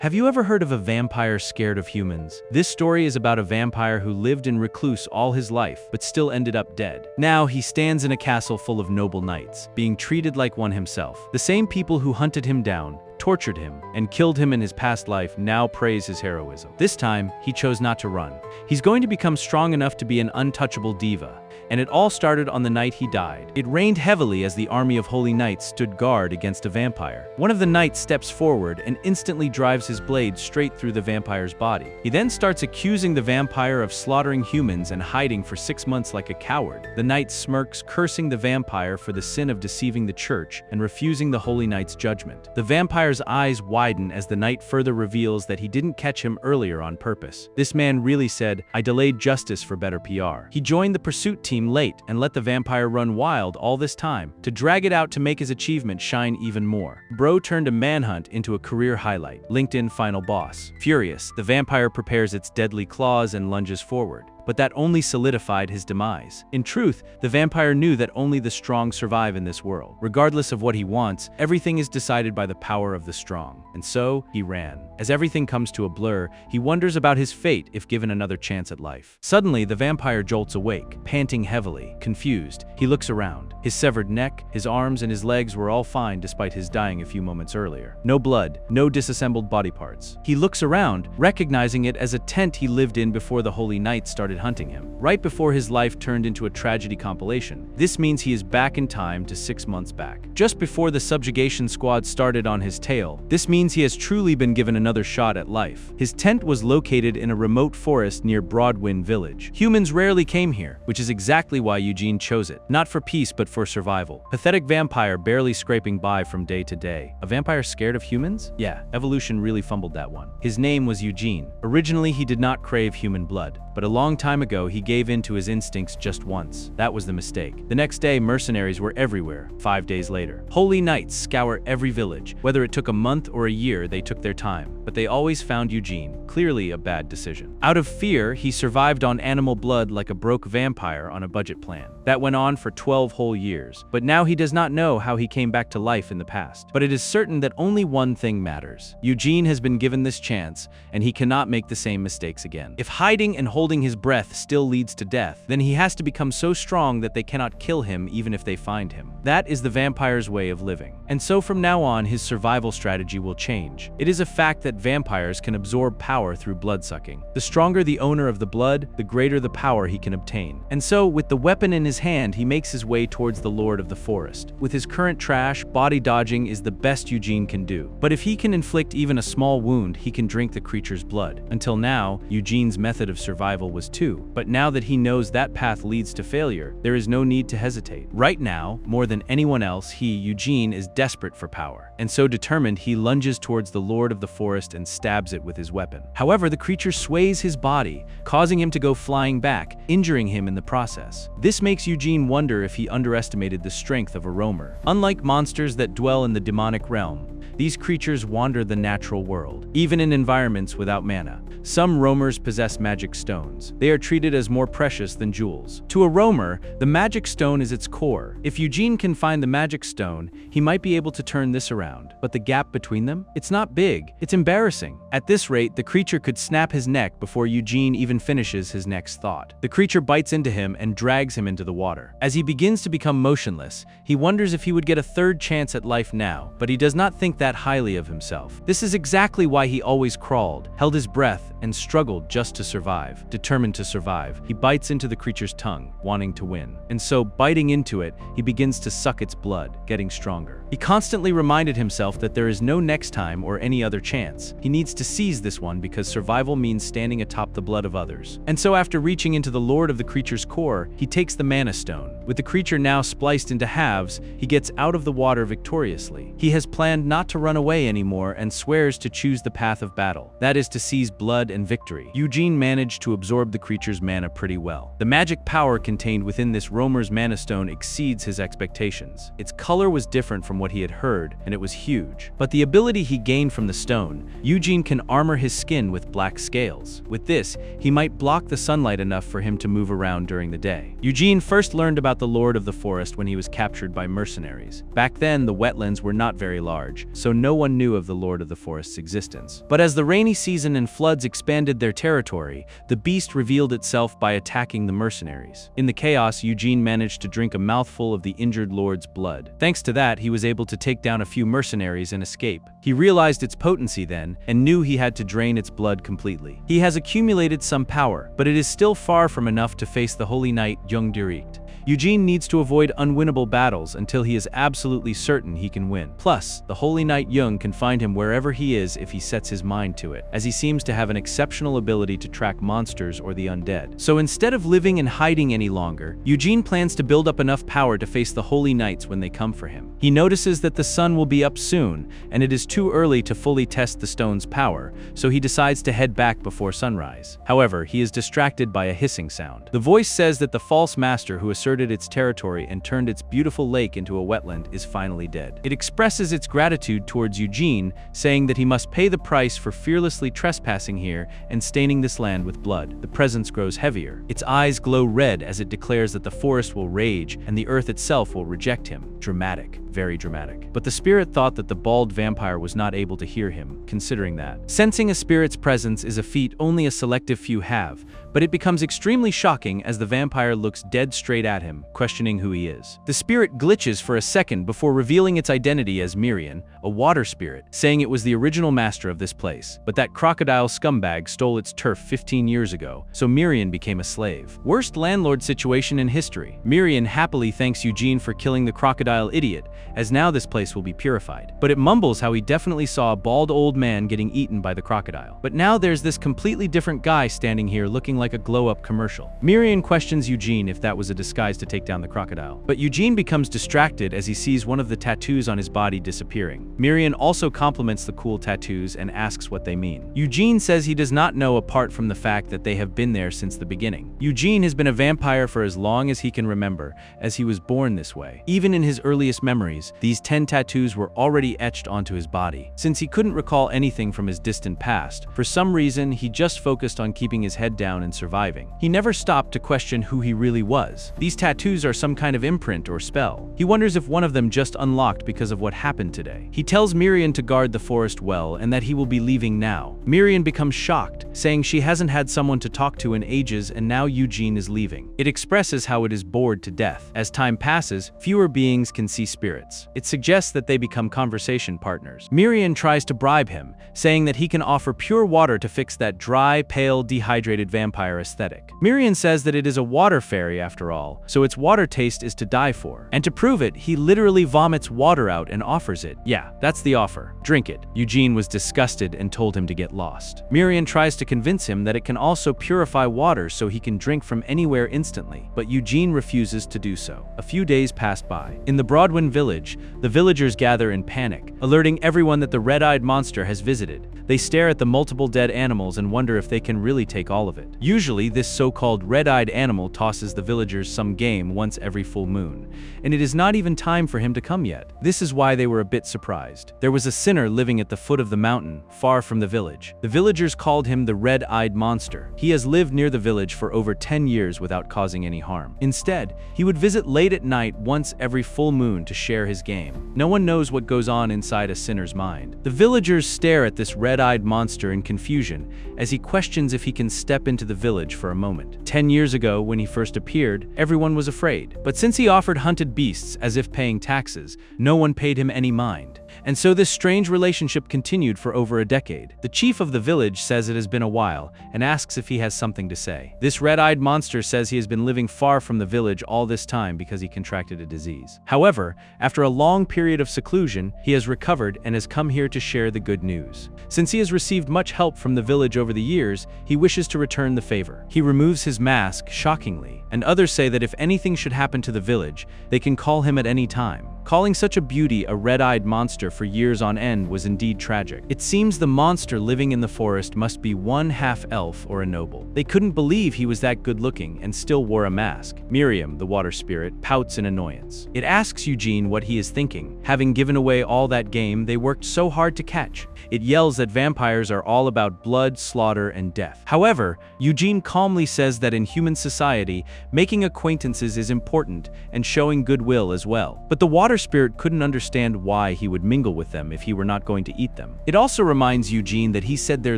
Have you ever heard of a vampire scared of humans? This story is about a vampire who lived in recluse all his life, but still ended up dead. Now he stands in a castle full of noble knights, being treated like one himself. The same people who hunted him down, tortured him, and killed him in his past life now praise his heroism. This time, he chose not to run. He's going to become strong enough to be an untouchable diva. And it all started on the night he died. It rained heavily as the army of holy knights stood guard against a vampire. One of the knights steps forward and instantly drives his blade straight through the vampire's body. He then starts accusing the vampire of slaughtering humans and hiding for 6 months like a coward. The knight smirks, cursing the vampire for the sin of deceiving the church and refusing the holy knight's judgment. The vampire's eyes widen as the knight further reveals that he didn't catch him earlier on purpose. This man really said, "I delayed justice for better PR." He joined the pursuit team late and let the vampire run wild all this time, to drag it out to make his achievement shine even more. Bro turned a manhunt into a career highlight. LinkedIn final boss. Furious, the vampire prepares its deadly claws and lunges forward. But that only solidified his demise. In truth, the vampire knew that only the strong survive in this world. Regardless of what he wants, everything is decided by the power of the strong. And so, he ran. As everything comes to a blur, he wonders about his fate if given another chance at life. Suddenly, the vampire jolts awake, panting heavily, confused. He looks around. His severed neck, his arms, and his legs were all fine despite his dying a few moments earlier. No blood, no disassembled body parts. He looks around, recognizing it as a tent he lived in before the holy knight started hunting him, right before his life turned into a tragedy compilation. This means he is back in time to 6 months back. Just before the subjugation squad started on his tail, this means he has truly been given another shot at life. His tent was located in a remote forest near Broadwind Village. Humans rarely came here, which is exactly why Eugene chose it. Not for peace, but for survival. Pathetic vampire barely scraping by from day to day. A vampire scared of humans? Yeah, evolution really fumbled that one. His name was Eugene. Originally, he did not crave human blood, but a long time ago, he gave in to his instincts just once. That was the mistake. The next day, mercenaries were everywhere. 5 days later, holy knights scour every village. Whether it took a month or a year, they took their time. But they always found Eugene. Clearly a bad decision. Out of fear, he survived on animal blood like a broke vampire on a budget plan. That went on for 12 whole years. But now he does not know how he came back to life in the past. But it is certain that only one thing matters. Eugene has been given this chance, and he cannot make the same mistakes again. If hiding and holding his breath still leads to death, then he has to become so strong that they cannot kill him even if they find him. That is the vampire's way of living. And so from now on, his survival strategy will change. It is a fact that vampires can absorb power through bloodsucking. The stronger the owner of the blood, the greater the power he can obtain. And so, with the weapon in his hand, he makes his way towards the Lord of the Forest. With his current trash, body dodging is the best Eugene can do. But if he can inflict even a small wound, he can drink the creature's blood. Until now, Eugene's method of survival was 2. But now that he knows that path leads to failure, there is no need to hesitate. Right now, more than anyone else, Eugene, is desperate for power. And so determined, he lunges towards the Lord of the Forest and stabs it with his weapon. However, the creature sways his body, causing him to go flying back, injuring him in the process. This makes Eugene wonder if he underestimated the strength of a roamer. Unlike monsters that dwell in the demonic realm, these creatures wander the natural world, even in environments without mana. Some roamers possess magic stones. They are treated as more precious than jewels. To a roamer, the magic stone is its core. If Eugene can find the magic stone, he might be able to turn this around. But the gap between them? It's not big. It's embarrassing. At this rate, the creature could snap his neck before Eugene even finishes his next thought. The creature bites into him and drags him into the water. As he begins to become motionless, he wonders if he would get a third chance at life now, but he does not think that highly of himself. This is exactly why he always crawled, held his breath, and struggled just to survive. Determined to survive, he bites into the creature's tongue, wanting to win. And so, biting into it, he begins to suck its blood, getting stronger. He constantly reminded himself that there is no next time or any other chance. He needs to seize this one because survival means standing atop the blood of others. And so after reaching into the Lord of the creature's core, he takes the mana stone. With the creature now spliced into halves, he gets out of the water victoriously. He has planned not to run away anymore and swears to choose the path of battle. That is to seize blood and victory. Eugene managed to absorb the creature's mana pretty well. The magic power contained within this roamer's mana stone exceeds his expectations. Its color was different from what he had heard, and it was huge. But the ability he gained from the stone, Eugene can armor his skin with black scales. With this, he might block the sunlight enough for him to move around during the day. Eugene first learned about the Lord of the Forest when he was captured by mercenaries. Back then, the wetlands were not very large, so no one knew of the Lord of the Forest's existence. But as the rainy season and floods expanded their territory, the beast revealed itself by attacking the mercenaries. In the chaos, Eugene managed to drink a mouthful of the injured lord's blood. Thanks to that, he was able to take down a few mercenaries and escape. He realized its potency then, and knew he had to drain its blood completely. He has accumulated some power, but it is still far from enough to face the holy knight Jung Direct. Eugene needs to avoid unwinnable battles until he is absolutely certain he can win. Plus, the Holy Knight Jung can find him wherever he is if he sets his mind to it, as he seems to have an exceptional ability to track monsters or the undead. So instead of living and hiding any longer, Eugene plans to build up enough power to face the Holy Knights when they come for him. He notices that the sun will be up soon, and it is too early to fully test the stone's power, so he decides to head back before sunrise. However, he is distracted by a hissing sound. The voice says that the false master who asserted its territory and turned its beautiful lake into a wetland is finally dead. It expresses its gratitude towards Eugene, saying that he must pay the price for fearlessly trespassing here and staining this land with blood. The presence grows heavier. Its eyes glow red as it declares that the forest will rage and the earth itself will reject him. Dramatic. Very dramatic. But the spirit thought that the bald vampire was not able to hear him, considering that. Sensing a spirit's presence is a feat only a selective few have, but it becomes extremely shocking as the vampire looks dead straight at him, questioning who he is. The spirit glitches for a second before revealing its identity as Mirian, a water spirit, saying it was the original master of this place, but that crocodile scumbag stole its turf 15 years ago, so Mirian became a slave. Worst landlord situation in history. Mirian happily thanks Eugene for killing the crocodile idiot, as now this place will be purified. But it mumbles how he definitely saw a bald old man getting eaten by the crocodile. But now there's this completely different guy standing here looking like a glow-up commercial. Mirian questions Eugene if that was a disguise to take down the crocodile. But Eugene becomes distracted as he sees one of the tattoos on his body disappearing. Mirian also compliments the cool tattoos and asks what they mean. Eugene says he does not know apart from the fact that they have been there since the beginning. Eugene has been a vampire for as long as he can remember, as he was born this way. Even in his earliest memories, these 10 tattoos were already etched onto his body. Since he couldn't recall anything from his distant past, for some reason he just focused on keeping his head down and surviving. He never stopped to question who he really was. These tattoos are some kind of imprint or spell. He wonders if one of them just unlocked because of what happened today. He tells Mirian to guard the forest well and that he will be leaving now. Mirian becomes shocked, saying she hasn't had someone to talk to in ages and now Eugene is leaving. It expresses how it is bored to death. As time passes, fewer beings can see spirits. It suggests that they become conversation partners. Mirian tries to bribe him, saying that he can offer pure water to fix that dry, pale, dehydrated vampire aesthetic. Mirian says that it is a water fairy after all, so its water taste is to die for. And to prove it, he literally vomits water out and offers it. Yeah, that's the offer. Drink it. Eugene was disgusted and told him to get lost. Mirian tries to convince him that it can also purify water so he can drink from anywhere instantly, but Eugene refuses to do so. A few days pass by. In the Broadwin village, the villagers gather in panic, alerting everyone that the red-eyed monster has visited. They stare at the multiple dead animals and wonder if they can really take all of it. Usually, this so-called red-eyed animal tosses the villagers some game once every full moon, and it is not even time for him to come yet. This is why they were a bit surprised. There was a sinner living at the foot of the mountain, far from the village. The villagers called him the red-eyed monster. He has lived near the village for over 10 years without causing any harm. Instead, he would visit late at night once every full moon to share his game. No one knows what goes on inside a sinner's mind. The villagers stare at this red-eyed monster in confusion as he questions if he can step into the village for a moment. 10 years ago, when he first appeared, everyone was afraid. But since he offered hunted beasts as if paying taxes, no one paid him any mind. And so this strange relationship continued for over a decade. The chief of the village says it has been a while and asks if he has something to say. This red-eyed monster says he has been living far from the village all this time because he contracted a disease. However, after a long period of seclusion, he has recovered and has come here to share the good news. Since he has received much help from the village over the years, he wishes to return the favor. He removes his mask, shockingly, and others say that if anything should happen to the village, they can call him at any time. Calling such a beauty a red-eyed monster for years on end was indeed tragic. It seems the monster living in the forest must be one half elf or a noble. They couldn't believe he was that good-looking and still wore a mask. Miriam, the water spirit, pouts in annoyance. It asks Eugene what he is thinking, having given away all that game they worked so hard to catch. It yells that vampires are all about blood, slaughter, and death. However, Eugene calmly says that in human society, making acquaintances is important and showing goodwill as well. But the water spirit couldn't understand why he would mingle with them if he were not going to eat them. It also reminds Eugene that he said they're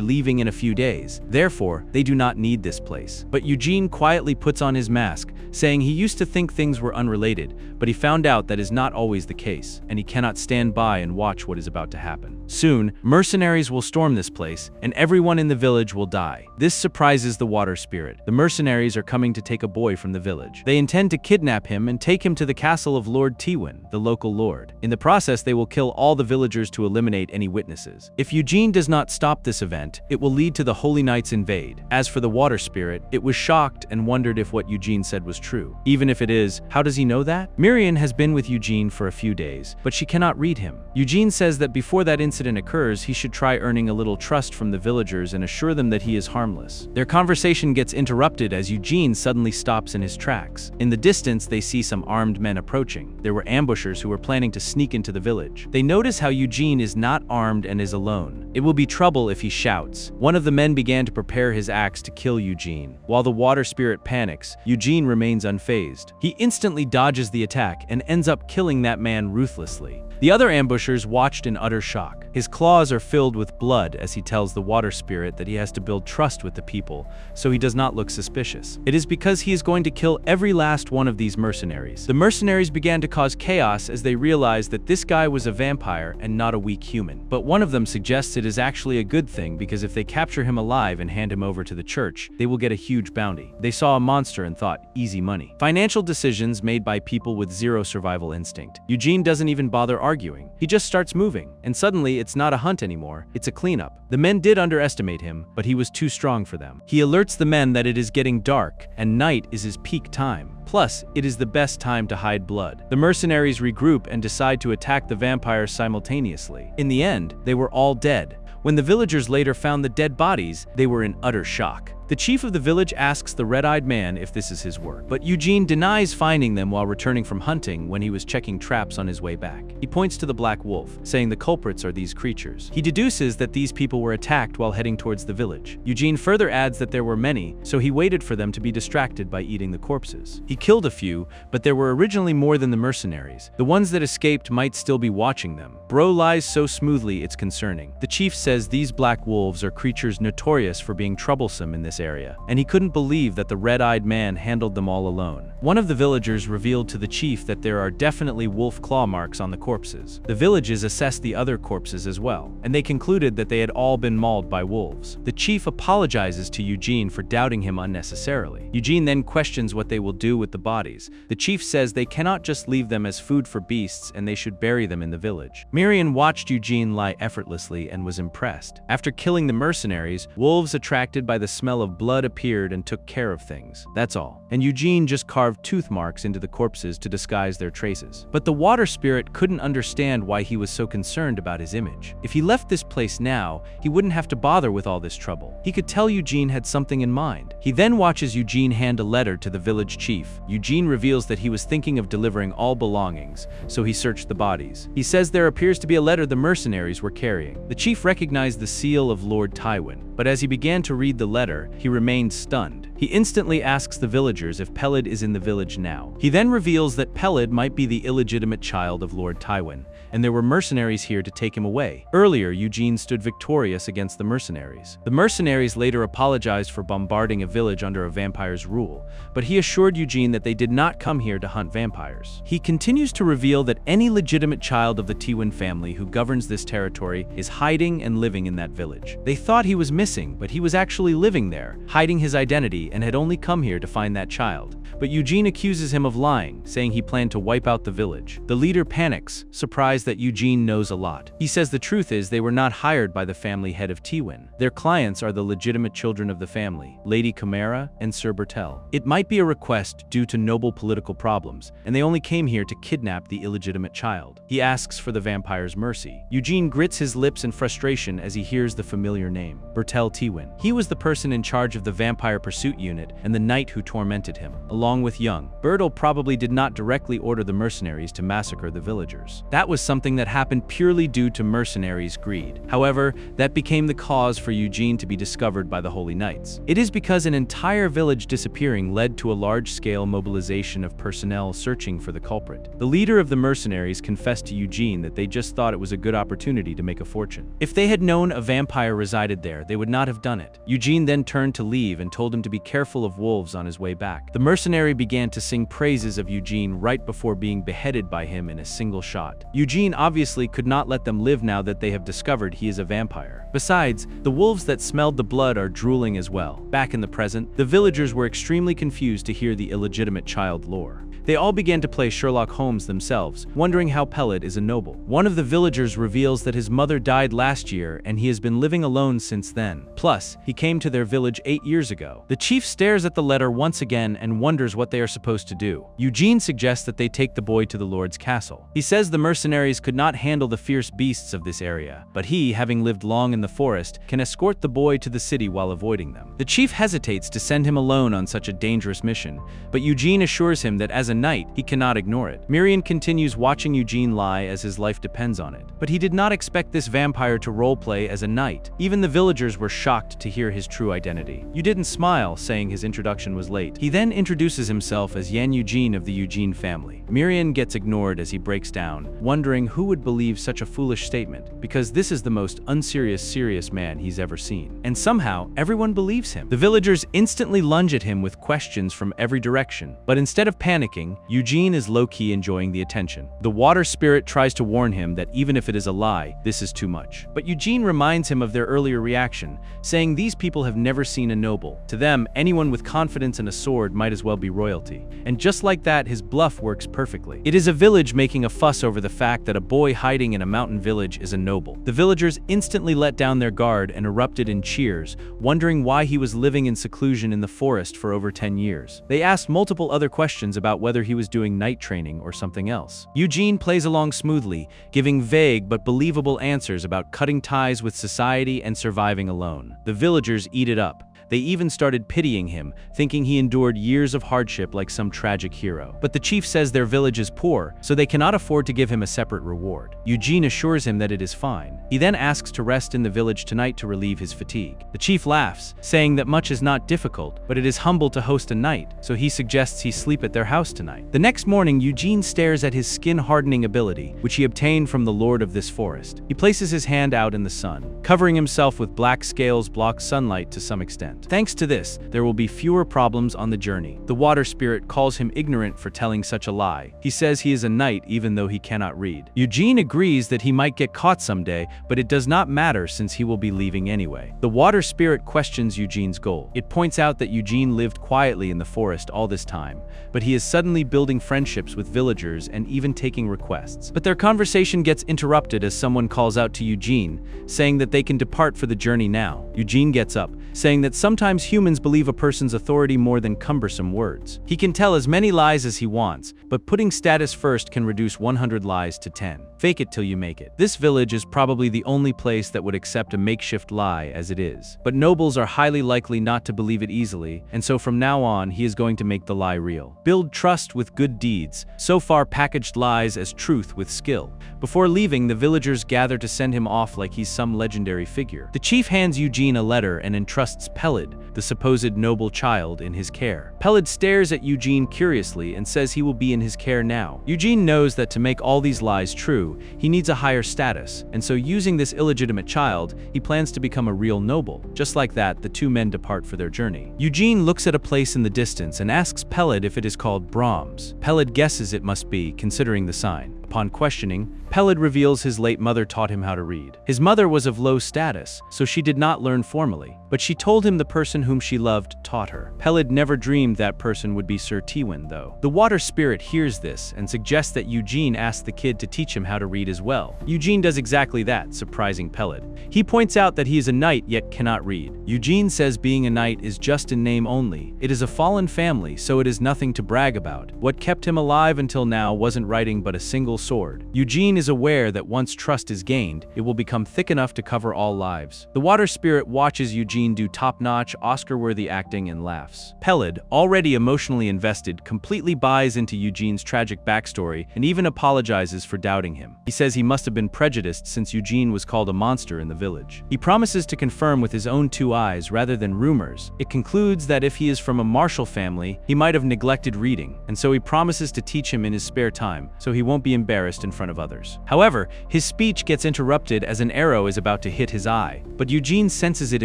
leaving in a few days. Therefore, they do not need this place. But Eugene quietly puts on his mask, saying he used to think things were unrelated, but he found out that is not always the case, and he cannot stand by and watch what is about to happen. Soon, mercenaries will storm this place, and everyone in the village will die. This surprises the water spirit. The mercenaries are coming to take a boy from the village. They intend to kidnap him and take him to the castle of Lord Tiwin, the local lord. In the process, they will kill all the villagers to eliminate any witnesses. If Eugene does not stop this event, it will lead to the Holy Knights invade. As for the water spirit, it was shocked and wondered if what Eugene said was true. Even if it is, how does he know that? Miriam has been with Eugene for a few days, but she cannot read him. Eugene says that before that incident occurs, he should try earning a little trust from the villagers and assure them that he is harmless. Their conversation gets interrupted as Eugene suddenly stops in his tracks. In the distance, they see some armed men approaching. There were ambushers who were planning to sneak into the village. They notice how Eugene is not armed and is alone. It will be trouble if he shouts. One of the men began to prepare his axe to kill Eugene. While the water spirit panics, Eugene remains unfazed. He instantly dodges the attack and ends up killing that man ruthlessly. The other ambushers watched in utter shock. His claws are filled with blood as he tells the water spirit that he has to build trust with the people, so he does not look suspicious. It is because he is going to kill every last one of these mercenaries. The mercenaries began to cause chaos as they realized that this guy was a vampire and not a weak human. But one of them suggests it is actually a good thing because if they capture him alive and hand him over to the church, they will get a huge bounty. They saw a monster and thought, easy money. Financial decisions made by people with zero survival instinct. Eugene doesn't even bother arguing. He just starts moving, and suddenly it's not a hunt anymore, it's a cleanup. The men did underestimate him, but he was too strong for them. He alerts the men that it is getting dark, and night is his peak time. Plus, it is the best time to hide blood. The mercenaries regroup and decide to attack the vampires simultaneously. In the end, they were all dead. When the villagers later found the dead bodies, they were in utter shock. The chief of the village asks the red-eyed man if this is his work, but Eugene denies finding them while returning from hunting when he was checking traps on his way back. He points to the black wolf, saying the culprits are these creatures. He deduces that these people were attacked while heading towards the village. Eugene further adds that there were many, so he waited for them to be distracted by eating the corpses. He killed a few, but there were originally more than the mercenaries. The ones that escaped might still be watching them. Bro lies so smoothly it's concerning. The chief says these black wolves are creatures notorious for being troublesome in this area, and he couldn't believe that the red-eyed man handled them all alone. One of the villagers revealed to the chief that there are definitely wolf claw marks on the corpses. The villages assessed the other corpses as well, and they concluded that they had all been mauled by wolves. The chief apologizes to Eugene for doubting him unnecessarily. Eugene then questions what they will do with the bodies. The chief says they cannot just leave them as food for beasts and they should bury them in the village. Miriam watched Eugene lie effortlessly and was impressed. After killing the mercenaries, wolves attracted by the smell of blood appeared and took care of things. That's all. And Eugene just carved tooth marks into the corpses to disguise their traces. But the water spirit couldn't understand why he was so concerned about his image. If he left this place now, he wouldn't have to bother with all this trouble. He could tell Eugene had something in mind. He then watches Eugene hand a letter to the village chief. Eugene reveals that he was thinking of delivering all belongings, so he searched the bodies. He says there appears to be a letter the mercenaries were carrying. The chief recognized the seal of Lord Tywin, but as he began to read the letter, he remained stunned. He instantly asks the villagers if Pelid is in the village now. He then reveals that Pelid might be the illegitimate child of Lord Tywin, and there were mercenaries here to take him away. Earlier, Eugene stood victorious against the mercenaries. The mercenaries later apologized for bombarding a village under a vampire's rule, but he assured Eugene that they did not come here to hunt vampires. He continues to reveal that any legitimate child of the Tywin family who governs this territory is hiding and living in that village. They thought he was missing, but he was actually living there, hiding his identity, and had only come here to find that child. but Eugene accuses him of lying, saying he planned to wipe out the village. The leader panics, surprised that Eugene knows a lot. He says the truth is they were not hired by the family head of Tiwin. Their clients are the legitimate children of the family, Lady Chimera and Sir Bertel. It might be a request due to noble political problems, and they only came here to kidnap the illegitimate child. He asks for the vampire's mercy. Eugene grits his lips in frustration as he hears the familiar name, Bertel Tiwin. He was the person in charge of the vampire pursuit unit and the knight who tormented him, along with Young. Bertel probably did not directly order the mercenaries to massacre the villagers. That was something that happened purely due to mercenaries' greed. However, that became the cause for Eugene to be discovered by the Holy Knights. It is because an entire village disappearing led to a large-scale mobilization of personnel searching for the culprit. The leader of the mercenaries confessed to Eugene that they just thought it was a good opportunity to make a fortune. If they had known a vampire resided there, they would not have done it. Eugene then turned to leave and told him to be careful of wolves on his way back. The mercenary began to sing praises of Eugene right before being beheaded by him in a single shot. Eugene obviously could not let them live now that they have discovered he is a vampire. Besides, the wolves that smelled the blood are drooling as well. Back in the present, the villagers were extremely confused to hear the illegitimate child lore. They all began to play Sherlock Holmes themselves, wondering how Pellet is a noble. One of the villagers reveals that his mother died last year and he has been living alone since then. Plus, he came to their village 8 years ago. The chief stares at the letter once again and wonders what they are supposed to do. Eugene suggests that they take the boy to the Lord's castle. He says the mercenaries could not handle the fierce beasts of this area, but he, having lived long in the forest, can escort the boy to the city while avoiding them. The chief hesitates to send him alone on such a dangerous mission, but Eugene assures him that as a knight, he cannot ignore it. Miriam continues watching Eugene lie as his life depends on it. But he did not expect this vampire to roleplay as a knight. Even the villagers were shocked to hear his true identity. You didn't smile, saying his introduction was late. He then introduces himself as Yan Eugene of the Eugene family. Miriam gets ignored as he breaks down, wondering who would believe such a foolish statement, because this is the most unserious serious man he's ever seen. And somehow, everyone believes him. The villagers instantly lunge at him with questions from every direction, but instead of panicking, Eugene is low-key enjoying the attention. The water spirit tries to warn him that even if it is a lie, this is too much. But Eugene reminds him of their earlier reaction, saying these people have never seen a noble. To them, anyone with confidence and a sword might as well be royalty. And just like that, his bluff works perfectly. It is a village making a fuss over the fact that a boy hiding in a mountain village is a noble. The villagers instantly let down their guard and erupted in cheers, wondering why he was living in seclusion in the forest for over 10 years. They asked multiple other questions about whether he was doing night training or something else. Eugene plays along smoothly, giving vague but believable answers about cutting ties with society and surviving alone. The villagers eat it up. They even started pitying him, thinking he endured years of hardship like some tragic hero. But the chief says their village is poor, so they cannot afford to give him a separate reward. Eugene assures him that it is fine. He then asks to rest in the village tonight to relieve his fatigue. The chief laughs, saying that much is not difficult, but it is humble to host a knight, so he suggests he sleep at their house tonight. The next morning, Eugene stares at his skin-hardening ability, which he obtained from the lord of this forest. He places his hand out in the sun. Covering himself with black scales blocks sunlight to some extent. Thanks to this, there will be fewer problems on the journey. The water spirit calls him ignorant for telling such a lie. He says he is a knight even though he cannot read. Eugene agrees that he might get caught someday, but it does not matter since he will be leaving anyway. The water spirit questions Eugene's goal. It points out that Eugene lived quietly in the forest all this time, but he is suddenly building friendships with villagers and even taking requests. But their conversation gets interrupted as someone calls out to Eugene, saying that they can depart for the journey now. Eugene gets up, saying that sometimes humans believe a person's authority more than cumbersome words. He can tell as many lies as he wants, but putting status first can reduce 100 lies to 10. Fake it till you make it. This village is probably the only place that would accept a makeshift lie as it is. But nobles are highly likely not to believe it easily, and so from now on, he is going to make the lie real. Build trust with good deeds, so far packaged lies as truth with skill. Before leaving, the villagers gather to send him off like he's some legendary figure. The chief hands Eugene a letter and entrusts Peled, the supposed noble child, in his care. Peled stares at Eugene curiously and says he will be in his care now. Eugene knows that to make all these lies true, he needs a higher status, and so using this illegitimate child, he plans to become a real noble. Just like that, the two men depart for their journey. Eugene looks at a place in the distance and asks Peled if it is called Brahms. Peled guesses it must be, considering the sign. Upon questioning, Peled reveals his late mother taught him how to read. His mother was of low status, so she did not learn formally, but she told him the person whom she loved taught her. Peled never dreamed that person would be Sir Tiwin, though. The water spirit hears this and suggests that Eugene ask the kid to teach him how to read as well. Eugene does exactly that, surprising Peled. He points out that he is a knight yet cannot read. Eugene says being a knight is just in name only. It is a fallen family, so it is nothing to brag about. What kept him alive until now wasn't writing but a single sword. Eugene is aware that once trust is gained, it will become thick enough to cover all lives. The water spirit watches Eugene do top-notch, Oscar-worthy acting and laughs. Peled, already emotionally invested, completely buys into Eugene's tragic backstory and even apologizes for doubting him. He says he must have been prejudiced since Eugene was called a monster in the village. He promises to confirm with his own two eyes rather than rumors. It concludes that if he is from a martial family, he might have neglected reading, and so he promises to teach him in his spare time so he won't be embarrassed in front of others. However, his speech gets interrupted as an arrow is about to hit his eye, but Eugene senses it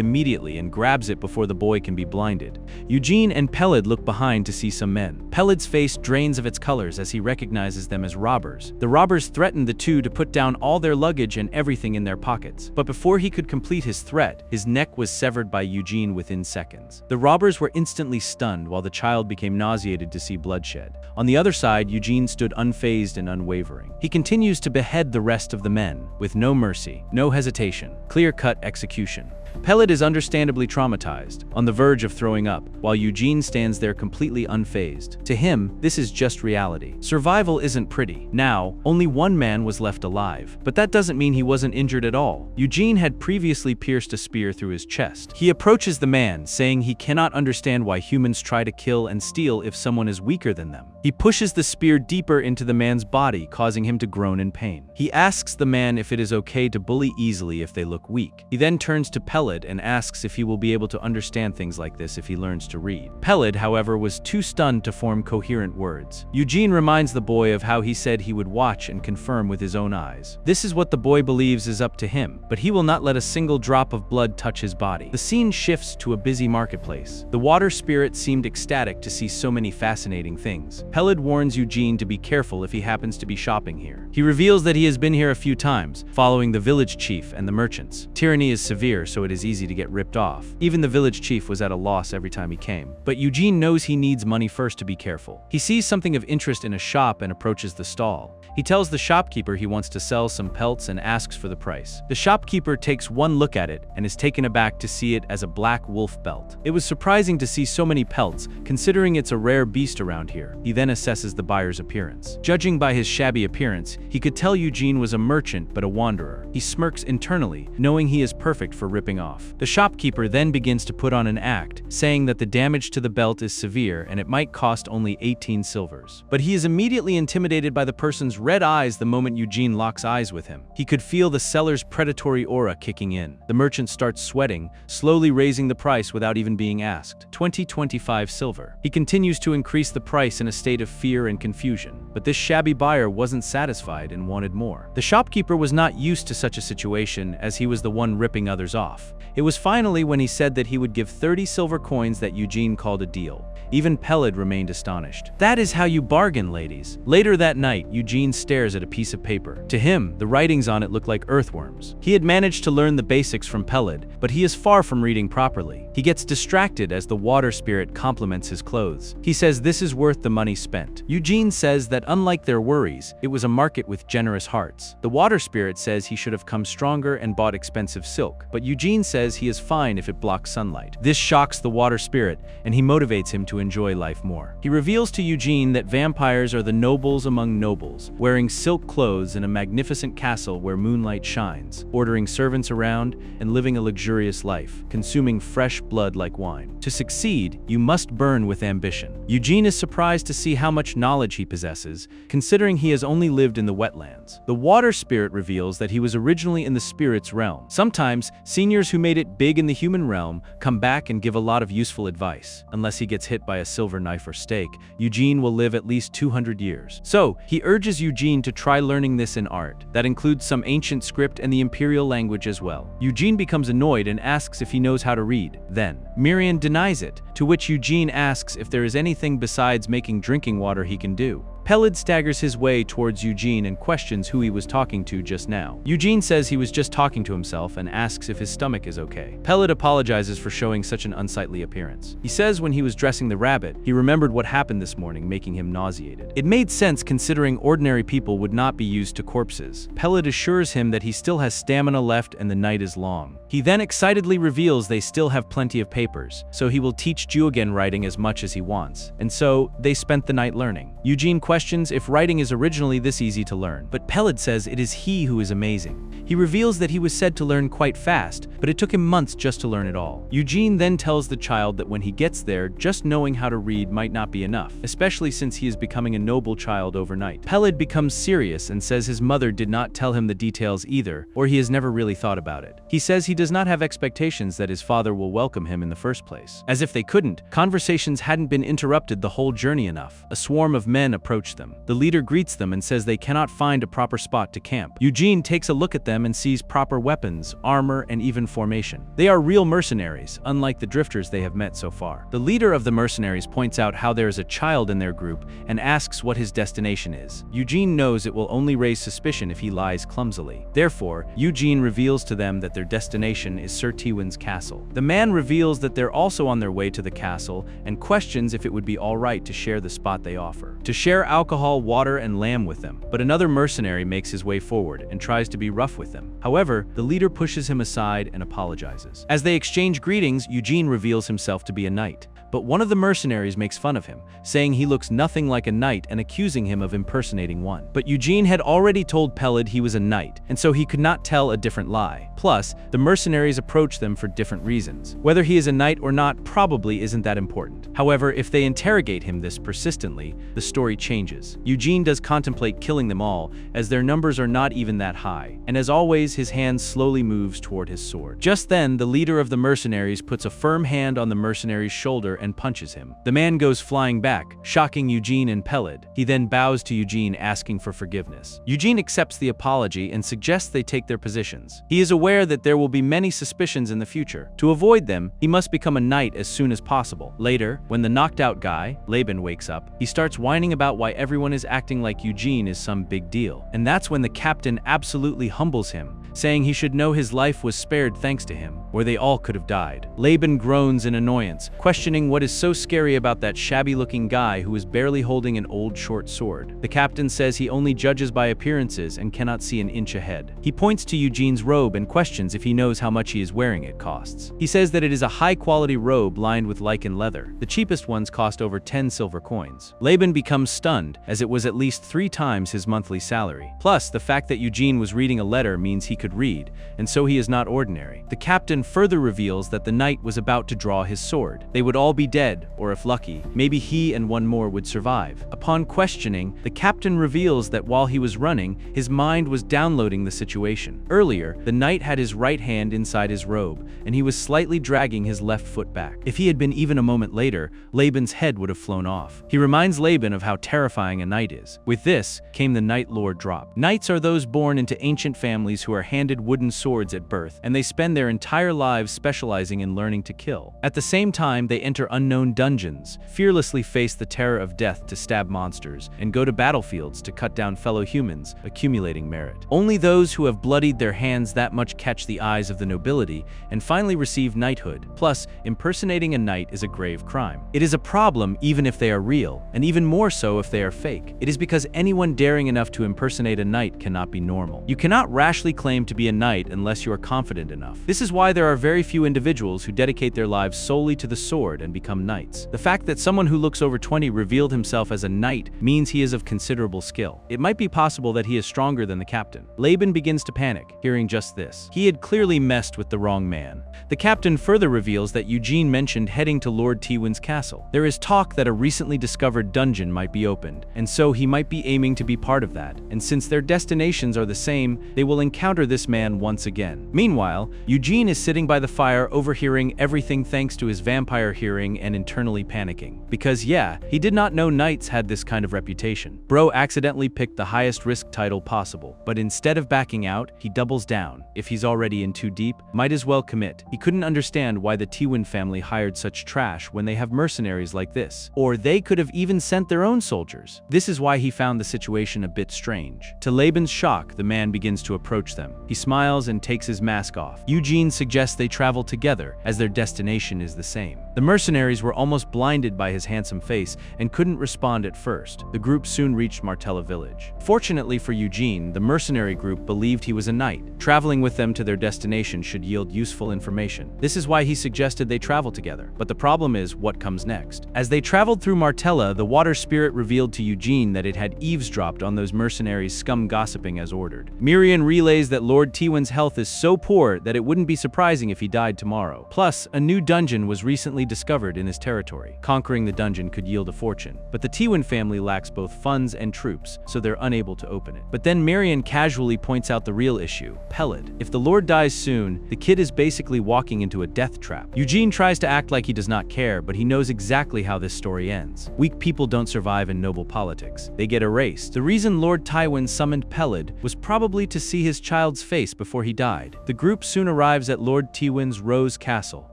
immediately and grabs it before the boy can be blinded. Eugene and Peled look behind to see some men. Peled's face drains of its colors as he recognizes them as robbers. The robbers threaten the two to put down all their luggage and everything in their pockets, but before he could complete his threat, his neck was severed by Eugene within seconds. The robbers were instantly stunned while the child became nauseated to see bloodshed. On the other side, Eugene stood unfazed and unwavering. He continues to behead the rest of the men, with no mercy, no hesitation, clear-cut execution. Peled is understandably traumatized, on the verge of throwing up, while Eugene stands there completely unfazed. To him, this is just reality. Survival isn't pretty. Now, only one man was left alive, but that doesn't mean he wasn't injured at all. Eugene had previously pierced a spear through his chest. He approaches the man, saying he cannot understand why humans try to kill and steal if someone is weaker than them. He pushes the spear deeper into the man's body, causing him to groan in pain. He asks the man if it is okay to bully easily if they look weak. He then turns to Peled and asks if he will be able to understand things like this if he learns to read. Peled, however, was too stunned to form coherent words. Eugene reminds the boy of how he said he would watch and confirm with his own eyes. This is what the boy believes is up to him, but he will not let a single drop of blood touch his body. The scene shifts to a busy marketplace. The water spirit seemed ecstatic to see so many fascinating things. Peled warns Eugene to be careful if he happens to be shopping here. He reveals that he has been here a few times, following the village chief and the merchants. Tyranny is severe, so it is easy to get ripped off. Even the village chief was at a loss every time he came. But Eugene knows he needs money first to be careful. He sees something of interest in a shop and approaches the stall. He tells the shopkeeper he wants to sell some pelts and asks for the price. The shopkeeper takes one look at it and is taken aback to see it as a black wolf belt. It was surprising to see so many pelts, considering it's a rare beast around here. He then assesses the buyer's appearance. Judging by his shabby appearance, he could tell Eugene was a merchant but a wanderer. He smirks internally, knowing he is perfect for ripping off. The shopkeeper then begins to put on an act, saying that the damage to the belt is severe and it might cost only 18 silvers. But he is immediately intimidated by the person's red eyes the moment Eugene locks eyes with him. He could feel the seller's predatory aura kicking in. The merchant starts sweating, slowly raising the price without even being asked. 25 silver. He continues to increase the price in a state of fear and confusion, but this shabby buyer wasn't satisfied and wanted more. The shopkeeper was not used to such a situation, as he was the one ripping others off. It was finally when he said that he would give 30 silver coins that Eugene called a deal. Even Peled remained astonished. That is how you bargain, ladies. Later that night, Eugene stares at a piece of paper. To him, the writings on it looked like earthworms. He had managed to learn the basics from Peled, but he is far from reading properly. He gets distracted as the water spirit compliments his clothes. He says this is worth the money spent. Eugene says that unlike their worries, it was a market with generous hearts. The water spirit says he should have come stronger and bought expensive silk, but Eugene says he is fine if it blocks sunlight. This shocks the water spirit, and he motivates him to enjoy life more. He reveals to Eugene that vampires are the nobles among nobles, wearing silk clothes in a magnificent castle where moonlight shines, ordering servants around and living a luxurious life, consuming fresh blood like wine. To succeed, you must burn with ambition. Eugene is surprised to see how much knowledge he possesses, considering he has only lived in the wetlands. The water spirit reveals that he was originally in the spirit's realm. Sometimes, seniors who made it big in the human realm come back and give a lot of useful advice. Unless he gets hit by a silver knife or stake, Eugene will live at least 200 years. So, he urges Eugene to try learning this in art. That includes some ancient script and the imperial language as well. Eugene becomes annoyed and asks if he knows how to read. Then, Miriam denies it, to which Eugene asks if there is anything besides making drinking water he can do. Peled staggers his way towards Eugene and questions who he was talking to just now. Eugene says he was just talking to himself and asks if his stomach is okay. Peled apologizes for showing such an unsightly appearance. He says when he was dressing the rabbit, he remembered what happened this morning, making him nauseated. It made sense considering ordinary people would not be used to corpses. Peled assures him that he still has stamina left and the night is long. He then excitedly reveals they still have plenty of papers, so he will teach Juogen writing as much as he wants. And so, they spent the night learning. Eugene questions if writing is originally this easy to learn, but Peled says it is he who is amazing. He reveals that he was said to learn quite fast, but it took him months just to learn it all. Eugene then tells the child that when he gets there, just knowing how to read might not be enough, especially since he is becoming a noble child overnight. Peled becomes serious and says his mother did not tell him the details either, or he has never really thought about it. He says he does not have expectations that his father will welcome him in the first place. As if they couldn't, conversations hadn't been interrupted the whole journey enough. A swarm of men approach them. The leader greets them and says they cannot find a proper spot to camp. Eugene takes a look at them and sees proper weapons, armor, and even formation. They are real mercenaries, unlike the drifters they have met so far. The leader of the mercenaries points out how there is a child in their group and asks what his destination is. Eugene knows it will only raise suspicion if he lies clumsily. Therefore, Eugene reveals to them that their destination is Sir Tiwen's castle. The man reveals that they're also on their way to the castle and questions if it would be alright to share the spot they offer. To share alcohol, water, and lamb with them. But another mercenary makes his way forward and tries to be rough with them. However, the leader pushes him aside and apologizes. As they exchange greetings, Eugene reveals himself to be a knight. But one of the mercenaries makes fun of him, saying he looks nothing like a knight and accusing him of impersonating one. But Eugene had already told Peled he was a knight, and so he could not tell a different lie. Plus, the mercenaries approach them for different reasons. Whether he is a knight or not probably isn't that important. However, if they interrogate him this persistently, the story changes. Eugene does contemplate killing them all, as their numbers are not even that high, and as always, his hand slowly moves toward his sword. Just then, the leader of the mercenaries puts a firm hand on the mercenary's shoulder and punches him. The man goes flying back, shocking Eugene and Peled. He then bows to Eugene, asking for forgiveness. Eugene accepts the apology and suggests they take their positions. He is aware that there will be many suspicions in the future. To avoid them, he must become a knight as soon as possible. Later, when the knocked out guy, Laban, wakes up, he starts whining about why everyone is acting like Eugene is some big deal. And that's when the captain absolutely humbles him, saying he should know his life was spared thanks to him, where they all could have died. Laban groans in annoyance, questioning what is so scary about that shabby-looking guy who is barely holding an old short sword. The captain says he only judges by appearances and cannot see an inch ahead. He points to Eugene's robe and questions if he knows how much he is wearing it costs. He says that it is a high-quality robe lined with lichen leather. The cheapest ones cost over 10 silver coins. Laban becomes stunned, as it was at least 3 times his monthly salary. Plus, the fact that Eugene was reading a letter means he could read, and so he is not ordinary. The captain further reveals that the knight was about to draw his sword. They would all be dead, or if lucky, maybe he and one more would survive. Upon questioning, the captain reveals that while he was running, his mind was downloading the situation. Earlier, the knight had his right hand inside his robe, and he was slightly dragging his left foot back. If he had been even a moment later, Laban's head would have flown off. He reminds Laban of how terrifying a knight is. With this came the Knight Lore drop. Knights are those born into ancient families who are handed wooden swords at birth, and they spend their entire lives specializing in learning to kill. At the same time, they enter unknown dungeons, fearlessly face the terror of death to stab monsters, and go to battlefields to cut down fellow humans, accumulating merit. Only those who have bloodied their hands that much catch the eyes of the nobility and finally receive knighthood. Plus, impersonating a knight is a grave crime. It is a problem even if they are real, and even more so if they are fake. It is because anyone daring enough to impersonate a knight cannot be normal. You cannot rashly claim to be a knight unless you are confident enough. This is why there are very few individuals who dedicate their lives solely to the sword and become knights. The fact that someone who looks over 20 revealed himself as a knight means he is of considerable skill. It might be possible that he is stronger than the captain. Laban begins to panic, hearing just this. He had clearly messed with the wrong man. The captain further reveals that Eugene mentioned heading to Lord Tiwen's castle. There is talk that a recently discovered dungeon might be opened, and so he might be aiming to be part of that. And since their destinations are the same, they will encounter this man once again. Meanwhile, Eugene is sitting by the fire overhearing everything thanks to his vampire hearing and internally panicking. Because yeah, he did not know knights had this kind of reputation. Bro accidentally picked the highest risk title possible, but instead of backing out, he doubles down. If he's already in too deep, might as well commit. He couldn't understand why the Tywin family hired such trash when they have mercenaries like this. Or they could have even sent their own soldiers. This is why he found the situation a bit strange. To Laban's shock, the man begins to approach them. He smiles and takes his mask off. Eugene suggests they travel together, as their destination is the same. The mercenaries were almost blinded by his handsome face and couldn't respond at first. The group soon reached Martella village. Fortunately for Eugene, the mercenary group believed he was a knight. Traveling with them to their destination should yield useful information. This is why he suggested they travel together. But the problem is what comes next. As they traveled through Martella, the water spirit revealed to Eugene that it had eavesdropped on those mercenaries' scum gossiping as ordered. Mirian relays that Lord Tywin's health is so poor that it wouldn't be surprising if he died tomorrow. Plus, a new dungeon was recently discovered in his territory. Conquering the dungeon could yield a fortune. But the Tywin family lacks both funds and troops, so they're unable to open it. But then Mirian casually points out the real issue, Pelid. If the Lord dies soon, the kid is basically walking into a death trap. Eugene tries to act like he does not care, but he knows exactly how this story ends. Weak people don't survive in noble politics. They get erased. The reason Lord Tywin summoned Pelid was probably to see his child's face before he died. The group soon arrives at Lord Tywin's Rose Castle.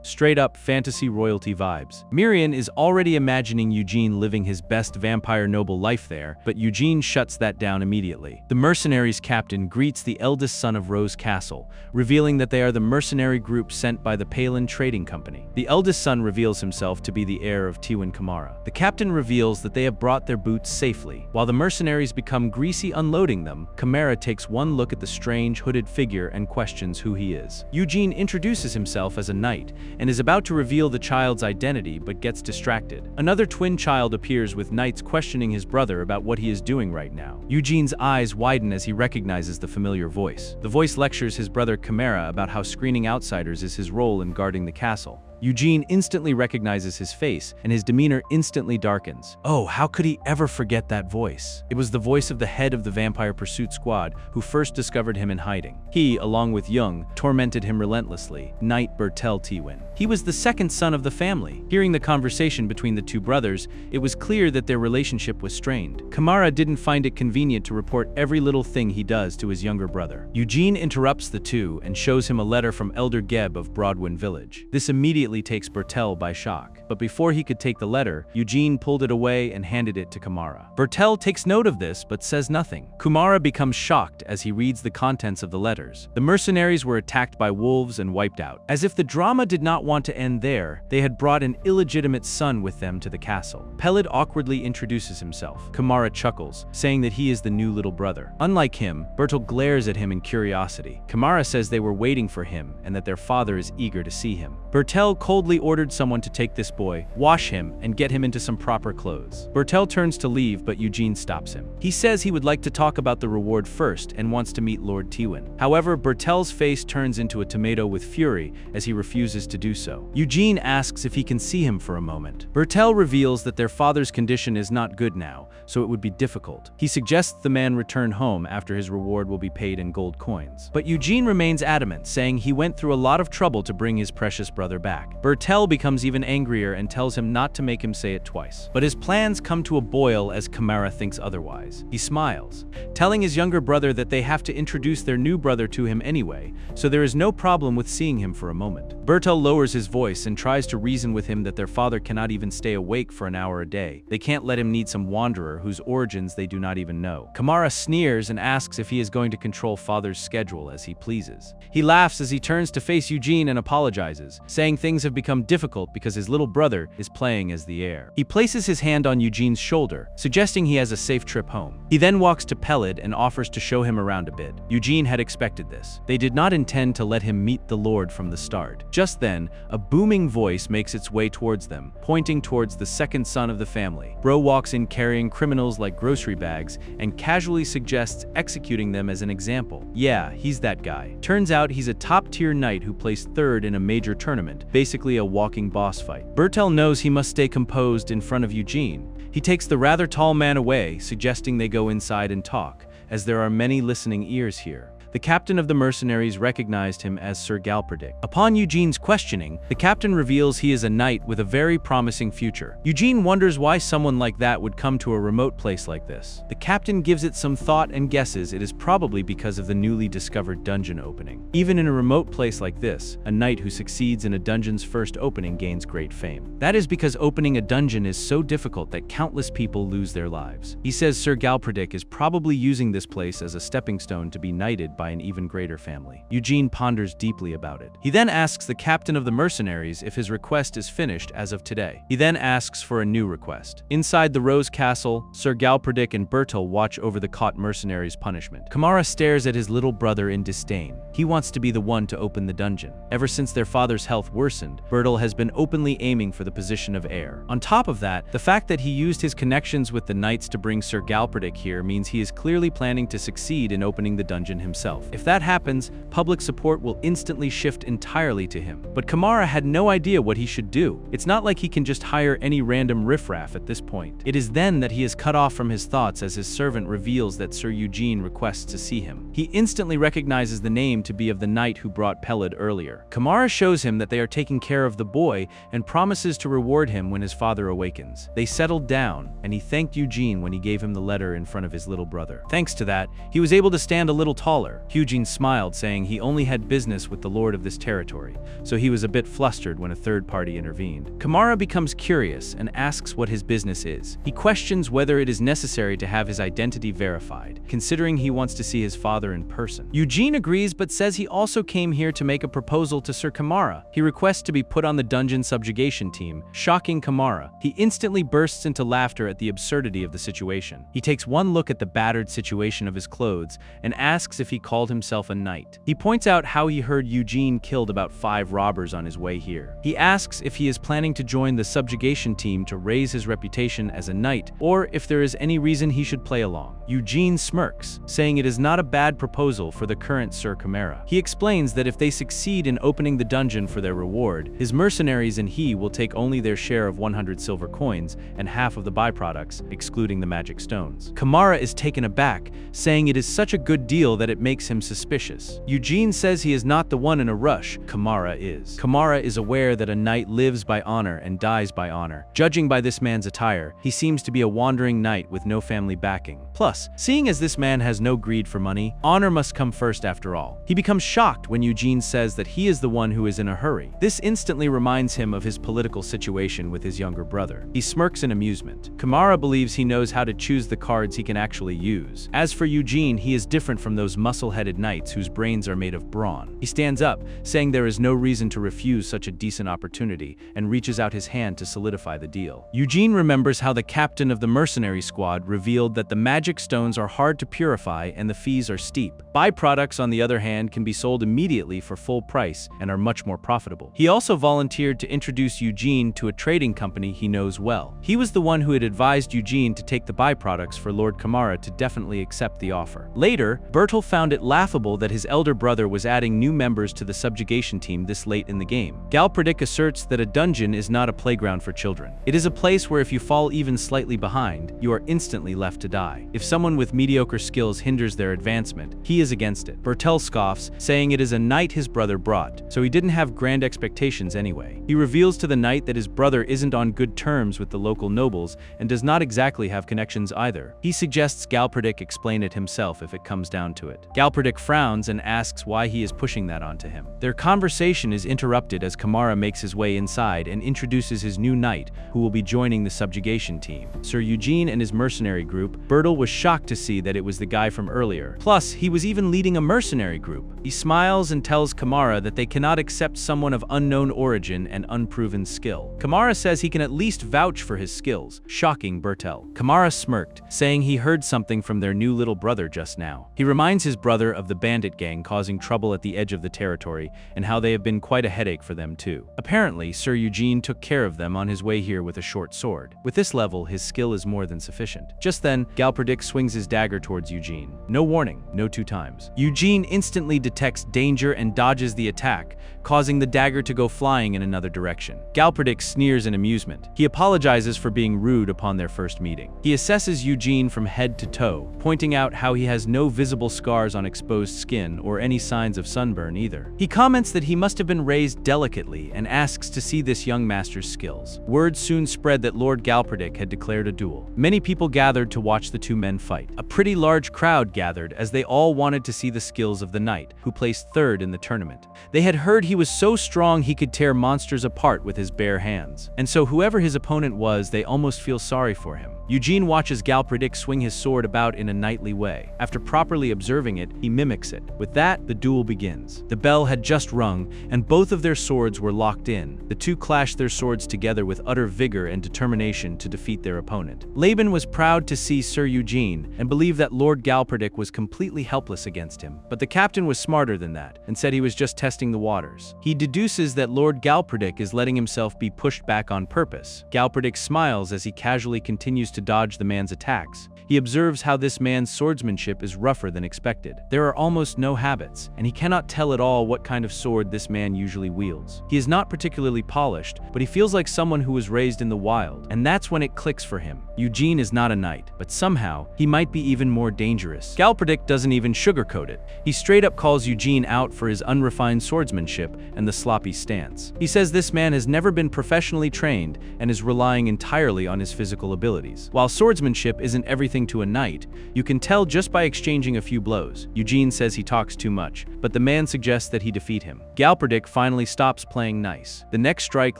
Straight up fantasy royalty vibes. Mirian is already imagining Eugene living his best vampire noble life there, but Eugene shuts that down immediately. The mercenaries captain greets the eldest son of Rose Castle, revealing that they are the mercenary group sent by the Palin Trading Company. The eldest son reveals himself to be the heir of Tywin Kamara. The captain reveals that they have brought their boots safely. While the mercenaries become greasy unloading them, Kamara takes one look at the strange hooded figure and questions who he is. Eugene introduces himself as a knight and is about to reveal the child's identity but gets distracted. Another twin child appears with knights questioning his brother about what he is doing right now. Eugene's eyes widen as he recognizes the familiar voice. The voice lectures his brother Kamara about how screening outsiders is his role in guarding the castle. Eugene instantly recognizes his face, and his demeanor instantly darkens. Oh, how could he ever forget that voice? It was the voice of the head of the Vampire Pursuit Squad who first discovered him in hiding. He, along with Jung, tormented him relentlessly, Knight Bertel Tywin. He was the second son of the family. Hearing the conversation between the two brothers, it was clear that their relationship was strained. Kamara didn't find it convenient to report every little thing he does to his younger brother. Eugene interrupts the two and shows him a letter from Elder Geb of Broadwyn Village. This immediately takes Bertel by shock. But before he could take the letter, Eugene pulled it away and handed it to Kamara. Bertel takes note of this but says nothing. Kamara becomes shocked as he reads the contents of the letters. The mercenaries were attacked by wolves and wiped out. As if the drama did not want to end there, they had brought an illegitimate son with them to the castle. Pelid awkwardly introduces himself. Kamara chuckles, saying that he is the new little brother. Unlike him, Bertel glares at him in curiosity. Kamara says they were waiting for him and that their father is eager to see him. Bertel coldly ordered someone to take this boy, wash him, and get him into some proper clothes. Bertel turns to leave, but Eugene stops him. He says he would like to talk about the reward first and wants to meet Lord Tywin. However, Bertel's face turns into a tomato with fury as he refuses to do so. Eugene asks if he can see him for a moment. Bertel reveals that their father's condition is not good now, so it would be difficult. He suggests the man return home after his reward will be paid in gold coins. But Eugene remains adamant, saying he went through a lot of trouble to bring his precious brother back. Bertel becomes even angrier and tells him not to make him say it twice. But his plans come to a boil as Kamara thinks otherwise. He smiles, telling his younger brother that they have to introduce their new brother to him anyway, so there is no problem with seeing him for a moment. Bertel lowers his voice and tries to reason with him that their father cannot even stay awake for an hour a day. They can't let him need some wanderer whose origins they do not even know. Kamara sneers and asks if he is going to control father's schedule as he pleases. He laughs as he turns to face Eugene and apologizes, saying things have become difficult because his little brother is playing as the heir. He places his hand on Eugene's shoulder, suggesting he has a safe trip home. He then walks to Pelid and offers to show him around a bit. Eugene had expected this. They did not intend to let him meet the Lord from the start. Just then, a booming voice makes its way towards them, pointing towards the second son of the family. Bro walks in carrying criminals like grocery bags and casually suggests executing them as an example. Yeah, he's that guy. Turns out he's a top-tier knight who placed third in a major tournament, basically a walking boss fight. Bertel knows he must stay composed in front of Eugene. He takes the rather tall man away, suggesting they go inside and talk, as there are many listening ears here. The the captain of the mercenaries recognized him as Sir Galpedic. Upon Eugene's questioning, the captain reveals he is a knight with a very promising future. Eugene wonders why someone like that would come to a remote place like this. The captain gives it some thought and guesses it is probably because of the newly discovered dungeon opening. Even in a remote place like this, a knight who succeeds in a dungeon's first opening gains great fame. That is because opening a dungeon is so difficult that countless people lose their lives. He says Sir Galpedic is probably using this place as a stepping stone to be knighted by an even greater family. Eugene ponders deeply about it. He then asks the captain of the mercenaries if his request is finished as of today. He then asks for a new request. Inside the Rose Castle, Sir Galpedic and Bertel watch over the caught mercenaries' punishment. Kamara stares at his little brother in disdain. He wants to be the one to open the dungeon. Ever since their father's health worsened, Bertel has been openly aiming for the position of heir. On top of that, the fact that he used his connections with the knights to bring Sir Galpedic here means he is clearly planning to succeed in opening the dungeon himself. If that happens, public support will instantly shift entirely to him. But Kamara had no idea what he should do. It's not like he can just hire any random riffraff at this point. It is then that he is cut off from his thoughts as his servant reveals that Sir Eugene requests to see him. He instantly recognizes the name to be of the knight who brought Pelid earlier. Kamara shows him that they are taking care of the boy and promises to reward him when his father awakens. They settled down, and he thanked Eugene when he gave him the letter in front of his little brother. Thanks to that, he was able to stand a little taller. Eugene smiled, saying he only had business with the lord of this territory, so he was a bit flustered when a third party intervened. Kamara becomes curious and asks what his business is. He questions whether it is necessary to have his identity verified, considering he wants to see his father in person. Eugene agrees but says he also came here to make a proposal to Sir Kamara. He requests to be put on the dungeon subjugation team, shocking Kamara. He instantly bursts into laughter at the absurdity of the situation. He takes one look at the battered situation of his clothes and asks if he called himself a knight. He points out how he heard Eugene killed about 5 robbers on his way here. He asks if he is planning to join the subjugation team to raise his reputation as a knight, or if there is any reason he should play along. Eugene smirks, saying it is not a bad proposal for the current Sir Kamara. He explains that if they succeed in opening the dungeon for their reward, his mercenaries and he will take only their share of 100 silver coins and half of the byproducts, excluding the magic stones. Kamara is taken aback, saying it is such a good deal that it makes him suspicious. Eugene says he is not the one in a rush, Kamara is. Kamara is aware that a knight lives by honor and dies by honor. Judging by this man's attire, he seems to be a wandering knight with no family backing. Plus, seeing as this man has no greed for money, honor must come first after all. He becomes shocked when Eugene says that he is the one who is in a hurry. This instantly reminds him of his political situation with his younger brother. He smirks in amusement. Kamara believes he knows how to choose the cards he can actually use. As for Eugene, he is different from those muscle-headed knights whose brains are made of brawn. He stands up, saying there is no reason to refuse such a decent opportunity, and reaches out his hand to solidify the deal. Eugene remembers how the captain of the mercenary squad revealed that the magic stones are hard to purify and the fees are steep. Byproducts, on the other hand, can be sold immediately for full price and are much more profitable. He also volunteered to introduce Eugene to a trading company he knows well. He was the one who had advised Eugene to take the byproducts for Lord Kamara to definitely accept the offer. Later, Bertel found it laughable that his elder brother was adding new members to the subjugation team this late in the game. Galpedic asserts that a dungeon is not a playground for children. It is a place where if you fall even slightly behind, you are instantly left to die. If someone with mediocre skills hinders their advancement, he is against it. Bertel scoffs, saying it is a knight his brother brought, so he didn't have grand expectations anyway. He reveals to the knight that his brother isn't on good terms with the local nobles and does not exactly have connections either. He suggests Galpedic explain it himself if it comes down to it. Galpedic frowns and asks why he is pushing that onto him. Their conversation is interrupted as Kamara makes his way inside and introduces his new knight, who will be joining the subjugation team. Sir Eugene and his mercenary group. Bertel was shocked to see that it was the guy from earlier. Plus, he was even leading a mercenary group. He smiles and tells Kamara that they cannot accept someone of unknown origin and unproven skill. Kamara says he can at least vouch for his skills, shocking Bertel. Kamara smirked, saying he heard something from their new little brother just now. He reminds his brother of the bandit gang causing trouble at the edge of the territory and how they have been quite a headache for them too. Apparently, Sir Eugene took care of them on his way here with a short sword. With this level, his skill is more than sufficient. Just then, Galpedic swings his dagger towards Eugene. No warning, no 2 times. Eugene instantly detects danger and dodges the attack, causing the dagger to go flying in another direction. Galpedic sneers in amusement. He apologizes for being rude upon their first meeting. He assesses Eugene from head to toe, pointing out how he has no visible scars on exposed skin or any signs of sunburn either. He comments that he must have been raised delicately and asks to see this young master's skills. Word soon spread that Lord Galpedic had declared a duel. Many people gathered to watch the two men fight. A pretty large crowd gathered as they all wanted to see the skills of the knight, who placed third in the tournament. They had heard he was so strong he could tear monsters apart with his bare hands. And so whoever his opponent was, they almost feel sorry for him. Eugene watches Galpedic swing his sword about in a knightly way. After properly observing it, he mimics it. With that, the duel begins. The bell had just rung, and both of their swords were locked in. The two clashed their swords together with utter vigor and determination to defeat their opponent. Laban was proud to see Sir Eugene and believed that Lord Galpedic was completely helpless against him. But the captain was smarter than that and said he was just testing the waters. He deduces that Lord Galpedic is letting himself be pushed back on purpose. Galpedic smiles as he casually continues to dodge the man's attacks. He observes how this man's swordsmanship is rougher than expected. There are almost no habits, and he cannot tell at all what kind of sword this man usually wields. He is not particularly polished, but he feels like someone who was raised in the wild, and that's when it clicks for him. Eugene is not a knight, but somehow, he might be even more dangerous. Galpedic doesn't even sugarcoat it. He straight up calls Eugene out for his unrefined swordsmanship and the sloppy stance. He says this man has never been professionally trained and is relying entirely on his physical abilities. While swordsmanship isn't everything to a knight, you can tell just by exchanging a few blows. Eugene says he talks too much, but the man suggests that he defeat him. Galpedic finally stops playing nice. The next strike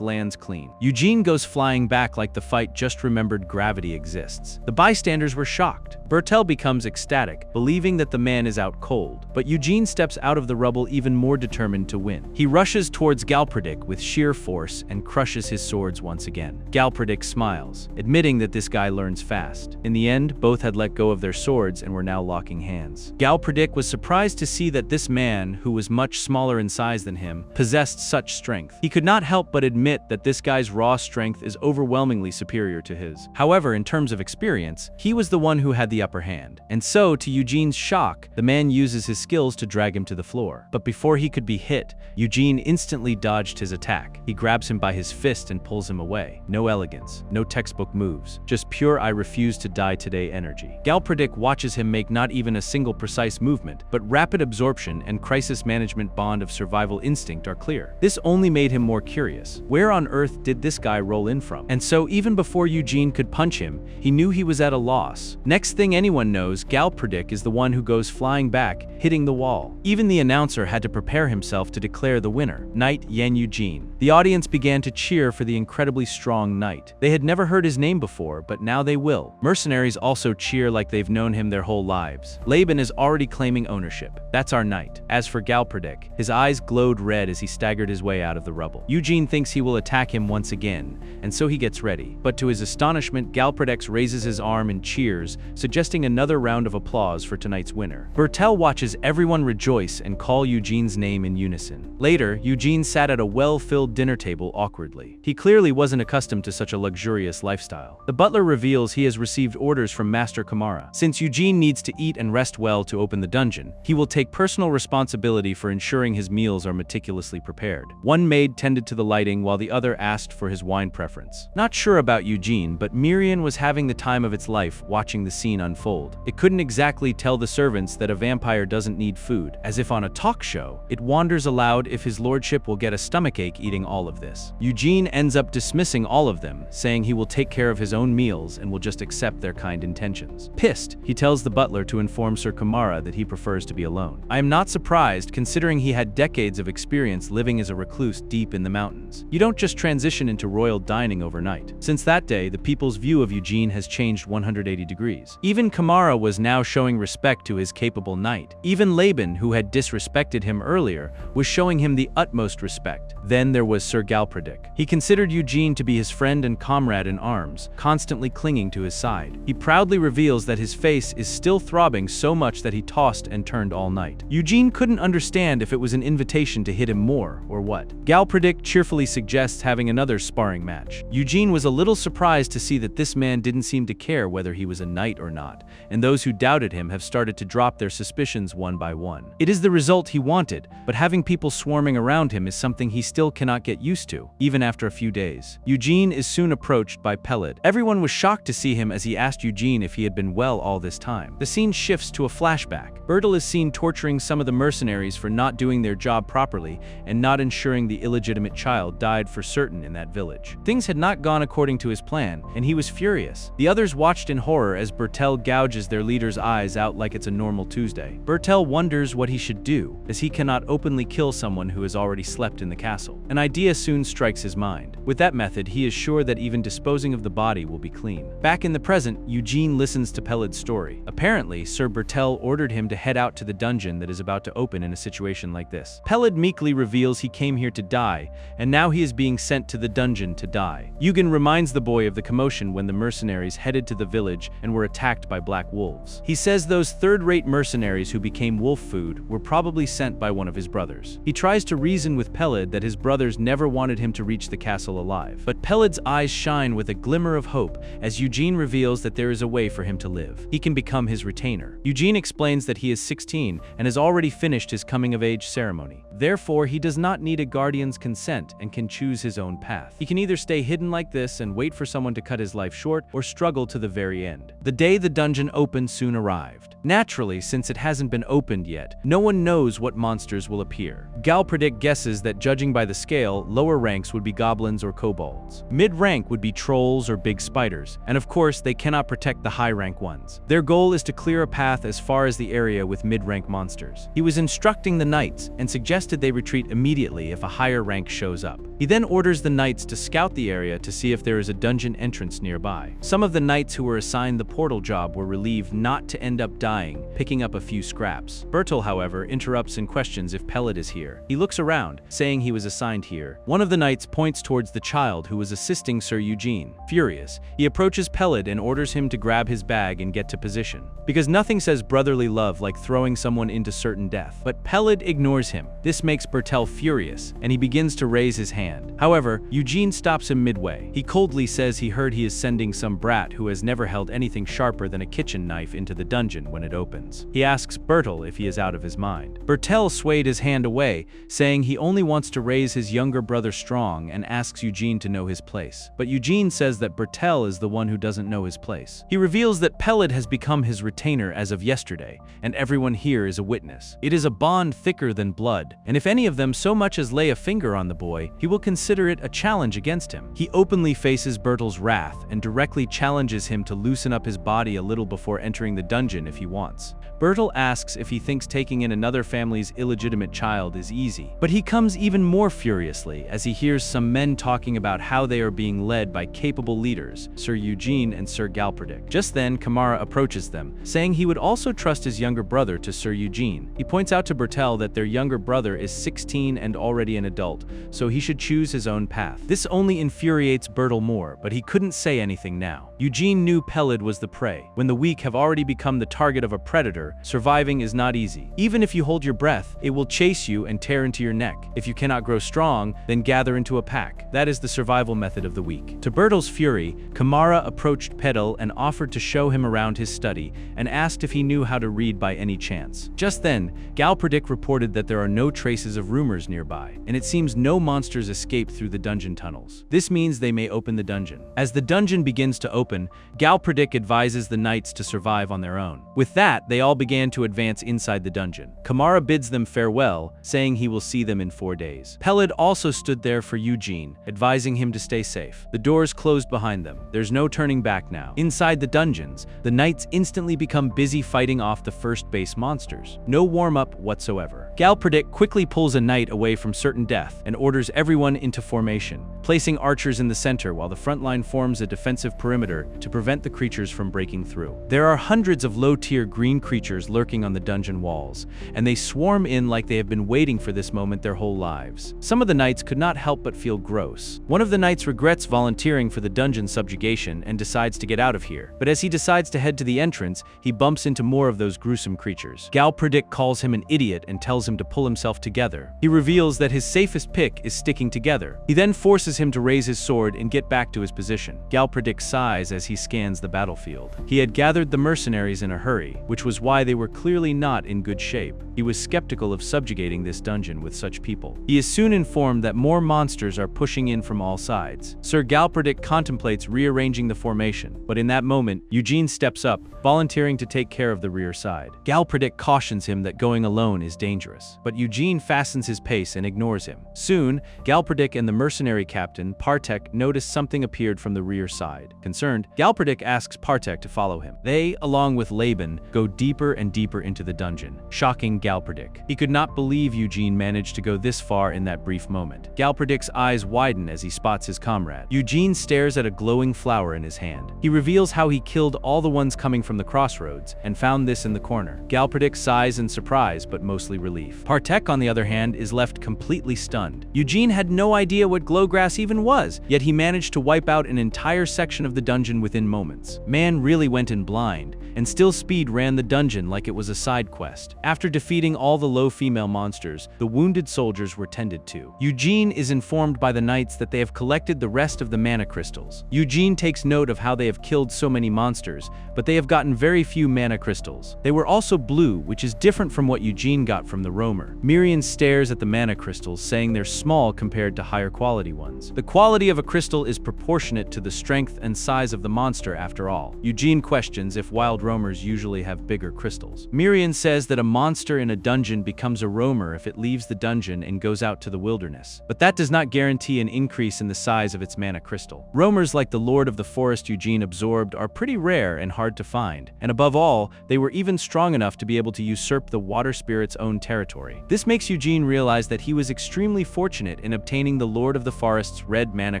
lands clean. Eugene goes flying back like the fight just remembered gravity exists. The bystanders were shocked. Bertel becomes ecstatic, believing that the man is out cold, but Eugene steps out of the rubble even more determined to win. He rushes towards Galpedic with sheer force and crushes his swords once again. Galpedic smiles, admitting that this guy learns fast. In the end, both had let go of their swords and were now locking hands. Galpedic was surprised to see that this man, who was much smaller in size than him, possessed such strength. He could not help but admit that this guy's raw strength is overwhelmingly superior to his. However, in terms of experience, he was the one who had the upper hand. And so, to Eugene's shock, the man uses his skills to drag him to the floor. But before he could be hit, Eugene instantly dodged his attack. He grabs him by his fist and pulls him away. No elegance, no textbook moves, just pure I refuse to die today energy. Galpedic watches him make not even a single precise movement, but rapid absorption and crisis management bond of survival instinct are clear. This only made him more curious. Where on earth did this guy roll in from? And so even before Eugene could punch him, he knew he was at a loss. Next thing anyone knows, Galpedic is the one who goes flying back, hitting the wall. Even the announcer had to prepare himself to declare the winner, Knight Yan Eugene. The audience began to cheer for the incredibly strong knight. They had never heard his name before, but now they will. Mercenaries also cheer like they've known him their whole lives. Laban is already claiming ownership. That's our knight. As for Galpedic, his eyes glowed red as he staggered his way out of the rubble. Eugene thinks he will attack him once again, and so he gets ready. But to his astonishment, Galpedic raises his arm and cheers, suggesting another round of applause for tonight's winner. Bertel watches everyone rejoice and call Eugene's name in unison. Later, Eugene sat at a well-filled dinner table awkwardly. He clearly wasn't accustomed to such a luxurious lifestyle. The butler reveals he has received orders from Master Kamara. Since Eugene needs to eat and rest well to open the dungeon, he will take personal responsibility for ensuring his meals are meticulously prepared. One maid tended to the lighting while the other asked for his wine preference. Not sure about Eugene, but Miriam was having the time of its life watching the scene unfold. It couldn't exactly tell the servants that a vampire doesn't need food. As if on a talk show, it wonders aloud if his lordship will get a stomachache eating all of this. Eugene ends up dismissing all of them, saying he will take care of his own meals and will just accept their kind intentions. Pissed, he tells the butler to inform Sir Kamara that he prefers to be alone. I am not surprised, considering he had decades of experience living as a recluse deep in the mountains. You don't just transition into royal dining overnight. Since that day, the people's view of Eugene has changed 180 degrees. Even Kamara was now showing respect to his capable knight. Even Laban, who had disrespected him earlier, was showing him the utmost respect. Then there was Sir Galpedic. He considered Eugene to be his friend and comrade in arms, constantly clinging to his side. He proudly reveals that his face is still throbbing so much that he tossed and turned all night. Eugene couldn't understand if it was an invitation to hit him more, or what. Galpedic cheerfully suggests having another sparring match. Eugene was a little surprised to see that this man didn't seem to care whether he was a knight or not, and those who doubted him have started to drop their suspicions one by one. It is the result he wanted, but having people swarming around him is something he still cannot get used to, even after a few days. Eugene is soon approached by Peled. Everyone was shocked to see him as he asked Eugene if he had been well all this time. The scene shifts to a flashback. Bertel is seen torturing some of the mercenaries for not doing their job properly and not ensuring the illegitimate child died for certain in that village. Things had not gone according to his plan, and he was furious. The others watched in horror as Bertel gouges their leader's eyes out like it's a normal Tuesday. Bertel wonders what he should do, as he cannot openly kill someone who has already slept in the castle. An idea soon strikes his mind. With that method, he is sure that even disposing of the body will be clean. Back in the present, Eugene listens to Peled's story. Apparently, Sir Bertel ordered him to head out to the dungeon that is about to open in a situation like this. Peled meekly reveals he came here to die, and now he is being sent to the dungeon to die. Eugen reminds the boy of the commotion when the mercenaries headed to the village and were attacked by black wolves. He says those third-rate mercenaries who became wolf food were probably sent by one of his brothers. He tries to reason with Peled that his brothers never wanted him to reach the castle alive. But Peled's eyes shine with a glimmer of hope as Eugene reveals that there is a way for him to live. He can become his retainer. Eugene explains that he is 16 and has already finished his coming-of-age ceremony. Therefore, he does not need a guardian's consent and can choose his own path. He can either stay hidden like this and wait for someone to cut his life short, or struggle to the very end. The day the dungeon opened soon arrived. Naturally, since it hasn't been opened yet, no one knows what monsters will appear. Galpedic guesses that judging by the scale, lower ranks would be goblins or kobolds. Mid-rank would be trolls or big spiders, and of course, they cannot protect the high-rank ones. Their goal is to clear a path as far as the area with mid-rank monsters. He was instructing the knights and suggested they retreat immediately if a higher rank shows up. He then orders the knights to scout the area to see if there is a dungeon entrance nearby. Some of the knights who were assigned the portal job were relieved not to end up dying, picking up a few scraps. Bertel, however, interrupts and questions if Peled is here. He looks around, saying he was assigned here. One of the knights points towards the child who was assisting Sir Eugene. Furious, he approaches Peled and orders him to grab his bag and get to position. Because nothing says brotherly love like throwing someone into certain death. But Peled ignores him. This makes Bertel furious, and he begins to raise his hand. However, Eugene stops him midway. He coldly says he heard he is sending some brat who has never held anything sharper than a kitchen knife into the dungeon when it opens. He asks Bertel if he is out of his mind. Bertel swayed his hand away, saying he only wants to raise his younger brother strong, and asks Eugene to know his place. But Eugene says that Bertel is the one who doesn't know his place. He reveals that Peled has become his retainer as of yesterday, and everyone here is a witness. It is a bond thicker than blood, and if any of them so much as lay a finger on the boy, he will consider it a challenge against him. He openly faces Bertel's wrath and directly challenges him to loosen up his body a little before entering the dungeon if he wants. Bertel asks if he thinks taking in another family's illegitimate child is easy. But he comes even more furiously as he hears some men talking about how they are being led by capable leaders, Sir Eugene and Sir Galpedic. Just then, Kamara approaches them, saying he would also trust his younger brother to Sir Eugene. He points out to Bertel that their younger brother is 16 and already an adult, so he should choose his own path. This only infuriates Bertel more, but he couldn't say anything now. Eugene knew Peled was the prey. When the weak have already become the target of a predator, surviving is not easy. Even if you hold your breath, it will chase you and tear into your neck. If you cannot grow strong, then gather into a pack. That is the survival method of the weak. To Bertel's fury, Kamara approached Petal and offered to show him around his study and asked if he knew how to read by any chance. Just then, Galpedic reported that there are no traces of rumors nearby, and it seems no monsters escaped through the dungeon tunnels. This means they may open the dungeon. As the dungeon begins to open, Galpedic advises the knights to survive on their own. With that, they all began to advance inside the dungeon. Kamara bids them farewell, saying he will see them in 4 days. Peled also stood there for Eugene, advising him to stay safe. The doors closed behind them. There's no turning back now. Inside the dungeons, the knights instantly become busy fighting off the first base monsters. No warm-up whatsoever. Galpedic quickly pulls a knight away from certain death and orders everyone into formation, placing archers in the center while the front line forms a defensive perimeter to prevent the creatures from breaking through. There are hundreds of low-tier green creatures lurking on the dungeon walls, and they swarm in like they have been waiting for this moment their whole lives. Some of the knights could not help but feel gross. One of the knights regrets volunteering for the dungeon subjugation and decides to get out of here, but as he decides to head to the entrance, he bumps into more of those gruesome creatures. Galpedic calls him an idiot and tells him to pull himself together. He reveals that his safest pick is sticking together. He then forces him to raise his sword and get back to his position. Galpedic sighs as he scans the battlefield. He had gathered the mercenaries in a hurry, which was why they were clearly not in good shape. He was skeptical of subjugating this dungeon with such people. He is soon informed that more monsters are pushing in from all sides. Sir Galpedic contemplates rearranging the formation, but in that moment, Eugene steps up, volunteering to take care of the rear side. Galpedic cautions him that going alone is dangerous, but Eugene fastens his pace and ignores him. Soon, Galpedic and the mercenary captain, Partek, notice something appeared from the rear side. Concerned, Galpedic asks Partek to follow him. They, along with Laban, go deeper and deeper into the dungeon, shocking Galpedic. He could not believe Eugene managed to go this far in that brief moment. Galpedic's eyes widen as he spots his comrade. Eugene stares at a glowing flower in his hand. He reveals how he killed all the ones coming from the crossroads and found this in the corner. Galpedic sighs in surprise, but mostly relief. Partek, on the other hand, is left completely stunned. Eugene had no idea what glowgrass even was, yet he managed to wipe out an entire section of the dungeon within moments. Man really went in blind, and still Speed ran the dungeon like it was a side quest. After defeating all the low female monsters, the wounded soldiers were tended to. Eugene is informed by the knights that they have collected the rest of the mana crystals. Eugene takes note of how they have killed so many monsters, but they have gotten very few mana crystals. They were also blue, which is different from what Eugene got from the roamer. Miriam stares at the mana crystals, saying they're small compared to higher quality ones. The quality of a crystal is proportionate to the strength and size of the monster after all. Eugene questions if wild roamers usually have bigger crystals. Miriam says that a monster in a dungeon becomes a roamer if it leaves the dungeon and goes out to the wilderness, but that does not guarantee an increase in the size of its mana crystal. Roamers like the Lord of the Forest Eugene absorbed are pretty rare and hard to find, and above all, they were even strong enough to be able to usurp the water spirit's own territory. This makes Eugene realize that he was extremely fortunate in obtaining the Lord of the Forest's red mana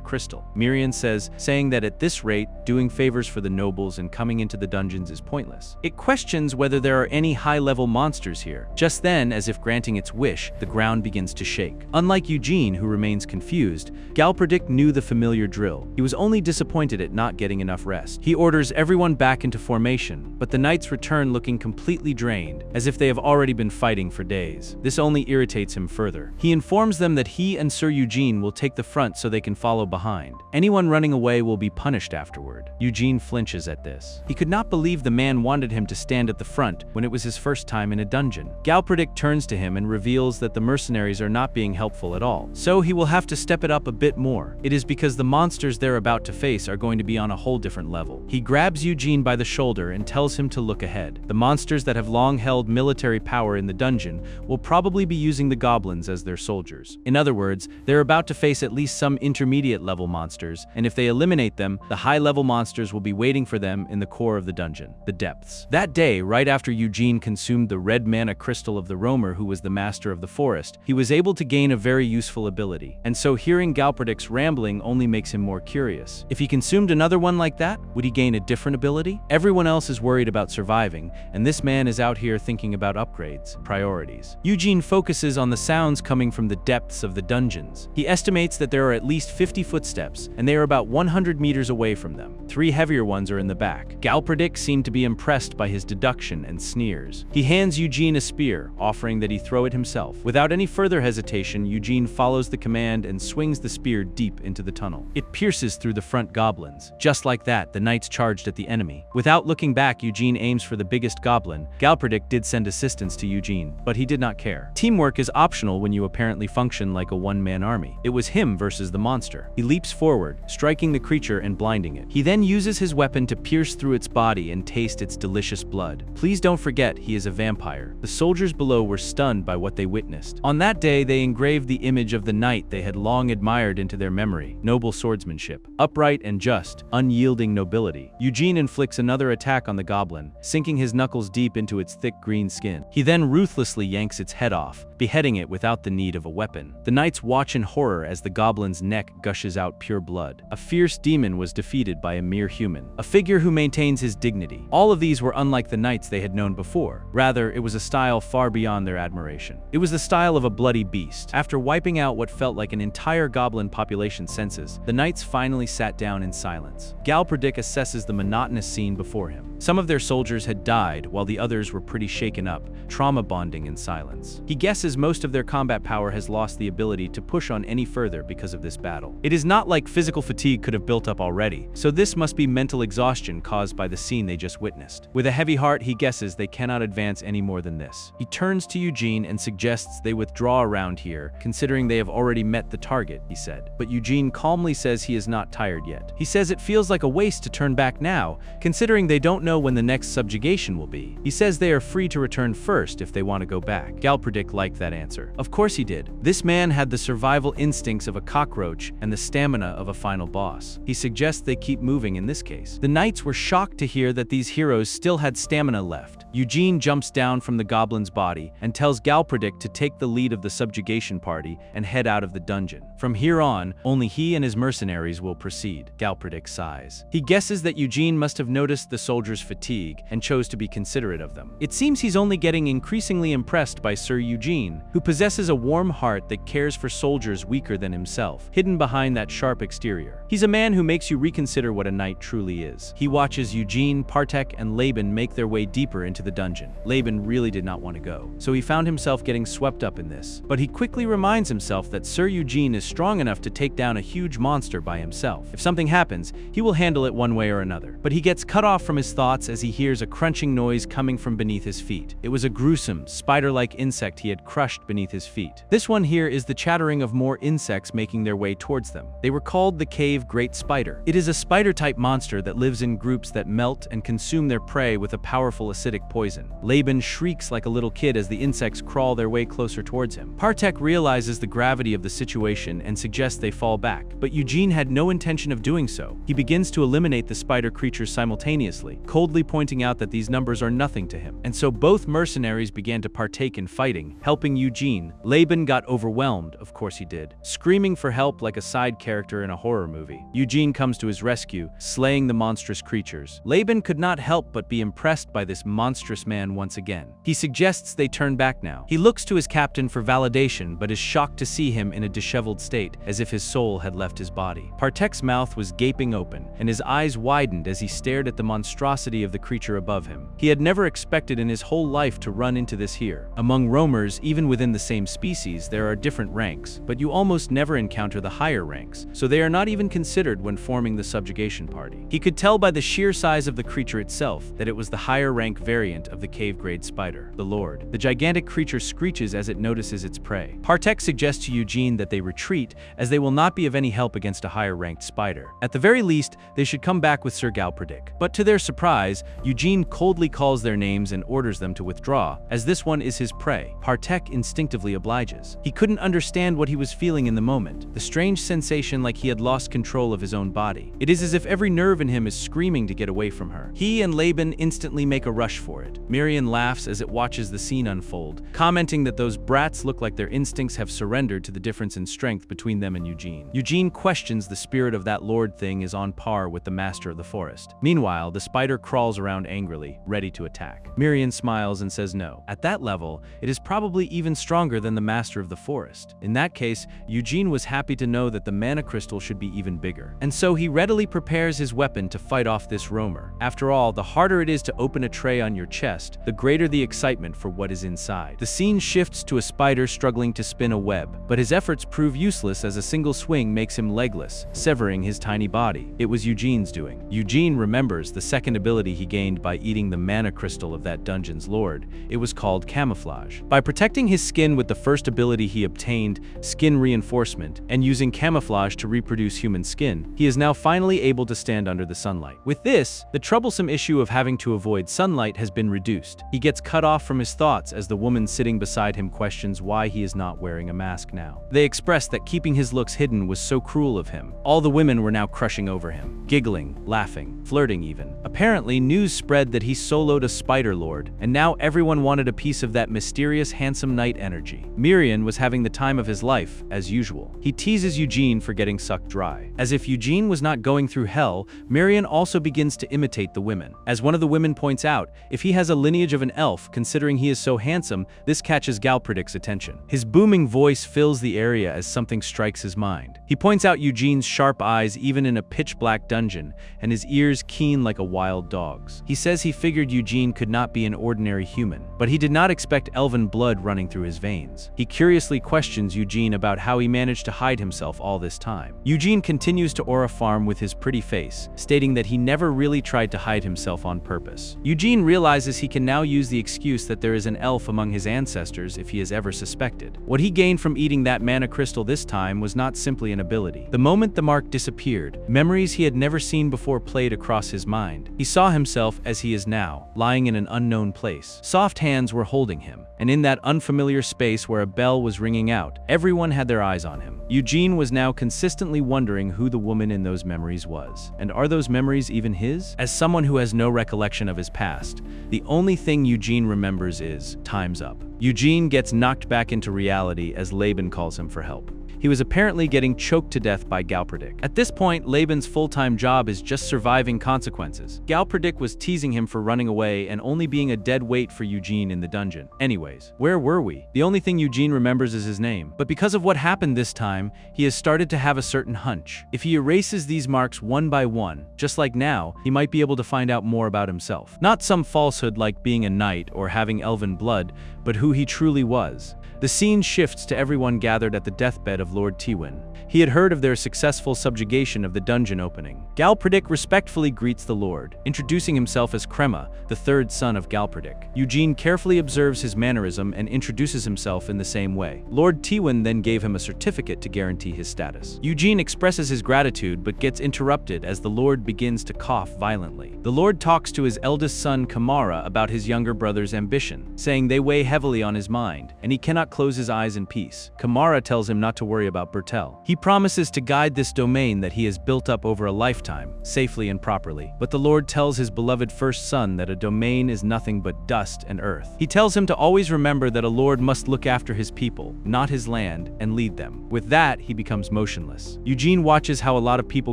crystal. Miriam says, saying that at this rate, doing favors for the nobles and coming into the dungeons is pointless. It questions whether there are any high-level monsters here. Just then, as if granting its wish, the ground begins to shake. Unlike Eugene, who remains confused, Galpedic knew the familiar drill. He was only disappointed at not getting enough rest. He orders everyone back into formation, but the knights return looking completely drained, as if they have already been fighting for days. This only irritates him further. He informs them that he and Sir Eugene will take the front so they can follow behind. Anyone running away will be punished afterward. Eugene flinches at this. He could not believe the man wanted him to stand at the front when it was his first time in a dungeon. Galpedic turns to him and reveals that the mercenaries are not being helpful at all, so he will have to step it up a bit more. It is because the monsters they're about to face are going to be on a whole different level. He grabs Eugene by the shoulder and tells him to look ahead. The monsters that have long held military power in the dungeon will probably be using the goblins as their soldiers. In other words, they're about to face at least some intermediate level monsters, and if they eliminate them, the high level monsters will be waiting for them in the core of the dungeon, the depths. That day, right after Eugene consumed the red mana crystal of the roamer who was the master of the forest, he was able to gain a very useful ability. And so hearing Galpedic's rambling only makes him more curious. If he consumed another one like that, would he gain a different ability? Everyone else is worried about surviving, and this man is out here thinking about upgrades, priorities. Eugene focuses on the sounds coming from the depths of the dungeons. He estimates that there are at least 50 footsteps, and they are about 100 meters away from them. 3 heavier ones are in the back. Galpedic seemed to be impressed by his deduction and sneers. He hands Eugene a spear, offering that he throw it himself. Without any further hesitation, Eugene follows the command and swings the spear deep into the tunnel. It pierces through the front goblins. Just like that, the knights charged at the enemy. Without looking back, Eugene aims for the biggest goblin. Galpedic did send assistance to Eugene, but he did not care. Teamwork is optional when you apparently function like a one-man army. It was him versus the monster. He leaps forward, striking the creature and blinding it. He He then uses his weapon to pierce through its body and taste its delicious blood. Please don't forget, he is a vampire. The soldiers below were stunned by what they witnessed. On that day, they engraved the image of the knight they had long admired into their memory. Noble swordsmanship, upright and just, unyielding nobility. Eugene inflicts another attack on the goblin, sinking his knuckles deep into its thick green skin. He then ruthlessly yanks its head off, beheading it without the need of a weapon. The knights watch in horror as the goblin's neck gushes out pure blood. A fierce demon was defeated by a mere human, a figure who maintains his dignity. All of these were unlike the knights they had known before. Rather, it was a style far beyond their admiration. It was the style of a bloody beast. After wiping out what felt like an entire goblin population's senses, the knights finally sat down in silence. Galpedic assesses the monotonous scene before him. Some of their soldiers had died, while the others were pretty shaken up, trauma bonding in silence. He guesses most of their combat power has lost the ability to push on any further because of this battle. It is not like physical fatigue could have built up already, so this must be mental exhaustion caused by the scene they just witnessed. With a heavy heart, he guesses they cannot advance any more than this. He turns to Eugene and suggests they withdraw around here, considering they have already met the target, he said. But Eugene calmly says he is not tired yet. He says it feels like a waste to turn back now, considering they don't know when the next subjugation will be. He says they are free to return first if they want to go back. Galpedic liked that answer. Of course he did. This man had the survival instincts of a cockroach and the stamina of a final boss. He suggests they keep moving in this case. The knights were shocked to hear that these heroes still had stamina left. Eugene jumps down from the goblin's body and tells Galpedic to take the lead of the subjugation party and head out of the dungeon. From here on, only he and his mercenaries will proceed. Galpedic sighs. He guesses that Eugene must have noticed the soldiers' fatigue and chose to be considerate of them. It seems he's only getting increasingly impressed by Sir Eugene, who possesses a warm heart that cares for soldiers weaker than himself, hidden behind that sharp exterior. He's a man who makes you reconsider what a knight truly is. He watches Eugene, Partek, and Laban make their way deeper into the dungeon. Laban really did not want to go, so he found himself getting swept up in this. But he quickly reminds himself that Sir Eugene is strong enough to take down a huge monster by himself. If something happens, he will handle it one way or another. But he gets cut off from his thoughts as he hears a crunching noise coming from beneath his feet. It was a gruesome, spider-like insect he had crushed beneath his feet. This one here is the chattering of more insects making their way towards them. They were called the cave great spider. It is a spider-type monster that lives in groups that melt and consume their prey with a powerful acidic poison. Laban shrieks like a little kid as the insects crawl their way closer towards him. Partek realizes the gravity of the situation and suggests they fall back, but Eugene had no intention of doing so. He begins to eliminate the spider creatures simultaneously, coldly pointing out that these numbers are nothing to him. And so both mercenaries began to partake in fighting, helping Eugene. Laban got overwhelmed, of course he did, screaming for help like a side character in a horror movie. Eugene comes to his rescue, slaying the monstrous creatures. Laban could not help but be impressed by this monstrous man once again. He suggests they turn back now. He looks to his captain for validation, but is shocked to see him in a disheveled state, as if his soul had left his body. Partek's mouth was gaping open, and his eyes widened as he stared at the monstrosity of the creature above him. He had never expected in his whole life to run into this here. Among roamers, even within the same species, there are different ranks, but you almost never encounter the higher ranks, so they are not even considered when forming the subjugation party. He could tell by the sheer size of the creature itself that it was the higher rank variant of the cave-grade spider, the Lord. The gigantic creature screeches as it notices its prey. Partek suggests to Eugene that they retreat, as they will not be of any help against a higher-ranked spider. At the very least, they should come back with Sir Galpedic. But to their surprise, Eugene coldly calls their names and orders them to withdraw, as this one is his prey. Partek instinctively obliges. He couldn't understand what he was feeling in the moment, the strange sensation like he had lost control of his own body. It is as if every nerve in him is screaming to get away from her. He and Laban instantly make a rush for it. Miriam laughs as it watches the scene unfold, commenting that those brats look like their instincts have surrendered to the difference in strength between them and Eugene. Eugene questions the spirit of that Lord thing is on par with the master of the forest. Meanwhile, the spider crawls around angrily, ready to attack. Miriam smiles and says no. At that level, it is probably even stronger than the master of the forest. In that case, Eugene was happy to know that the mana crystal should be even bigger. And so he readily prepares his weapon to fight off this roamer. After all, the harder it is to open a tray on your chest, the greater the excitement for what is inside. The scene shifts to a spider struggling to spin a web, but his efforts prove useless as a single swing makes him legless, severing his tiny body. It was Eugene's doing. Eugene remembers the second ability he gained by eating the mana crystal of that dungeon's lord. It was called camouflage. By protecting his skin with the first ability he obtained, skin reinforcement, and using camouflage to reproduce human skin, he is now finally able to stand under the sunlight. With this, the troublesome issue of having to avoid sunlight has been reduced. He gets cut off from his thoughts as the woman sitting beside him questions why he is not wearing a mask now. They express that keeping his looks hidden was so cruel of him. All the women were now crushing over him, giggling, laughing, flirting even. Apparently, news spread that he soloed a spider lord, and now everyone wanted a piece of that mysterious handsome knight energy. Miriam was having the time of his life, as usual. He teases Eugene for getting sucked dry. As if Eugene was not going through hell, Miriam also begins to imitate the women. As one of the women points out, if he has a lineage of an elf, considering he is so handsome, this catches Galpedic's attention. His booming voice fills the area as something strikes his mind. He points out Eugene's sharp eyes even in a pitch-black dungeon, and his ears keen like a wild dog's. He says he figured Eugene could not be an ordinary human, but he did not expect elven blood running through his veins. He curiously questions Eugene about how he managed to hide himself all this time. Eugene continues to aura farm with his pretty face, stating that he never really tried to hide himself on purpose. Eugene realizes he can now use the excuse that there is an elf among his ancestors if he is ever suspected. What he gained from eating that mana crystal this time was not simply an ability. The moment the mark disappeared, memories he had never seen before played across his mind. He saw himself as he is now, lying in an unknown place. Soft hands were holding him, and in that unfamiliar space where a bell was ringing out, everyone had their eyes on him. Eugene was now consistently wondering who the woman in those memories was. And are those memories even his? As someone who has no recollection of his past, the only thing Eugene remembers is, time's up. Eugene gets knocked back into reality as Laban calls him for help. He was apparently getting choked to death by Galpedic. At this point, Laban's full-time job is just surviving consequences. Galpedic was teasing him for running away and only being a dead weight for Eugene in the dungeon. Anyways, where were we? The only thing Eugene remembers is his name. But because of what happened this time, he has started to have a certain hunch. If he erases these marks one by one, just like now, he might be able to find out more about himself. Not some falsehood like being a knight or having elven blood, but who he truly was. The scene shifts to everyone gathered at the deathbed of Lord Tywin. He had heard of their successful subjugation of the dungeon opening. Galpedic respectfully greets the Lord, introducing himself as Crema, the third son of Galpedic. Eugene carefully observes his mannerism and introduces himself in the same way. Lord Tywin then gave him a certificate to guarantee his status. Eugene expresses his gratitude but gets interrupted as the Lord begins to cough violently. The Lord talks to his eldest son Kamara about his younger brother's ambition, saying they weigh heavily on his mind, and he cannot close his eyes in peace. Kamara tells him not to worry about Bertel. He promises to guide this domain that he has built up over a lifetime, safely and properly. But the Lord tells his beloved first son that a domain is nothing but dust and earth. He tells him to always remember that a lord must look after his people, not his land, and lead them. With that, he becomes motionless. Eugene watches how a lot of people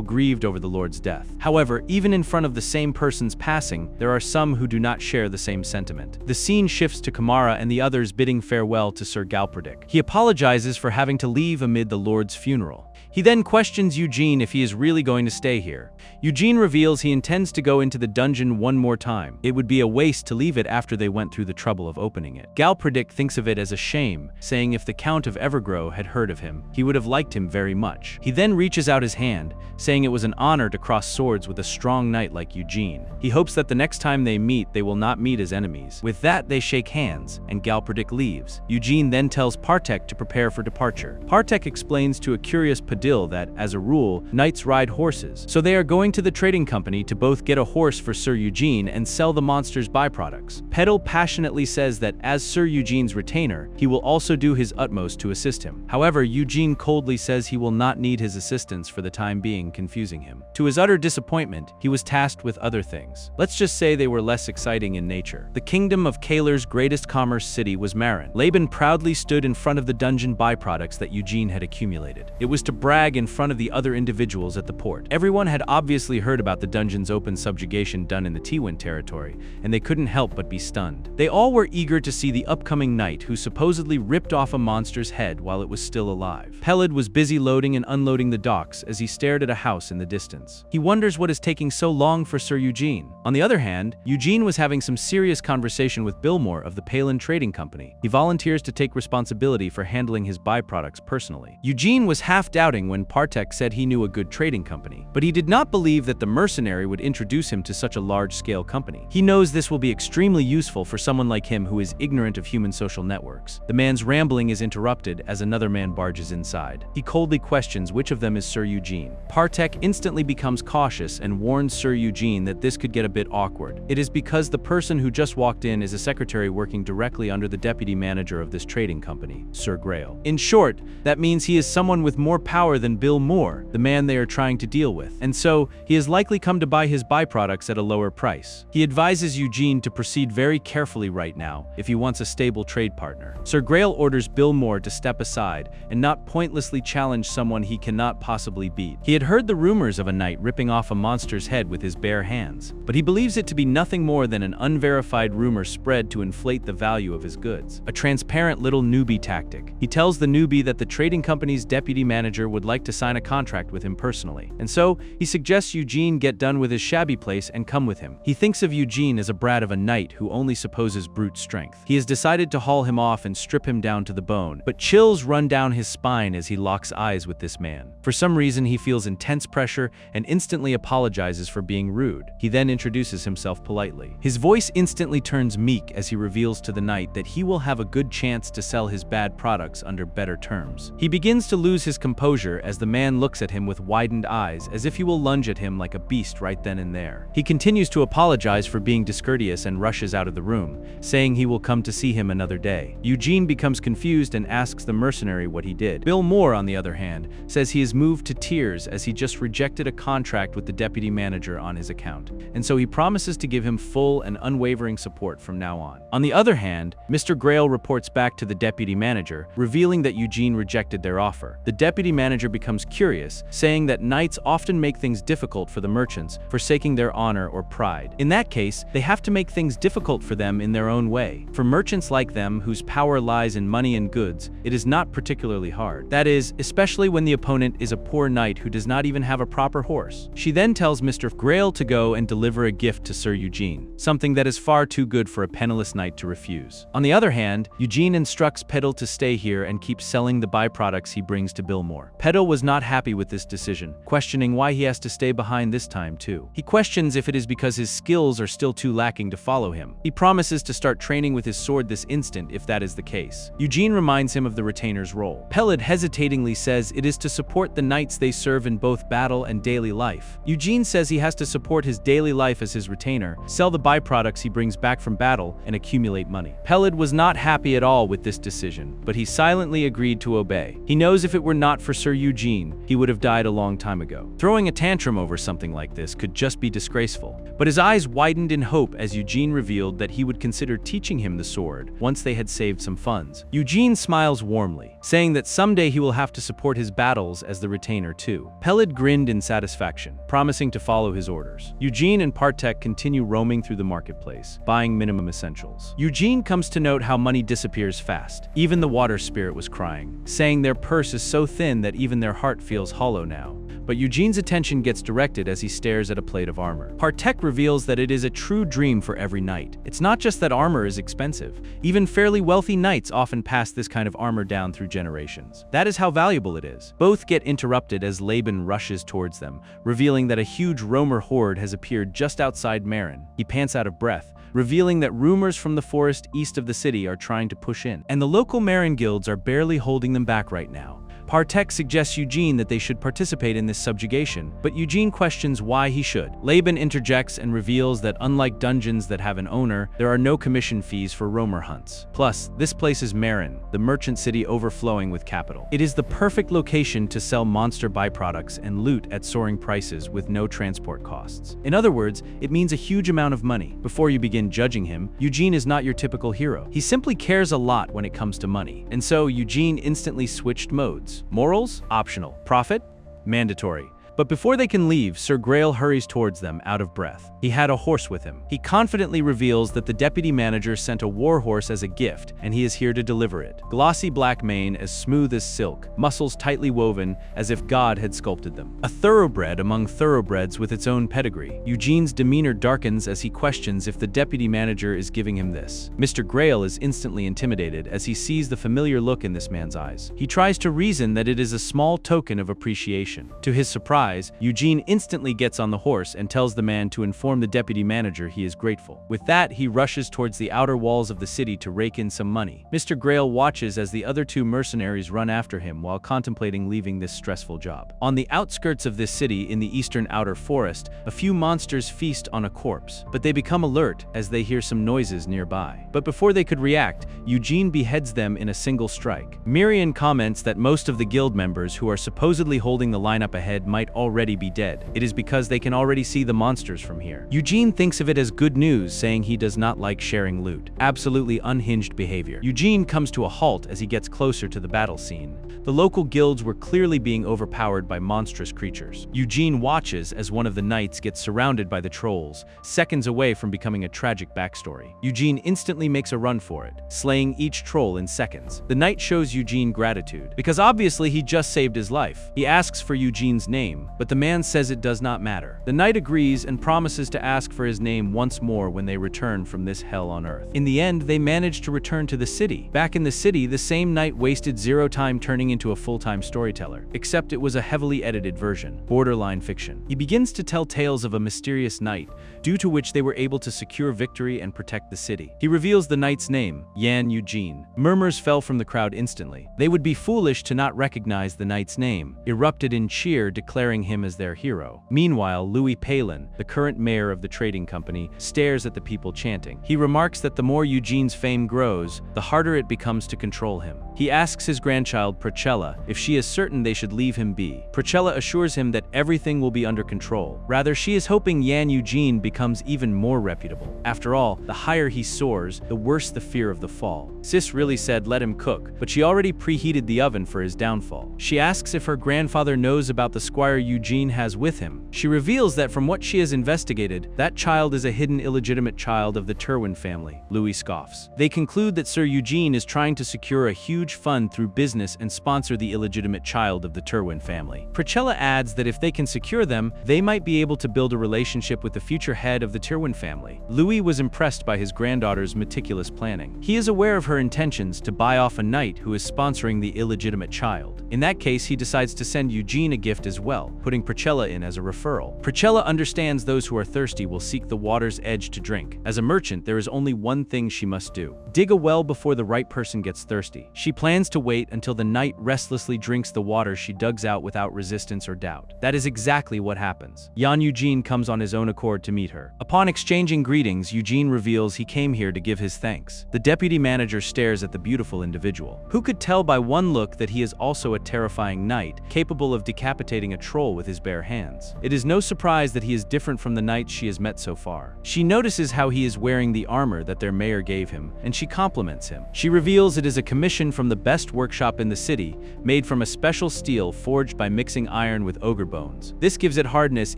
grieved over the Lord's death. However, even in front of the same person's passing, there are some who do not share the same sentiment. The scene shifts to Kamara and the others bidding farewell to Sir Galpedic. He apologizes for having to leave amid the Lord's funeral. He then questions Eugene if he is really going to stay here. Eugene reveals he intends to go into the dungeon one more time. It would be a waste to leave it after they went through the trouble of opening it. Galpedic thinks of it as a shame, saying if the Count of Evergrow had heard of him, he would have liked him very much. He then reaches out his hand, saying it was an honor to cross swords with a strong knight like Eugene. He hopes that the next time they meet, they will not meet as enemies. With that, they shake hands, and Galpedic leaves. Eugene then tells Partek to prepare for departure. Partek explains to a curious Padil that, as a rule, knights ride horses, so they are going to the trading company to both get a horse for Sir Eugene and sell the monster's byproducts. Pedal passionately says that as Sir Eugene's retainer, he will also do his utmost to assist him. However, Eugene coldly says he will not need his assistance for the time being, confusing him. To his utter disappointment, he was tasked with other things. Let's just say they were less exciting in nature. The kingdom of Kaler's greatest commerce city was Marin. Laban proudly stood in front of the dungeon byproducts that Eugene had accumulated. It was to brag in front of the other individuals at the port. Everyone had obviously heard about the dungeon's open subjugation done in the T-Wind territory, and they couldn't help but be stunned. They all were eager to see the upcoming knight who supposedly ripped off a monster's head while it was still alive. Peled was busy loading and unloading the docks as he stared at a house in the distance. He wonders what is taking so long for Sir Eugene. On the other hand, Eugene was having some serious conversation with Billmore of the Palin Trading Company. He volunteers to take responsibility for handling his byproducts personally. Eugene was half doubting when Partek said he knew a good trading company, but he did not believe that the mercenary would introduce him to such a large-scale company. He knows this will be extremely useful for someone like him who is ignorant of human social networks. The man's rambling is interrupted as another man barges inside. He coldly questions which of them is Sir Eugene. Partek instantly becomes cautious and warns Sir Eugene that this could get a bit awkward. It is because the person who just walked in is a secretary working directly under the deputy manager of this trading company, Sir Grail. In short, that means he is someone with more power than Bill Moore, the man they are trying to deal with, and so he has likely come to buy his byproducts at a lower price. He advises Eugene to proceed very carefully right now if he wants a stable trade partner. Sir Grail orders Bill Moore to step aside and not pointlessly challenge someone he cannot possibly beat. He had heard the rumors of a knight ripping off a monster's head with his bare hands, but he believes it to be nothing more than an unverified rumor spread to inflate the value of his goods. A transparent little newbie tactic. He tells the newbie that the trading company's deputy manager would like to sign a contract with him personally, and so he suggests Eugene get done with his shabby place and come with him. He thinks of Eugene as a brat of a knight who only supposes brute strength. He has decided to haul him off and strip him down to the bone, but chills run down his spine as he locks eyes with this man. For some reason, he feels intense pressure and instantly apologizes for being rude. He then introduces himself politely. His voice instantly turns meek as he reveals to the knight that he will have a good chance to sell his bad products under better terms. He begins to lose his composure as the man looks at him with widened eyes as if he will lunge at him like a beast right then and there. He continues to apologize for being discourteous and rushes out of the room, saying he will come to see him another day. Eugene becomes confused and asks the mercenary what he did. Bill Moore, on the other hand, says he is moved to tears as he just rejected a contract with the deputy manager on his account, and so he promises to give him full and unwavering support from now on. On the other hand, Mr. Grail reports back to the deputy manager, revealing that Eugene rejected their offer. The deputy manager becomes curious, saying that knights often make things difficult for the merchants, forsaking their honor or pride. In that case, they have to make things difficult for them in their own way. For merchants like them, whose power lies in money and goods, it is not particularly hard. That is, especially when the opponent is a poor knight who does not even have a proper horse. She then tells Mr. Grail to go and deliver a gift to Sir Eugene, something that is far too good for a penniless knight to refuse. On the other hand, Eugene instructs Peddle to stay here and keep selling the byproducts he brings to Billmore. Peddle was not happy with this decision, questioning why he has to stay behind this time too. He questions if it is because his skills are still too lacking to follow him. He promises to start training with his sword this instant if that is the case. Eugene reminds him of the retainer's role. Peled hesitatingly says it is to support the knights they serve in both battle and daily life. Eugene says he has to support his daily life as his retainer, sell the byproducts he brings back from battle, and accumulate money. Peled was not happy at all with this decision, but he silently agreed to obey. He knows if it were not for Sir Eugene, he would have died a long time ago. Throwing a tantrum over something like this could just be disgraceful. But his eyes widened in hope as Eugene revealed that he would consider teaching him the sword once they had saved some funds. Eugene smiles warmly, saying that someday he will have to support his battles as the retainer too. Peled grinned in satisfaction, promising to follow his orders. Eugene and Partek continue roaming through the marketplace, buying minimum essentials. Eugene comes to note how money disappears fast. Even the water spirit was crying, saying their purse is so thin that even their heart feels hollow now. But Eugene's attention gets directed as he stares at a plate of armor. Partek reveals that it is a true dream for every knight. It's not just that armor is expensive. Even fairly wealthy knights often pass this kind of armor down through generations. That is how valuable it is. Both get interrupted as Laban rushes towards them, revealing that a huge roamer horde has appeared just outside Marin. He pants out of breath, revealing that rumors from the forest east of the city are trying to push in, and the local Marin guilds are barely holding them back right now. Partek suggests Eugene that they should participate in this subjugation, but Eugene questions why he should. Laban interjects and reveals that unlike dungeons that have an owner, there are no commission fees for roamer hunts. Plus, this place is Marin, the merchant city overflowing with capital. It is the perfect location to sell monster byproducts and loot at soaring prices with no transport costs. In other words, it means a huge amount of money. Before you begin judging him, Eugene is not your typical hero. He simply cares a lot when it comes to money. And so Eugene instantly switched modes. Choice. Morals? Optional. Profit? Mandatory. But before they can leave, Sir Grail hurries towards them, out of breath. He had a horse with him. He confidently reveals that the deputy manager sent a war horse as a gift, and he is here to deliver it. Glossy black mane as smooth as silk, muscles tightly woven as if God had sculpted them. A thoroughbred among thoroughbreds with its own pedigree. Eugene's demeanor darkens as he questions if the deputy manager is giving him this. Mr. Grail is instantly intimidated as he sees the familiar look in this man's eyes. He tries to reason that it is a small token of appreciation. To his surprise, Eugene instantly gets on the horse and tells the man to inform the deputy manager he is grateful. With that, he rushes towards the outer walls of the city to rake in some money. Mr. Grail watches as the other two mercenaries run after him while contemplating leaving this stressful job. On the outskirts of this city in the eastern outer forest, a few monsters feast on a corpse, but they become alert as they hear some noises nearby. But before they could react, Eugene beheads them in a single strike. Miriam comments that most of the guild members who are supposedly holding the lineup ahead might already be dead. It is because they can already see the monsters from here. Eugene thinks of it as good news, saying he does not like sharing loot. Absolutely unhinged behavior. Eugene comes to a halt as he gets closer to the battle scene. The local guilds were clearly being overpowered by monstrous creatures. Eugene watches as one of the knights gets surrounded by the trolls, seconds away from becoming a tragic backstory. Eugene instantly makes a run for it, slaying each troll in seconds. The knight shows Eugene gratitude, because obviously he just saved his life. He asks for Eugene's name, but the man says it does not matter. The knight agrees and promises to ask for his name once more when they return from this hell on earth. In the end, they manage to return to the city. Back in the city, the same knight wasted zero time turning into a full-time storyteller, except it was a heavily edited version, borderline fiction. He begins to tell tales of a mysterious knight, due to which they were able to secure victory and protect the city. He reveals the knight's name, Yan Eugene. Murmurs fell from the crowd instantly. They would be foolish to not recognize the knight's name, erupted in cheer declaring him as their hero. Meanwhile, Louis Palin, the current mayor of the trading company, stares at the people chanting. He remarks that the more Eugene's fame grows, the harder it becomes to control him. He asks his grandchild Procella if she is certain they should leave him be. Procella assures him that everything will be under control. Rather, she is hoping Yan Eugene becomes even more reputable. After all, the higher he soars, the worse the fear of the fall. Sis really said let him cook, but she already preheated the oven for his downfall. She asks if her grandfather knows about the squire Eugene has with him. She reveals that from what she has investigated, that child is a hidden illegitimate child of the Terwin family. Louis scoffs. They conclude that Sir Eugene is trying to secure a huge fund through business and sponsor the illegitimate child of the Terwin family. Procella adds that if they can secure them, they might be able to build a relationship with the future head of the Terwin family. Louis was impressed by his granddaughter's meticulous planning. He is aware of her intentions to buy off a knight who is sponsoring the illegitimate child. In that case, he decides to send Eugene a gift as well, putting Procella in as a referral. Procella understands those who are thirsty will seek the water's edge to drink. As a merchant, there is only one thing she must do: dig a well before the right person gets thirsty. She plans to wait until the knight restlessly drinks the water she digs out without resistance or doubt. That is exactly what happens. Yan Eugene comes on his own accord to meet her. Upon exchanging greetings, Eugene reveals he came here to give his thanks. The deputy manager stares at the beautiful individual. Who could tell by one look that he is also a terrifying knight, capable of decapitating a troll with his bare hands? It is no surprise that he is different from the knights she has met so far. She notices how he is wearing the armor that their mayor gave him, and she compliments him. She reveals it is a commission from the best workshop in the city, made from a special steel forged by mixing iron with ogre bones. This gives it hardness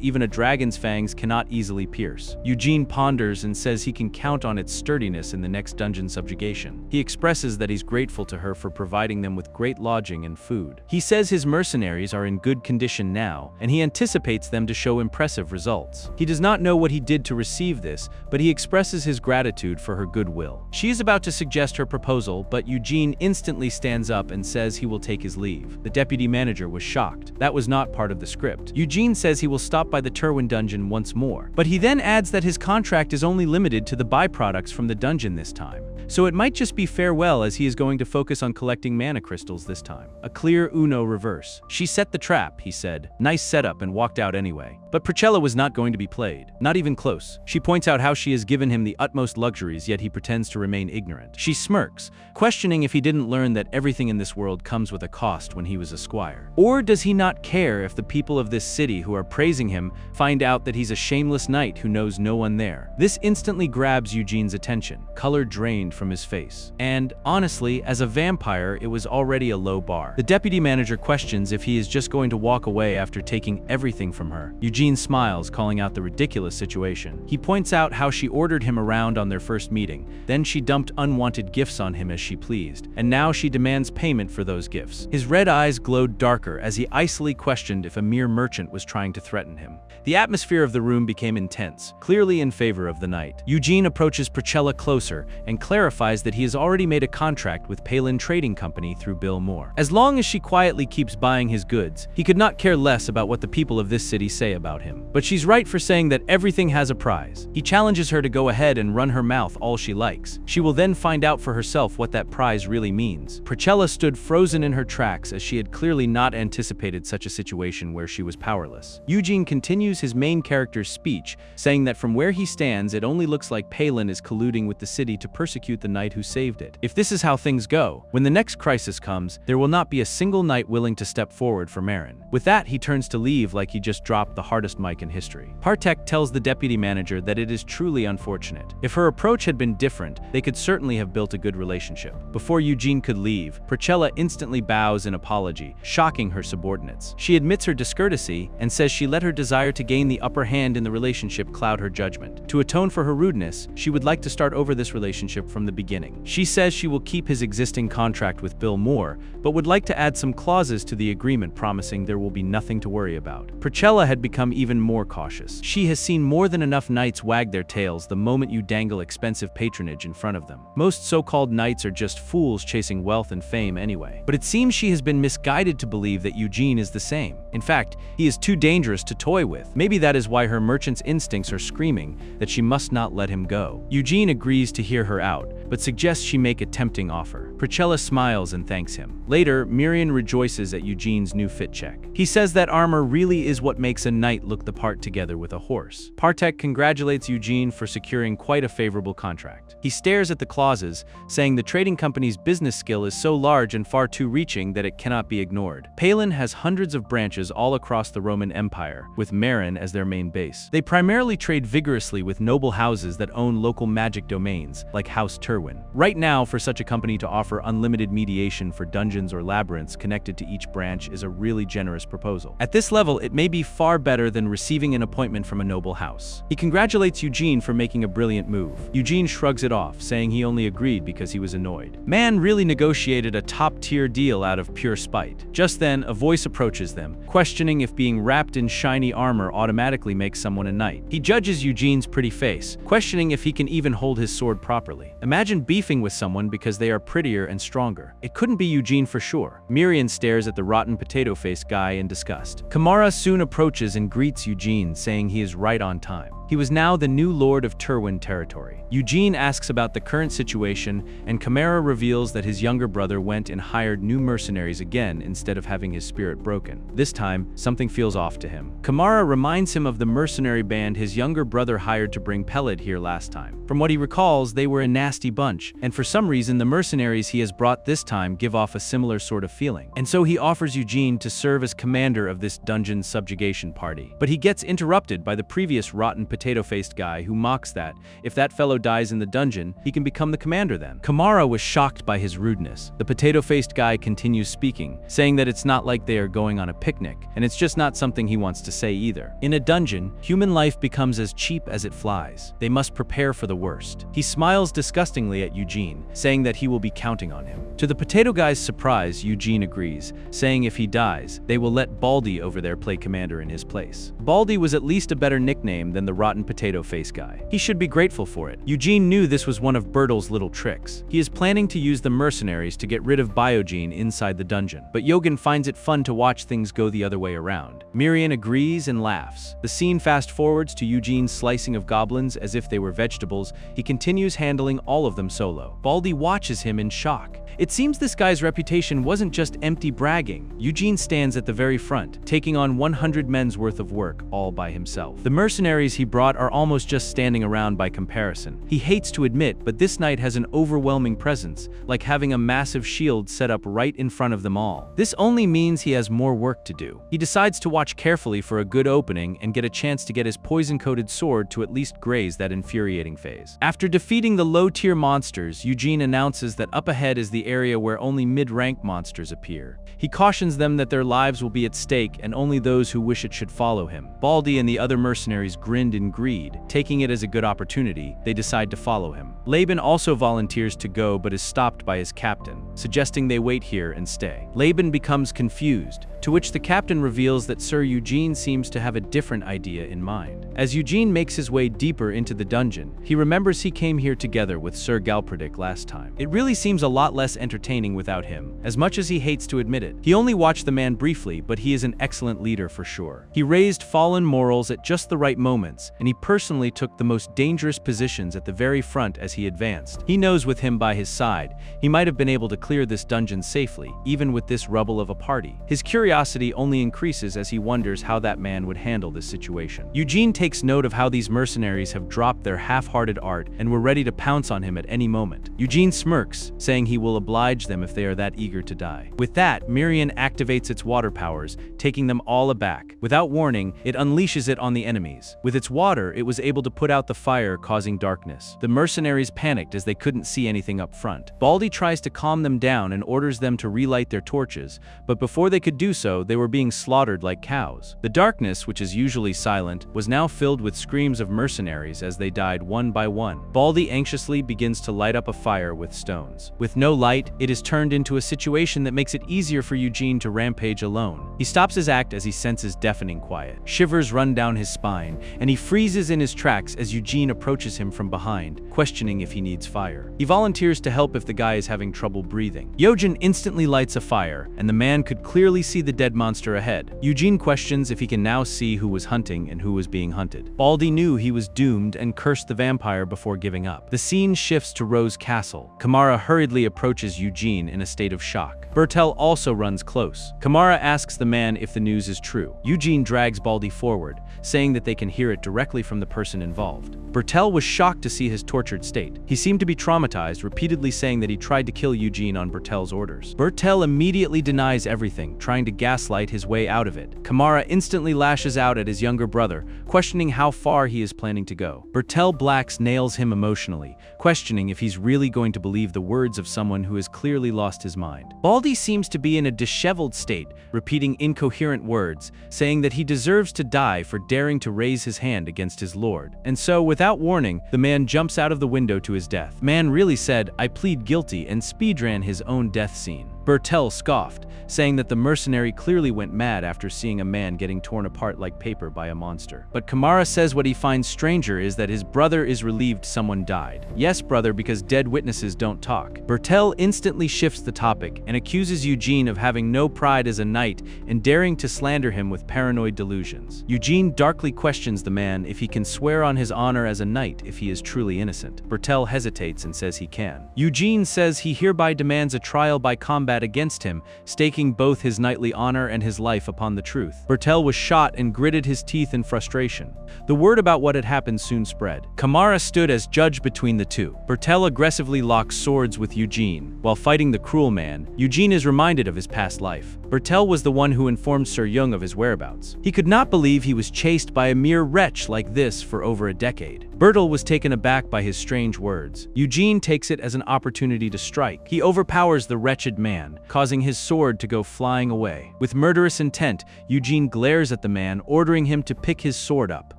even a dragon's fangs cannot easily pierce. Eugene ponders and says he can count on its sturdiness in the next dungeon subjugation. He expresses that he's grateful to her for providing them with great lodging and food. He says his mercenaries are in good condition now, and he anticipates them to show impressive results. He does not know what he did to receive this, but he expresses his gratitude for her goodwill. She is about to suggest her proposal, but Eugene instantly stands up and says he will take his leave. The deputy manager was shocked. That was not part of the script. Eugene says he will stop by the Terwin dungeon once more, but he then adds that his contract is only limited to the byproducts from the dungeon this time. So it might just be farewell, as he is going to focus on collecting mana crystals this time. A clear Uno reverse. She set the trap, he said. Nice setup, and walked out anyway. But Procella was not going to be played. Not even close. She points out how she has given him the utmost luxuries, yet he pretends to remain ignorant. She smirks, questioning if he didn't learn that everything in this world comes with a cost when he was a squire. Or does he not care if the people of this city who are praising him find out that he's a shameless knight who knows no one there? This instantly grabs Eugene's attention. Color drained from his face. And, honestly, as a vampire, it was already a low bar. The deputy manager questions if he is just going to walk away after taking everything from her. Eugene smiles, calling out the ridiculous situation. He points out how she ordered him around on their first meeting, then she dumped unwanted gifts on him as she pleased, and now she demands payment for those gifts. His red eyes glowed darker as he icily questioned if a mere merchant was trying to threaten him. The atmosphere of the room became intense, clearly in favor of the knight. Eugene approaches Priscilla closer and clarifies that he has already made a contract with Infiltrating company through Bill Moore. As long as she quietly keeps buying his goods, he could not care less about what the people of this city say about him. But she's right for saying that everything has a prize. He challenges her to go ahead and run her mouth all she likes. She will then find out for herself what that prize really means. Priscilla stood frozen in her tracks as she had clearly not anticipated such a situation where she was powerless. Eugene continues his main character's speech, saying that from where he stands, it only looks like Palin is colluding with the city to persecute the knight who saved it. If this is how things go, when the next crisis comes, there will not be a single knight willing to step forward for Marin. With that, he turns to leave like he just dropped the hardest mic in history. Partek tells the deputy manager that it is truly unfortunate. If her approach had been different, they could certainly have built a good relationship. Before Eugene could leave, Priscilla instantly bows in apology, shocking her subordinates. She admits her discourtesy and says she let her desire to gain the upper hand in the relationship cloud her judgment. To atone for her rudeness, she would like to start over this relationship from the beginning. She says she will keep his existing contract with Bill Moore, but would like to add some clauses to the agreement promising there will be nothing to worry about. Priscilla had become even more cautious. She has seen more than enough knights wag their tails the moment you dangle expensive patronage in front of them. Most so-called knights are just fools chasing wealth and fame anyway. But it seems she has been misguided to believe that Eugene is the same. In fact, he is too dangerous to toy with. Maybe that is why her merchant's instincts are screaming that she must not let him go. Eugene agrees to hear her out, but suggests she make a tempting offer. Priscilla smiles and thanks him. Later, Miriam rejoices at Eugene's new fit check. He says that armor really is what makes a knight look the part together with a horse. Partek congratulates Eugene for securing quite a favorable contract. He stares at the clauses, saying the trading company's business skill is so large and far too reaching that it cannot be ignored. Palin has hundreds of branches all across the Roman Empire, with Marin as their main base. They primarily trade vigorously with noble houses that own local magic domains, like House Terwin. Right now, for such a company to offer unlimited mediation for dungeons or labyrinths connected to each branch is a really generous proposal. At this level, it may be far better than receiving an appointment from a noble house. He congratulates Eugene for making a brilliant move. Eugene shrugs it off, saying he only agreed because he was annoyed. Man really negotiated a top-tier deal out of pure spite. Just then, a voice approaches them, questioning if being wrapped in shiny armor automatically makes someone a knight. He judges Eugene's pretty face, questioning if he can even hold his sword properly. Imagine beefing with someone because they are prettier and stronger. It couldn't be Eugene for sure. Miriam stares at the rotten potato-faced guy in disgust. Kamara soon approaches and greets Eugene, saying he is right on time. He was now the new lord of Terwin territory. Eugene asks about the current situation, and Kamara reveals that his younger brother went and hired new mercenaries again instead of having his spirit broken. This time, something feels off to him. Kamara reminds him of the mercenary band his younger brother hired to bring Pelid here last time. From what he recalls, they were a nasty bunch, and for some reason the mercenaries he has brought this time give off a similar sort of feeling. And so he offers Eugene to serve as commander of this dungeon subjugation party. But he gets interrupted by the previous rotten potato-faced guy who mocks that, if that fellow dies in the dungeon, he can become the commander then. Kamara was shocked by his rudeness. The potato-faced guy continues speaking, saying that it's not like they are going on a picnic, and it's just not something he wants to say either. In a dungeon, human life becomes as cheap as it flies. They must prepare for the worst. He smiles disgustingly at Eugene, saying that he will be counting on him. To the potato guy's surprise, Eugene agrees, saying if he dies, they will let Baldy over there play commander in his place. Baldy was at least a better nickname than the rotten potato-face guy. He should be grateful for it. Eugene knew this was one of Bertle's little tricks. He is planning to use the mercenaries to get rid of Biogene inside the dungeon, but Yogan finds it fun to watch things go the other way around. Miriam agrees and laughs. The scene fast-forwards to Eugene's slicing of goblins as if they were vegetables. He continues handling all of them solo. Baldy watches him in shock. It seems this guy's reputation wasn't just empty bragging. Eugene stands at the very front, taking on 100 men's worth of work, stuck all by himself. The mercenaries he brought are almost just standing around by comparison. He hates to admit, but this knight has an overwhelming presence, like having a massive shield set up right in front of them all. This only means he has more work to do. He decides to watch carefully for a good opening and get a chance to get his poison-coated sword to at least graze that infuriating phase. After defeating the low-tier monsters, Eugene announces that up ahead is the area where only mid-rank monsters appear. He cautions them that their lives will be at stake and only those who wish it should follow him. Baldy and the other mercenaries grinned in greed. Taking it as a good opportunity, they decide to follow him. Laban also volunteers to go but is stopped by his captain, suggesting they wait here and stay. Laban becomes confused, to which the captain reveals that Sir Eugene seems to have a different idea in mind. As Eugene makes his way deeper into the dungeon, he remembers he came here together with Sir Galpedic last time. It really seems a lot less entertaining without him, as much as he hates to admit it. He only watched the man briefly, but he is an excellent leader for sure. He raised fallen morals at just the right moments, and he personally took the most dangerous positions at the very front as he advanced. He knows with him by his side, he might have been able to clear this dungeon safely, even with this rubble of a party. His curiosity only increases as he wonders how that man would handle this situation. Eugene takes note of how these mercenaries have dropped their half-hearted art and were ready to pounce on him at any moment. Eugene smirks, saying he will oblige them if they are that eager to die. With that, Mirian activates its water powers, taking them all aback. Without warning, it unleashes it on the enemies. With its water, it was able to put out the fire, causing darkness. The mercenaries panicked as they couldn't see anything up front. Baldy tries to calm them down and orders them to relight their torches, but before they could do so, they were being slaughtered like cows. The darkness, which is usually silent, was now filled with screams of mercenaries as they died one by one. Baldy anxiously begins to light up a fire with stones. With no light, it is turned into a situation that makes it easier for Eugene to rampage alone. He stops his act as he senses deafening quiet. Shivers run down his spine, and he freezes in his tracks as Eugene approaches him from behind, questioning if he needs fire. He volunteers to help if the guy is having trouble breathing. Eugene instantly lights a fire, and the man could clearly see the dead monster ahead. Eugene questions if he can now see who was hunting and who was being hunted. Baldy knew he was doomed and cursed the vampire before giving up. The scene shifts to Rose Castle. Kamara hurriedly approaches Eugene in a state of shock. Bertel also runs close. Kamara asks the man if the news is true. Eugene drags Baldy forward, saying that they can hear it directly from the person involved. Bertel was shocked to see his tortured state. He seemed to be traumatized, repeatedly saying that he tried to kill Eugene on Bertel's orders. Bertel immediately denies everything, trying to gaslight his way out of it. Kamara instantly lashes out at his younger brother, questioning how far he is planning to go. Bertel Blacks nails him emotionally, questioning if he's really going to believe the words of someone who has clearly lost his mind. Baldy seems to be in a disheveled state, repeating incoherent words, saying that he deserves to die for daring to raise his hand against his lord. And so, without warning, the man jumps out of the window to his death. Man really said, "I plead guilty," and speedran his own death scene. Bertel scoffed, saying that the mercenary clearly went mad after seeing a man getting torn apart like paper by a monster. But Kamara says what he finds stranger is that his brother is relieved someone died. Yes, brother, because dead witnesses don't talk. Bertel instantly shifts the topic and accuses Eugene of having no pride as a knight and daring to slander him with paranoid delusions. Eugene darkly questions the man if he can swear on his honor as a knight if he is truly innocent. Bertel hesitates and says he can. Eugene says he hereby demands a trial by combat against him, staking both his knightly honor and his life upon the truth. Bertel was shot and gritted his teeth in frustration. The word about what had happened soon spread. Kamara stood as judge between the two. Bertel aggressively locks swords with Eugene. While fighting the cruel man, Eugene is reminded of his past life. Bertel was the one who informed Sir Jung of his whereabouts. He could not believe he was chased by a mere wretch like this for over a decade. Bertel was taken aback by his strange words. Eugene takes it as an opportunity to strike. He overpowers the wretched man, causing his sword to go flying away. With murderous intent, Eugene glares at the man, ordering him to pick his sword up.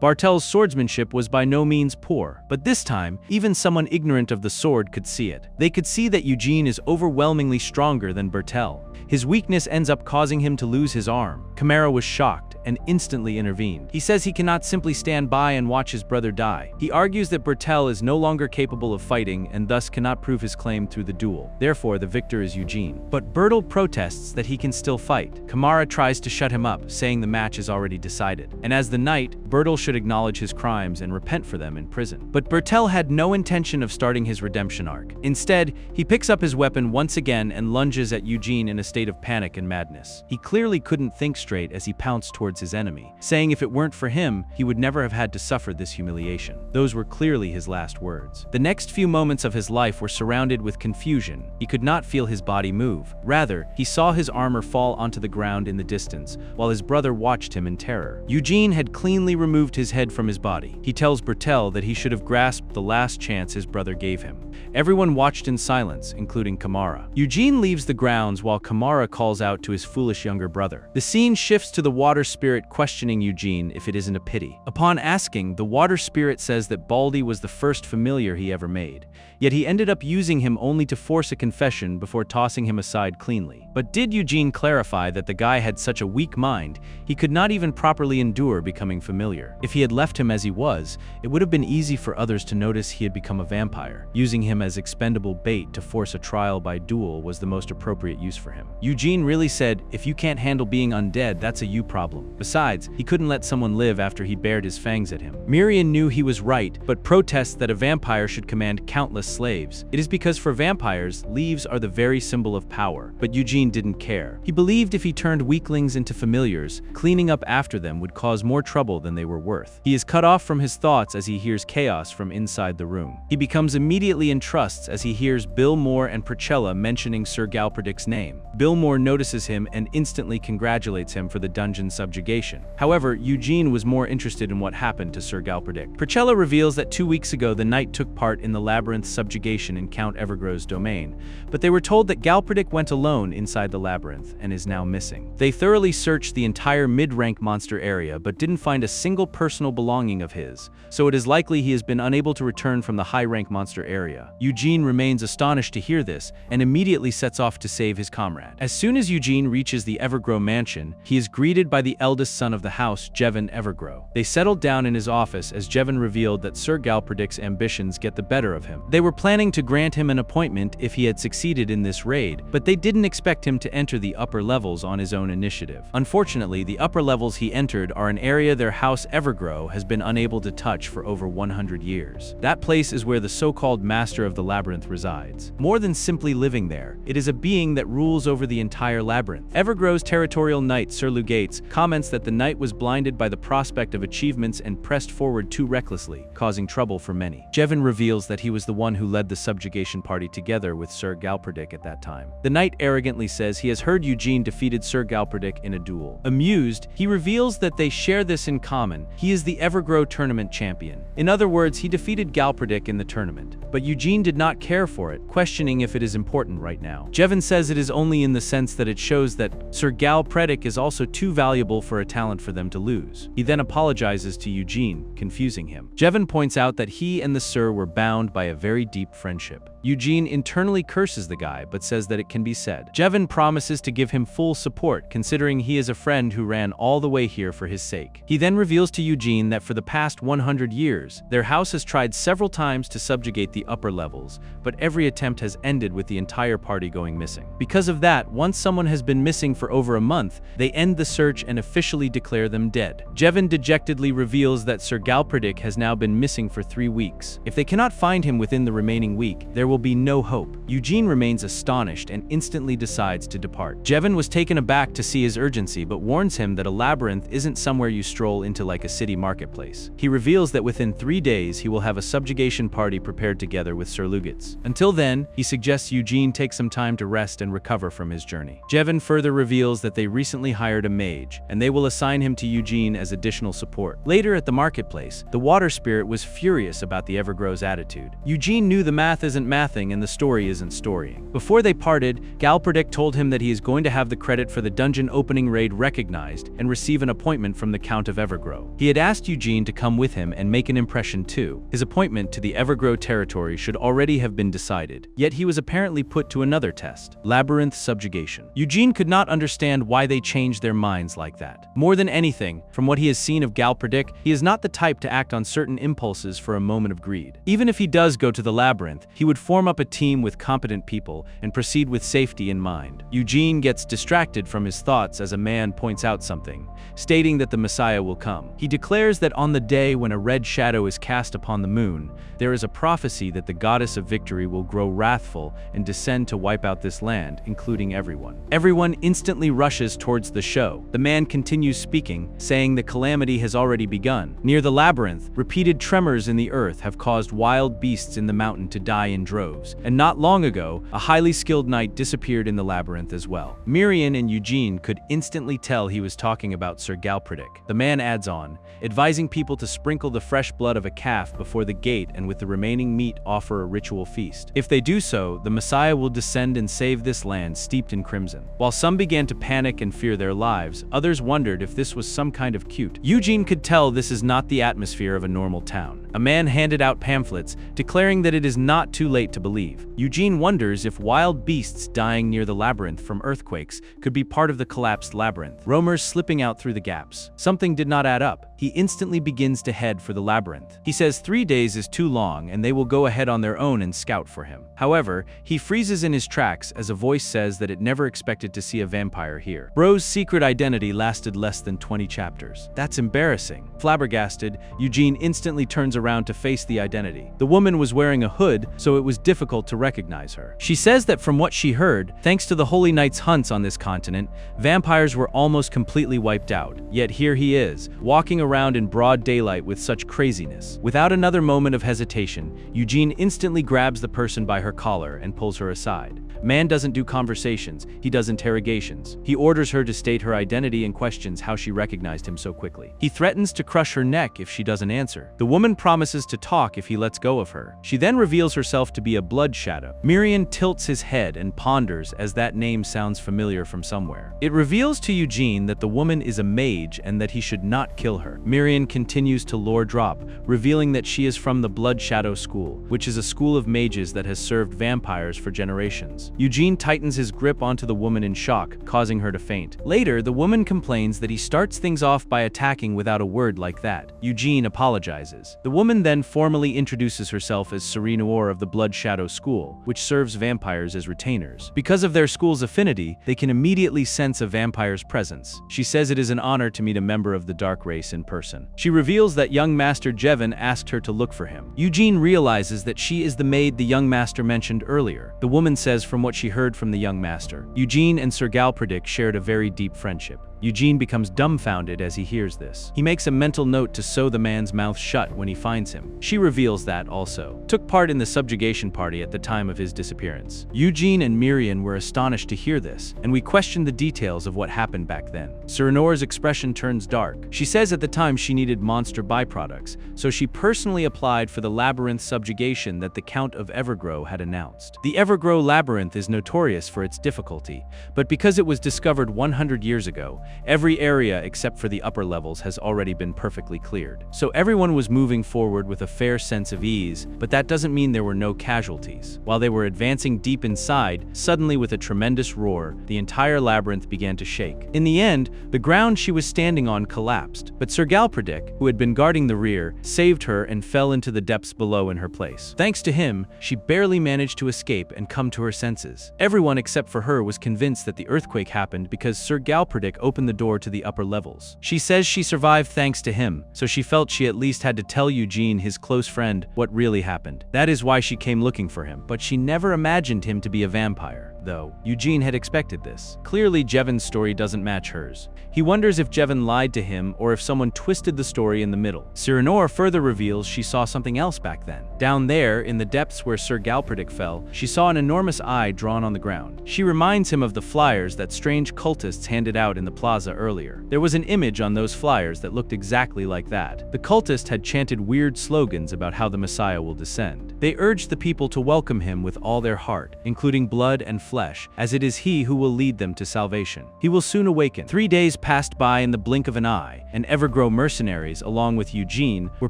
Bertel's swordsmanship was by no means poor, but this time, even someone ignorant of the sword could see it. They could see that Eugene is overwhelmingly stronger than Bertel. His weakness ends up causing him to lose his arm. Kamara was shocked and instantly intervened. He says he cannot simply stand by and watch his brother die. He argues that Bertel is no longer capable of fighting and thus cannot prove his claim through the duel. Therefore, the victor is Eugene. But Bertel protests that he can still fight. Kamara tries to shut him up, saying the match is already decided. And as the knight, Bertel should acknowledge his crimes and repent for them in prison. But Bertel had no intention of starting his redemption arc. Instead, he picks up his weapon once again and lunges at Eugene in a state of panic and madness. He clearly couldn't think straight as he pounced towards towards his enemy, saying if it weren't for him, he would never have had to suffer this humiliation. Those were clearly his last words. The next few moments of his life were surrounded with confusion. He could not feel his body move. Rather, he saw his armor fall onto the ground in the distance, while his brother watched him in terror. Eugene had cleanly removed his head from his body. He tells Bertel that he should have grasped the last chance his brother gave him. Everyone watched in silence, including Kamara. Eugene leaves the grounds while Kamara calls out to his foolish younger brother. The scene shifts to the water spirit questioning Eugene if it isn't a pity. Upon asking, the water spirit says that Baldy was the first familiar he ever made, yet he ended up using him only to force a confession before tossing him aside cleanly. But did Eugene clarify that the guy had such a weak mind, he could not even properly endure becoming familiar? If he had left him as he was, it would have been easy for others to notice he had become a vampire. Using him as expendable bait to force a trial by duel was the most appropriate use for him. Eugene really said, if you can't handle being undead, that's a you problem. Besides, he couldn't let someone live after he bared his fangs at him. Miriam knew he was right, but protests that a vampire should command countless slaves. It is because for vampires, leaves are the very symbol of power. But Eugene didn't care. He believed if he turned weaklings into familiars, cleaning up after them would cause more trouble than they were worth. He is cut off from his thoughts as he hears chaos from inside the room. He becomes immediately entrusts as he hears Bill Moore and Priscilla mentioning Sir Galpedic's name. Bill Moore notices him and instantly congratulates him for the dungeon subjugation. However, Eugene was more interested in what happened to Sir Galpedic. Priscilla reveals that 2 weeks ago the knight took part in the labyrinth subjugation in Count Evergro's domain, but they were told that Galpedic went alone inside the labyrinth and is now missing. They thoroughly searched the entire mid-rank monster area but didn't find a single personal belonging of his, so it is likely he has been unable to return from the high-rank monster area. Eugene remains astonished to hear this and immediately sets off to save his comrade. As soon as Eugene reaches the Evergrow mansion, he is greeted by the eldest son of the house, Jevon Evergrow. They settled down in his office as Jevon revealed that Sir Galpedic's ambitions get the better of him. They were planning to grant him an appointment if he had succeeded in this raid, but they didn't expect him to enter the upper levels on his own initiative. Unfortunately, the upper levels he entered are an area their house Evergrow has been unable to touch for over 100 years. That place is where the so-called master of the labyrinth resides. More than simply living there, it is a being that rules over the entire labyrinth. Evergrow's territorial knight, Sir Lugates, comments that the knight was blinded by the prospect of achievements and pressed forward too recklessly, causing trouble for many. Jevon reveals that he was the one who led the subjugation party together with Sir Galpedic at that time. The knight arrogantly says he has heard Eugene defeated Sir Galpedic in a duel. Amused, he reveals that they share this in common. He is the Evergrow tournament champion. In other words, he defeated Galpedic in the tournament. But Eugene did not care for it, questioning if it is important right now. Jevon says it is only in the sense that it shows that Sir Galpedic is also too valuable for a talent for them to lose. He then apologizes to Eugene, confusing him. Jevon points out that he and the Sir were bound by a very deep friendship. Eugene internally curses the guy, but says that it can be said. Jevon promises to give him full support, considering he is a friend who ran all the way here for his sake. He then reveals to Eugene that for the past 100 years, their house has tried several times to subjugate the upper levels, but every attempt has ended with the entire party going missing. Because of that, once someone has been missing for over a month, they end the search and officially declare them dead. Jevon dejectedly reveals that Sir Galpedic has now been missing for 3 weeks. If they cannot find him within the remaining week, there will be no hope. Eugene remains astonished and instantly decides to depart. Jevon was taken aback to see his urgency but warns him that a labyrinth isn't somewhere you stroll into like a city marketplace. He reveals that within 3 days he will have a subjugation party prepared together with Sir Lugates. Until then, he suggests Eugene take some time to rest and recover from his journey. Jevon further reveals that they recently hired a mage, and they will assign him to Eugene as additional support. Later at the marketplace, the water spirit was furious about the Evergrow's attitude. Eugene knew the math isn't mathing and the story isn't storying. Before they parted, Galpedic told him that he is going to have the credit for the dungeon opening raid recognized and receive an appointment from the Count of Evergrow. He had asked Eugene to come with him and make an impression too. His appointment to the Evergrow territory should already have been decided, yet he was apparently put to another test: labyrinth subjugation. Eugene could not understand why they changed their minds like that. More than anything, from what he has seen of Galpedic, he is not the type to act on certain impulses for a moment of greed. Even if he does go to the labyrinth, he would form up a team with competent people and proceed with safety in mind. Eugene gets distracted from his thoughts as a man points out something, stating that the Messiah will come. He declares that on the day when a red shadow is cast upon the moon, there is a prophecy that the goddess of victory will grow wrathful and descend to wipe out this land, including everyone. Everyone instantly rushes towards the show. The man continues continues speaking, saying the calamity has already begun. Near the labyrinth, repeated tremors in the earth have caused wild beasts in the mountain to die in droves, and not long ago, a highly skilled knight disappeared in the labyrinth as well. Miriam and Eugene could instantly tell he was talking about Sir Galpedic. The man adds on, advising people to sprinkle the fresh blood of a calf before the gate and with the remaining meat offer a ritual feast. If they do so, the Messiah will descend and save this land steeped in crimson. While some began to panic and fear their lives, others wondered if this was some kind of cute. Eugene could tell this is not the atmosphere of a normal town. A man handed out pamphlets, declaring that it is not too late to believe. Eugene wonders if wild beasts dying near the labyrinth from earthquakes could be part of the collapsed labyrinth. Roamers slipping out through the gaps. Something did not add up. He instantly begins to head for the labyrinth. He says 3 days is too long and they will go ahead on their own and scout for him. However, he freezes in his tracks as a voice says that it never expected to see a vampire here. Bro's secret identity lasted less than 20 chapters. That's embarrassing. Flabbergasted, Eugene instantly turns around to face the identity. The woman was wearing a hood, so it was difficult to recognize her. She says that from what she heard, thanks to the Holy Knight's hunts on this continent, vampires were almost completely wiped out. Yet here he is, walking around in broad daylight with such craziness. Without another moment of hesitation, Eugene instantly grabs the person by her collar and pulls her aside. Man doesn't do conversations, he does interrogations. He orders her to state her identity and questions how she recognized him so quickly. He threatens to crush her neck if she doesn't answer. The woman promises to talk if he lets go of her. She then reveals herself to be a blood shadow. Miriam tilts his head and ponders as that name sounds familiar from somewhere. It reveals to Eugene that the woman is a mage and that he should not kill her. Miriam continues to lore drop, revealing that she is from the Blood Shadow School, which is a school of mages that has served vampires for generations. Eugene tightens his grip onto the woman in shock, causing her to faint. Later, the woman complains that he starts things off by attacking without a word like that. Eugene apologizes. The woman then formally introduces herself as Serenor of the Blood Shadow School, which serves vampires as retainers. Because of their school's affinity, they can immediately sense a vampire's presence. She says it is an honor to meet a member of the dark race in person. She reveals that young Master Jevon asked her to look for him. Eugene realizes that she is the maid the young master mentioned earlier. The woman says from what she heard from the young master, Eugene and Sir Galpedic shared a very deep friendship. Eugene becomes dumbfounded as he hears this. He makes a mental note to sew the man's mouth shut when he finds him. She reveals that, also, took part in the subjugation party at the time of his disappearance. Eugene and Miriam were astonished to hear this, and we question the details of what happened back then. Serenor's expression turns dark. She says at the time she needed monster byproducts, so she personally applied for the labyrinth subjugation that the Count of Evergrow had announced. The Evergrow labyrinth is notorious for its difficulty, but because it was discovered 100 years ago, every area except for the upper levels has already been perfectly cleared. So everyone was moving forward with a fair sense of ease, but that doesn't mean there were no casualties. While they were advancing deep inside, suddenly with a tremendous roar, the entire labyrinth began to shake. In the end, the ground she was standing on collapsed, but Sir Galpedic, who had been guarding the rear, saved her and fell into the depths below in her place. Thanks to him, she barely managed to escape and come to her senses. Everyone except for her was convinced that the earthquake happened because Sir Galpedic opened the door to the upper levels. She says she survived thanks to him, so she felt she at least had to tell Eugene, his close friend, what really happened. That is why she came looking for him, but she never imagined him to be a vampire. Though Eugene had expected this. Clearly, Jevon's story doesn't match hers. He wonders if Jevon lied to him or if someone twisted the story in the middle. Serenor further reveals she saw something else back then. Down there, in the depths where Sir Galpedic fell, she saw an enormous eye drawn on the ground. She reminds him of the flyers that strange cultists handed out in the plaza earlier. There was an image on those flyers that looked exactly like that. The cultist had chanted weird slogans about how the Messiah will descend. They urged the people to welcome him with all their heart, including blood and flesh, as it is he who will lead them to salvation. He will soon awaken. 3 days passed by in the blink of an eye, and Evergrow mercenaries, along with Eugene, were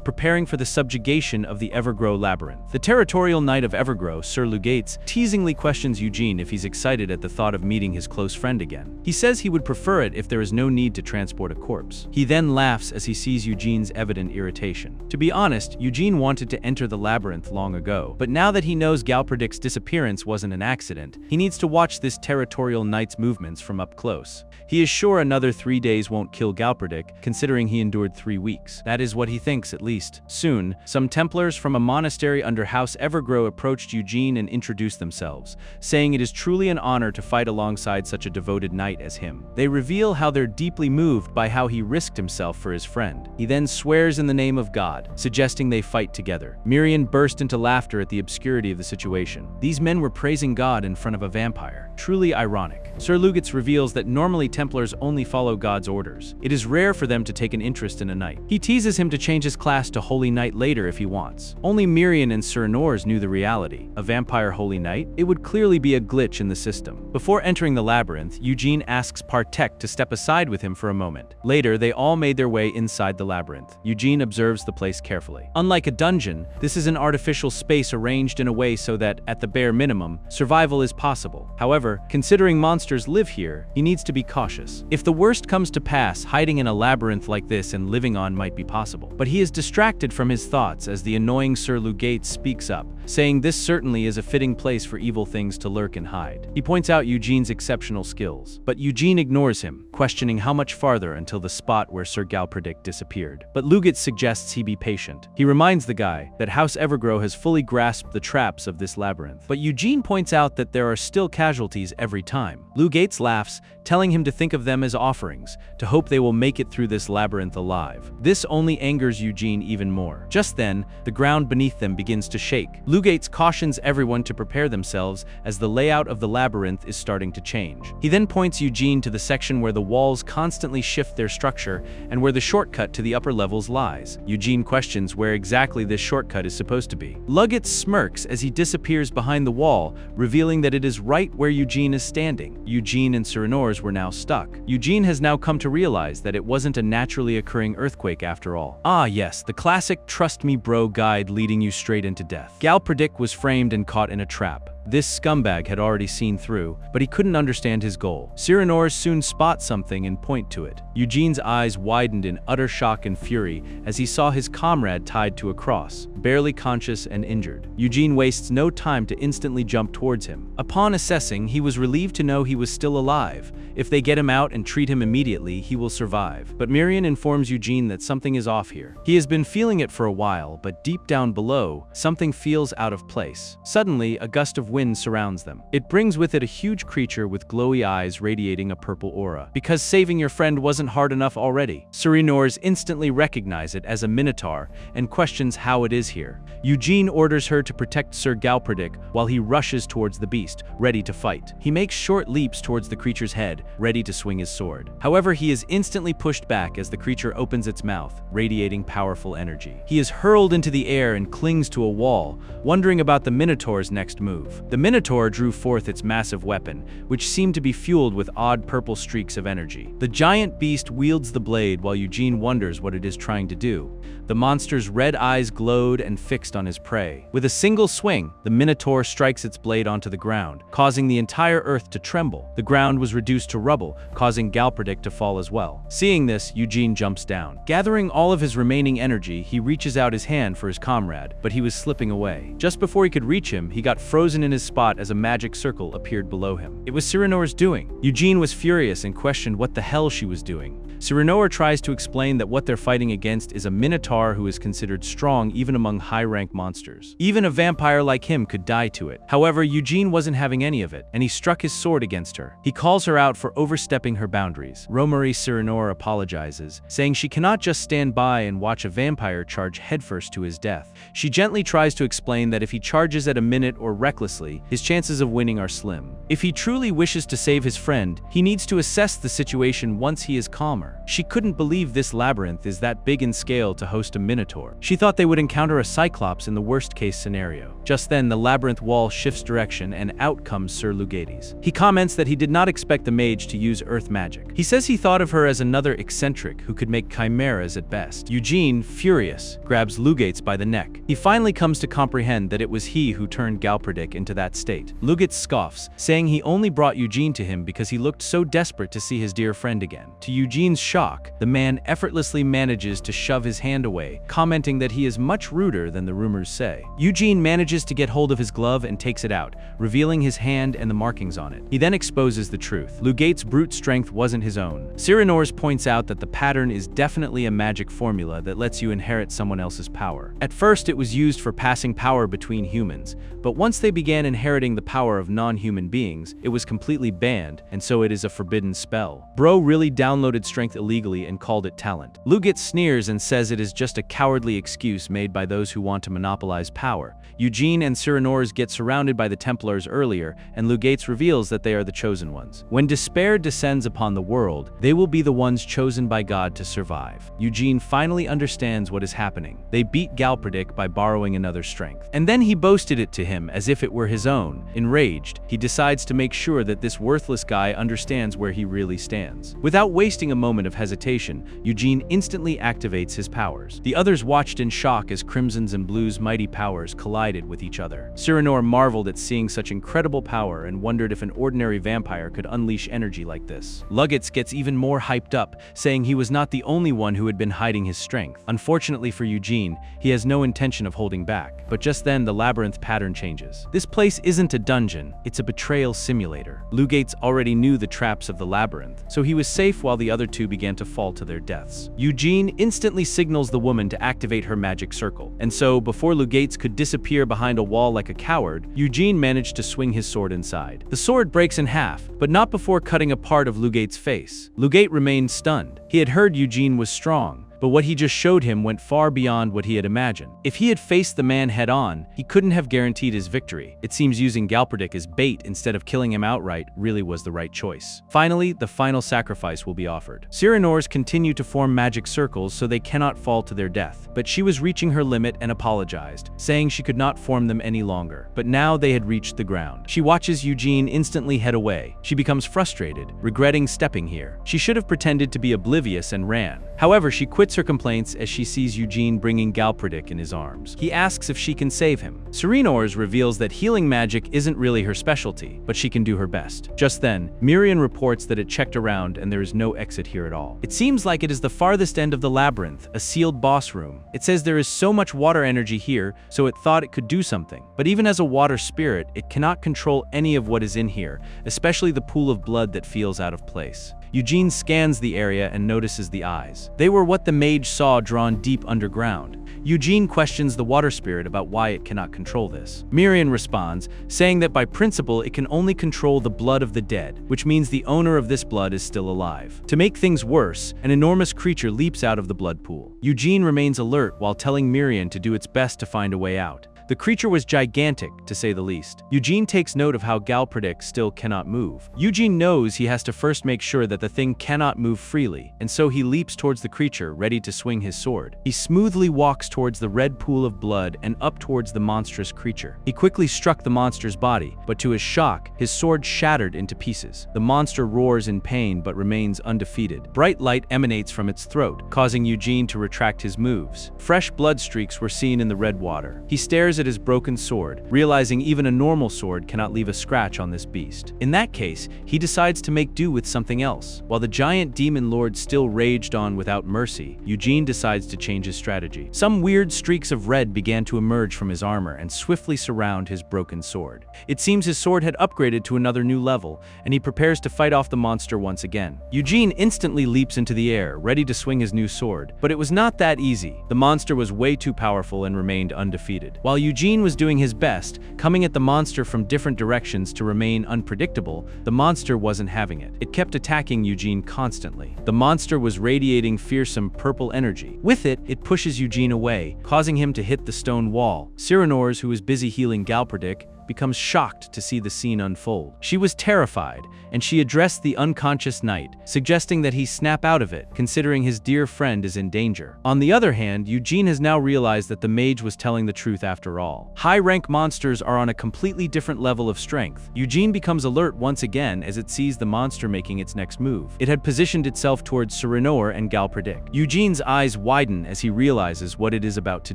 preparing for the subjugation of the Evergrow labyrinth. The territorial knight of Evergrow, Sir Lugates, teasingly questions Eugene if he's excited at the thought of meeting his close friend again. He says he would prefer it if there is no need to transport a corpse. He then laughs as he sees Eugene's evident irritation. To be honest, Eugene wanted to enter the labyrinth long ago, but now that he knows Galpedic's disappearance wasn't an accident, he needs needs to watch this territorial knight's movements from up close. He is sure another 3 days won't kill Galpedic, considering he endured 3 weeks. That is what he thinks, at least. Soon, some Templars from a monastery under House Evergrow approached Eugene and introduced themselves, saying it is truly an honor to fight alongside such a devoted knight as him. They reveal how they're deeply moved by how he risked himself for his friend. He then swears in the name of God, suggesting they fight together. Miriam burst into laughter at the obscurity of the situation. These men were praising God in front of a vampire. Truly ironic. Sir Lugitz reveals that normally Templars only follow God's orders. It is rare for them to take an interest in a knight. He teases him to change his class to Holy Knight later if he wants. Only Miriam and Sir Nors knew the reality. A vampire Holy Knight? It would clearly be a glitch in the system. Before entering the labyrinth, Eugene asks Partek to step aside with him for a moment. Later, they all made their way inside the labyrinth. Eugene observes the place carefully. Unlike a dungeon, this is an artificial space arranged in a way so that, at the bare minimum, survival is possible. However, considering monsters live here, he needs to be cautious. If the worst comes to pass, hiding in a labyrinth like this and living on might be possible. But he is distracted from his thoughts as the annoying Sir Lugitz speaks up, saying this certainly is a fitting place for evil things to lurk and hide. He points out Eugene's exceptional skills, but Eugene ignores him, questioning how much farther until the spot where Sir Galpedic disappeared. But Lugitz suggests he be patient. He reminds the guy that House Evergrow has fully grasped the traps of this labyrinth. But Eugene points out that there are still casualties every time. Lugitz laughs, telling him to think of them as offerings, to hope they will make it through this labyrinth alive. This only angers Eugene even more. Just then, the ground beneath them begins to shake. Lugitz cautions everyone to prepare themselves as the layout of the labyrinth is starting to change. He then points Eugene to the section where the walls constantly shift their structure and where the shortcut to the upper levels lies. Eugene questions where exactly this shortcut is supposed to be. Lugitz smirks as he disappears behind the wall, revealing that it is right where Eugene is standing. Eugene and Sir Nors were now stuck. Eugene has now come to realize that it wasn't a naturally occurring earthquake after all. Ah yes, the classic trust me bro guide leading you straight into death. Galpedic was framed and caught in a trap. This scumbag had already seen through, but he couldn't understand his goal. Sir Nors soon spot something and point to it. Eugene's eyes widened in utter shock and fury as he saw his comrade tied to a cross, barely conscious and injured. Eugene wastes no time to instantly jump towards him. Upon assessing, he was relieved to know he was still alive. If they get him out and treat him immediately, he will survive. But Miriam informs Eugene that something is off here. He has been feeling it for a while, but deep down below, something feels out of place. Suddenly, a gust of wind surrounds them. It brings with it a huge creature with glowy eyes radiating a purple aura. Because saving your friend wasn't hard enough already, Sir Nors instantly recognize it as a minotaur and questions how it is here. Eugene orders her to protect Sir Galpedic while he rushes towards the beast, ready to fight. He makes short leaps towards the creature's head, ready to swing his sword. However, he is instantly pushed back as the creature opens its mouth, radiating powerful energy. He is hurled into the air and clings to a wall, wondering about the minotaur's next move. The minotaur drew forth its massive weapon, which seemed to be fueled with odd purple streaks of energy. The giant beast wields the blade while Eugene wonders what it is trying to do. The monster's red eyes glowed and fixed on his prey. With a single swing, the minotaur strikes its blade onto the ground, causing the entire earth to tremble. The ground was reduced to rubble, causing Galpedic to fall as well. Seeing this, Eugene jumps down. Gathering all of his remaining energy, he reaches out his hand for his comrade, but he was slipping away. Just before he could reach him, he got frozen in his spot as a magic circle appeared below him. It was Sir Nor's doing. Eugene was furious and questioned what the hell she was doing. Sir Nor tries to explain that what they're fighting against is a minotaur who is considered strong even among high-rank monsters. Even a vampire like him could die to it. However, Eugene wasn't having any of it, and he struck his sword against her. He calls her out for overstepping her boundaries. Romary Sir Nor apologizes, saying she cannot just stand by and watch a vampire charge headfirst to his death. She gently tries to explain that if he charges at a minute or recklessly, his chances of winning are slim. If he truly wishes to save his friend, he needs to assess the situation once he is calmer. She couldn't believe this labyrinth is that big in scale to host a minotaur. She thought they would encounter a cyclops in the worst-case scenario. Just then, the labyrinth wall shifts direction and out comes Sir Lugitz. He comments that he did not expect the mage to use earth magic. He says he thought of her as another eccentric who could make chimeras at best. Eugene, furious, grabs Lugitz by the neck. He finally comes to comprehend that it was he who turned Galpedic into that state. Lugitz scoffs, saying he only brought Eugene to him because he looked so desperate to see his dear friend again. To Eugene's shock, the man effortlessly manages to shove his hand away, commenting that he is much ruder than the rumors say. Eugene manages manages to get hold of his glove and takes it out, revealing his hand and the markings on it. He then exposes the truth. Lugate's brute strength wasn't his own. Cyrenors points out that the pattern is definitely a magic formula that lets you inherit someone else's power. At first, it was used for passing power between humans, but once they began inheriting the power of non-human beings, it was completely banned, and so it is a forbidden spell. Bro really downloaded strength illegally and called it talent. Lugate sneers and says it is just a cowardly excuse made by those who want to monopolize power. Eugene and Cyrenors get surrounded by the Templars earlier, and Lugate reveals that they are the chosen ones. When despair descends upon the world, they will be the ones chosen by God to survive. Eugene finally understands what is happening. They beat Galpedic by borrowing another strength. And then he boasted it to him as if it were his own. Enraged, he decides to make sure that this worthless guy understands where he really stands. Without wasting a moment of hesitation, Eugene instantly activates his powers. The others watched in shock as Crimson's and Blue's mighty powers collided with each other. Cyrenor marveled at seeing such incredible power and wondered if an ordinary vampire could unleash energy like this. Lugate gets even more hyped up, saying he was not the only one who had been hiding his strength. Unfortunately for Eugene, he has no intention of holding back. But just then, the labyrinth pattern changes. This place isn't a dungeon, it's a betrayal simulator. Lugate already knew the traps of the labyrinth, so he was safe while the other two began to fall to their deaths. Eugene instantly signals the woman to activate her magic circle, and so, before Lugate could disappear behind a wall like a coward, Eugene managed to swing his sword inside. The sword breaks in half, but not before cutting a part of Lugate's face. Lugate remained stunned. He had heard Eugene was strong, but what he just showed him went far beyond what he had imagined. If he had faced the man head-on, he couldn't have guaranteed his victory. It seems using Galpedic as bait instead of killing him outright really was the right choice. Finally, the final sacrifice will be offered. Cyrenors continue to form magic circles so they cannot fall to their death, but she was reaching her limit and apologized, saying she could not form them any longer. But now they had reached the ground. She watches Eugene instantly head away. She becomes frustrated, regretting stepping here. She should have pretended to be oblivious and ran. However, she quits her complaints as she sees Eugene bringing Galpedic in his arms. He asks if she can save him. Cyrenors reveals that healing magic isn't really her specialty, but she can do her best. Just then, Mirian reports that it checked around and there is no exit here at all. It seems like it is the farthest end of the labyrinth, a sealed boss room. It says there is so much water energy here, so it thought it could do something. But even as a water spirit, it cannot control any of what is in here, especially the pool of blood that feels out of place. Eugene scans the area and notices the eyes. They were what the mage saw drawn deep underground. Eugene questions the water spirit about why it cannot control this. Mirian responds, saying that by principle it can only control the blood of the dead, which means the owner of this blood is still alive. To make things worse, an enormous creature leaps out of the blood pool. Eugene remains alert while telling Mirian to do its best to find a way out. The creature was gigantic, to say the least. Eugene takes note of how Galpedic still cannot move. Eugene knows he has to first make sure that the thing cannot move freely, and so he leaps towards the creature, ready to swing his sword. He smoothly walks towards the red pool of blood and up towards the monstrous creature. He quickly struck the monster's body, but to his shock, his sword shattered into pieces. The monster roars in pain but remains undefeated. Bright light emanates from its throat, causing Eugene to retract his moves. Fresh blood streaks were seen in the red water. He stares at his broken sword, realizing even a normal sword cannot leave a scratch on this beast. In that case, he decides to make do with something else. While the giant demon lord still raged on without mercy, Eugene decides to change his strategy. Some weird streaks of red began to emerge from his armor and swiftly surround his broken sword. It seems his sword had upgraded to another new level, and he prepares to fight off the monster once again. Eugene instantly leaps into the air, ready to swing his new sword, but it was not that easy. The monster was way too powerful and remained undefeated. While Eugene was doing his best, coming at the monster from different directions to remain unpredictable, the monster wasn't having it. It kept attacking Eugene constantly. The monster was radiating fearsome purple energy. With it, it pushes Eugene away, causing him to hit the stone wall. Cyrenors, who was busy healing Galpedic, becomes shocked to see the scene unfold. She was terrified, and she addressed the unconscious knight, suggesting that he snap out of it, considering his dear friend is in danger. On the other hand, Eugene has now realized that the mage was telling the truth after all. High-rank monsters are on a completely different level of strength. Eugene becomes alert once again as it sees the monster making its next move. It had positioned itself towards Cyrenor and Galpedic. Eugene's eyes widen as he realizes what it is about to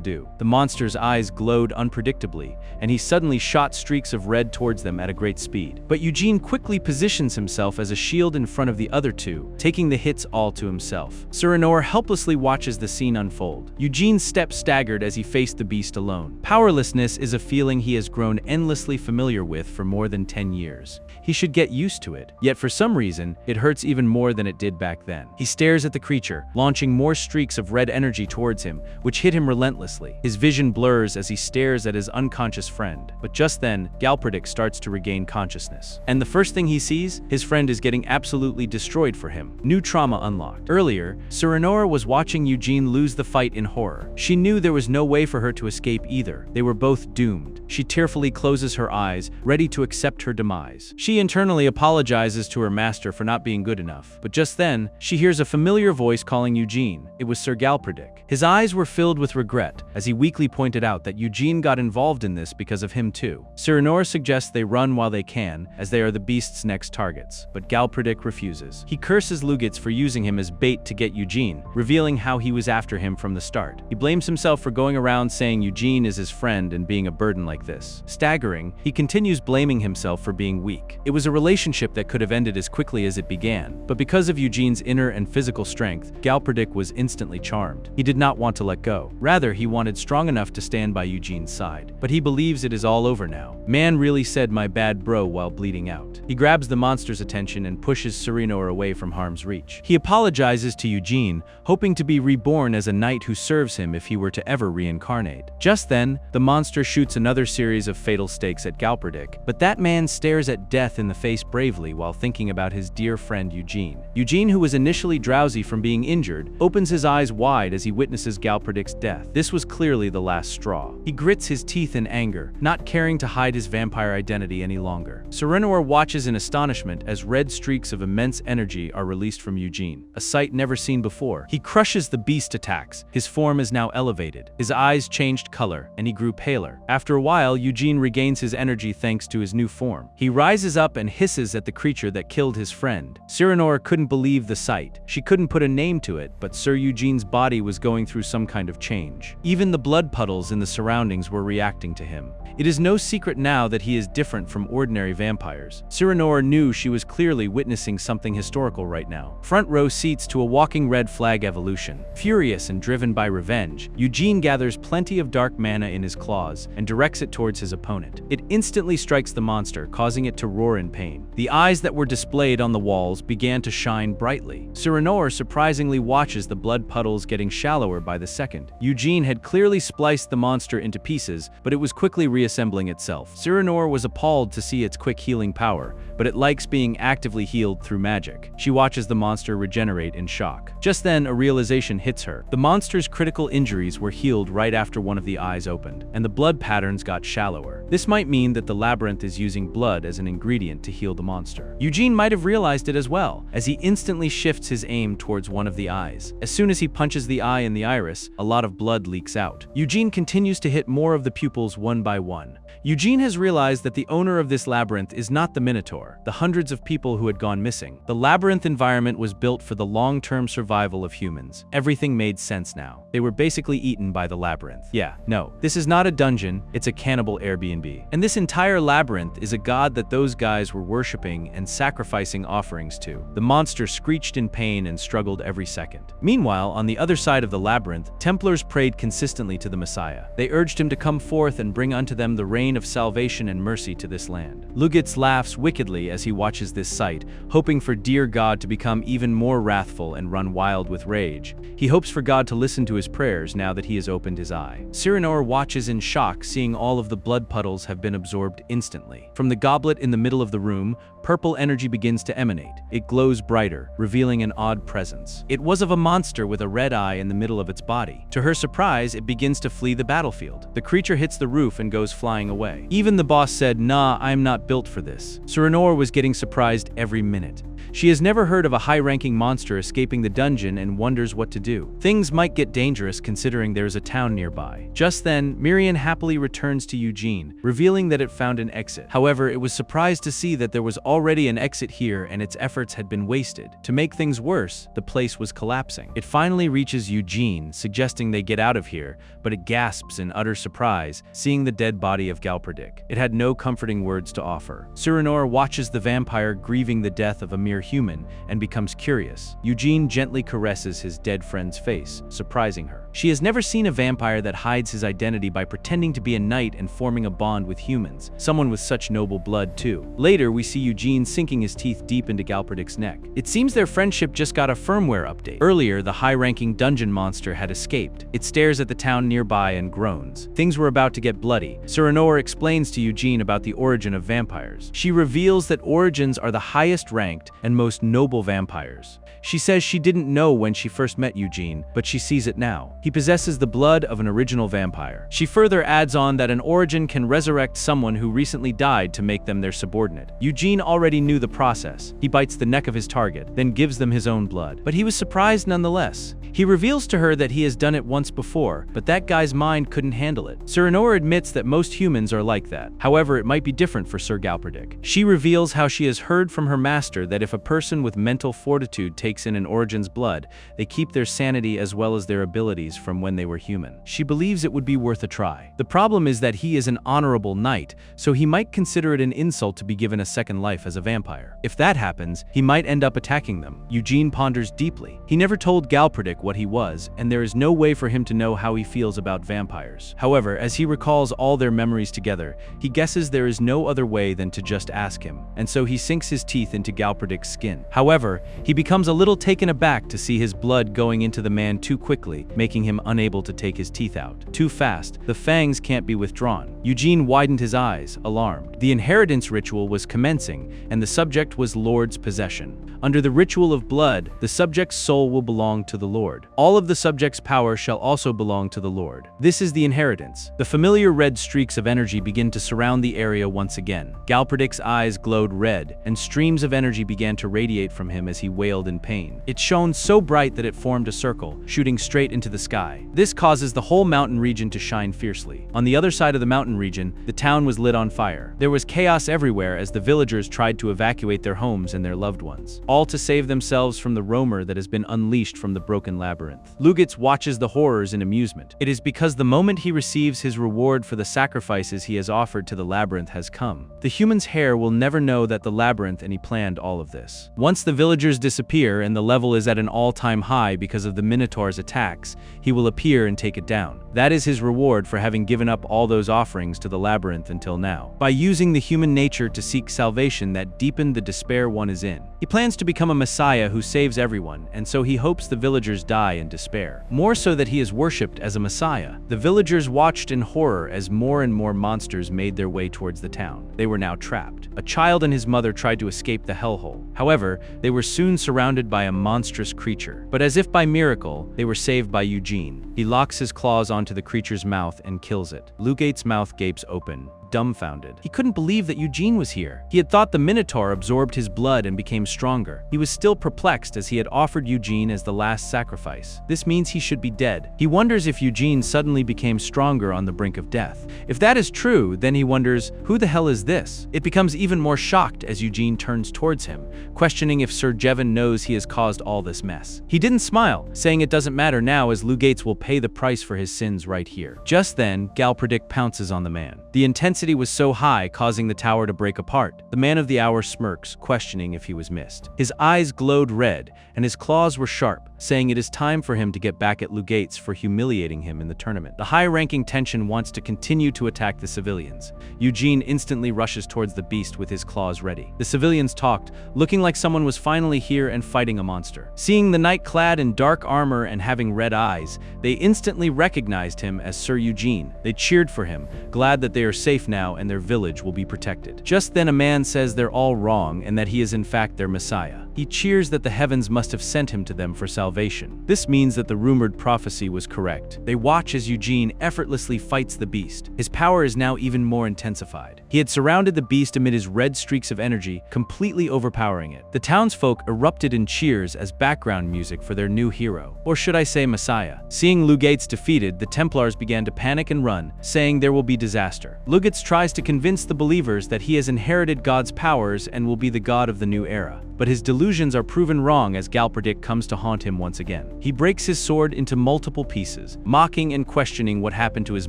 do. The monster's eyes glowed unpredictably, and he suddenly shot streaks of red towards them at a great speed. But Eugene quickly positions himself as a shield in front of the other two, taking the hits all to himself. Surinor helplessly watches the scene unfold. Eugene's steps staggered as he faced the beast alone. Powerlessness is a feeling he has grown endlessly familiar with for more than 10 years. He should get used to it, yet for some reason, it hurts even more than it did back then. He stares at the creature, launching more streaks of red energy towards him, which hit him relentlessly. His vision blurs as he stares at his unconscious friend. But just then, Galpedic starts to regain consciousness. And the first thing he sees, his friend is getting absolutely destroyed for him. New trauma unlocked. Earlier, Surinor was watching Eugene lose the fight in horror. She knew there was no way for her to escape either. They were both doomed. She tearfully closes her eyes, ready to accept her demise. She internally apologizes to her master for not being good enough. But just then, she hears a familiar voice calling Eugene. It was Sir Galpedic. His eyes were filled with regret, as he weakly pointed out that Eugene got involved in this because of him too. Surinor suggests they run while they can, as they are the beast's next targets. But Galpedic refuses. He curses Lugitz for using him as bait to get Eugene, revealing how he was after him from the start. He blames himself for going around saying Eugene is his friend and being a burden like this. Staggering, he continues blaming himself for being weak. It was a relationship that could have ended as quickly as it began, but because of Eugene's inner and physical strength, Galpedic was instantly charmed. He did not want to let go. Rather, he wanted strong enough to stand by Eugene's side. But he believes it is all over now. Man really said my bad bro while bleeding out. He grabs the monster's attention and pushes Surinor away from harm's reach. He apologizes to Eugene, hoping to be reborn as a knight who serves him if he were to ever reincarnate. Just then, the monster shoots another series of fatal stakes at Galpedic, but that man stares at death in the face bravely while thinking about his dear friend Eugene. Eugene, who was initially drowsy from being injured, opens his eyes wide as he witnesses Galpedic's death. This was clearly the last straw. He grits his teeth in anger, not caring to hide his vampire identity any longer. Surinor watches in astonishment as red streaks of immense energy are released from Eugene, a sight never seen before. He crushes the beast attacks. His form is now elevated. His eyes changed color, and he grew paler. After a while, Eugene regains his energy thanks to his new form. He rises up and hisses at the creature that killed his friend. Surinor couldn't believe the sight. She couldn't put a name to it, but Sir Eugene's body was going through some kind of change. Even the blood puddles in the surroundings were reacting to him. It is no secret now that he is different from ordinary vampires. Surinor knew she was clearly witnessing something historical right now. Front row seats to a walking red flag evolution. Furious and driven by revenge, Eugene gathers plenty of dark mana in his claws and directs it towards his opponent. It instantly strikes the monster, causing it to roar in pain. The eyes that were displayed on the walls began to shine brightly. Surinor surprisingly watches the blood puddles getting shallower by the second. Eugene had clearly spliced the monster into pieces, but it was quickly reassembling itself. Surinor was appalled to see its quick healing power, but it likes being actively healed through magic. She watches the monster regenerate in shock. Just then, a realization hits her. The monster's critical injuries were healed right after one of the eyes opened, and the blood patterns got shallower. This might mean that the labyrinth is using blood as an ingredient to heal the monster. Eugene might have realized it as well, as he instantly shifts his aim towards one of the eyes. As soon as he punches the eye in the iris, a lot of blood leaks out. Eugene continues to hit more of the pupils one by one. Eugene has realized that the owner of this labyrinth is not the Minotaur, the hundreds of people who had gone missing. The labyrinth environment was built for the long-term survival of humans. Everything made sense now. They were basically eaten by the labyrinth. Yeah, no, this is not a dungeon, it's a cannibal Airbnb. And this entire labyrinth is a god that those guys were worshipping and sacrificing offerings to. The monster screeched in pain and struggled every second. Meanwhile, on the other side of the labyrinth, Templars prayed consistently to the Messiah. They urged him to come forth and bring unto them the reign of salvation and mercy to this land. Lugitz laughs wickedly as he watches this sight, hoping for dear God to become even more wrathful and run wild with rage. He hopes for God to listen to his prayers now that he has opened his eye. Surinor watches in shock, seeing all of the blood puddles have been absorbed instantly. From the goblet in the middle of the room, purple energy begins to emanate. It glows brighter, revealing an odd presence. It was of a monster with a red eye in the middle of its body. To her surprise, it begins to flee the battlefield. The creature hits the roof and goes flying away. Even the boss said, "Nah, I'm not built for this." Surinor was getting surprised every minute. She has never heard of a high-ranking monster escaping the dungeon and wonders what to do. Things might get dangerous considering there is a town nearby. Just then, Miriam happily returns to Eugene, revealing that it found an exit. However, it was surprised to see that there was already an exit here and its efforts had been wasted. To make things worse, the place was collapsing. It finally reaches Eugene, suggesting they get out of here, but it gasps in utter surprise, seeing the dead body of Galpedic. It had no comforting words to offer. Surinor watches the vampire grieving the death of a mere human and becomes curious. Eugene gently caresses his dead friend's face, surprising her. She has never seen a vampire that hides his identity by pretending to be a knight and forming a bond with humans, someone with such noble blood too. Later, we see Eugene sinking his teeth deep into Galpedic's neck. It seems their friendship just got a firmware update. Earlier, the high-ranking dungeon monster had escaped. It stares at the town nearby and groans. Things were about to get bloody. Surinor explains to Eugene about the origin of vampires. She reveals that origins are the highest-ranked and most noble vampires. She says she didn't know when she first met Eugene, but she sees it now. He possesses the blood of an original vampire. She further adds on that an origin can resurrect someone who recently died to make them their subordinate. Eugene already knew the process. He bites the neck of his target, then gives them his own blood. But he was surprised nonetheless. He reveals to her that he has done it once before, but that guy's mind couldn't handle it. Surinor admits that most humans are like that. However, it might be different for Sir Galpedic. She reveals how she has heard from her master that if a person with mental fortitude takes in an origin's blood, they keep their sanity as well as their abilities from when they were human. She believes it would be worth a try. The problem is that he is an honorable knight, so he might consider it an insult to be given a second life as a vampire. If that happens, he might end up attacking them. Eugene ponders deeply. He never told Galpedic what he was, and there is no way for him to know how he feels about vampires. However, as he recalls all their memories together, he guesses there is no other way than to just ask him, and so he sinks his teeth into Galpedic's skin. However, he becomes a little taken aback to see his blood going into the man too quickly, making him unable to take his teeth out. Too fast, the fangs can't be withdrawn. Eugene widened his eyes, alarmed. The inheritance ritual was commencing, and the subject was Lord's possession. Under the ritual of blood, the subject's soul will belong to the Lord. All of the subject's power shall also belong to the Lord. This is the inheritance. The familiar red streaks of energy begin to surround the area once again. Galpedic's eyes glowed red, and streams of energy began to radiate from him as he wailed in pain. It shone so bright that it formed a circle, shooting straight into the sky. This causes the whole mountain region to shine fiercely. On the other side of the mountain region, the town was lit on fire. There was chaos everywhere as the villagers tried to evacuate their homes and their loved ones, all to save themselves from the roamer that has been unleashed from the broken labyrinth. Lugitz watches the horrors in amusement. It is because the moment he receives his reward for the sacrifices he has offered to the labyrinth has come. The human's heir will never know that the labyrinth and he planned all of this. Once the villagers disappear and the level is at an all-time high because of the Minotaur's attacks, he will appear and take it down. That is his reward for having given up all those offerings to the labyrinth until now. By using the human nature to seek salvation that deepened the despair one is in. He plans to become a messiah who saves everyone, and so he hopes the villagers die in despair. More so that he is worshipped as a messiah. The villagers watched in horror as more and more monsters made their way towards the town. They were now trapped. A child and his mother tried to escape the hellhole. However, they were soon surrounded by a monstrous creature. But as if by miracle, they were saved by Eugene. He locks his claws onto the creature's mouth and kills it. Lugate's mouth gapes open, dumbfounded. He couldn't believe that Eugene was here. He had thought the Minotaur absorbed his blood and became stronger. He was still perplexed as he had offered Eugene as the last sacrifice. This means he should be dead. He wonders if Eugene suddenly became stronger on the brink of death. If that is true, then he wonders, who the hell is this? It becomes even more shocked as Eugene turns towards him, questioning if Sir Jevon knows he has caused all this mess. He didn't smile, saying it doesn't matter now as Lugates will pay the price for his sins right here. Just then, Galpedic pounces on the man. The intensity was so high, causing the tower to break apart. The man of the hour smirks, questioning if he was missed. His eyes glowed red, and his claws were sharp, saying it is time for him to get back at Lugates for humiliating him in the tournament. The high-ranking tension wants to continue to attack the civilians. Eugene instantly rushes towards the beast with his claws ready. The civilians talked, looking like someone was finally here and fighting a monster. Seeing the knight clad in dark armor and having red eyes, they instantly recognized him as Sir Eugene. They cheered for him, glad that they are safe now and their village will be protected. Just then a man says they're all wrong and that he is in fact their messiah. He He cheers that the heavens must have sent him to them for salvation. This means that the rumored prophecy was correct. They watch as Eugene effortlessly fights the beast. His power is now even more intensified. He had surrounded the beast amid his red streaks of energy, completely overpowering it. The townsfolk erupted in cheers as background music for their new hero. Or should I say Messiah. Seeing Lugates defeated, the Templars began to panic and run, saying there will be disaster. Lugates tries to convince the believers that he has inherited God's powers and will be the god of the new era. But his delusions are proven wrong as Galpedic comes to haunt him once again. He breaks his sword into multiple pieces, mocking and questioning what happened to his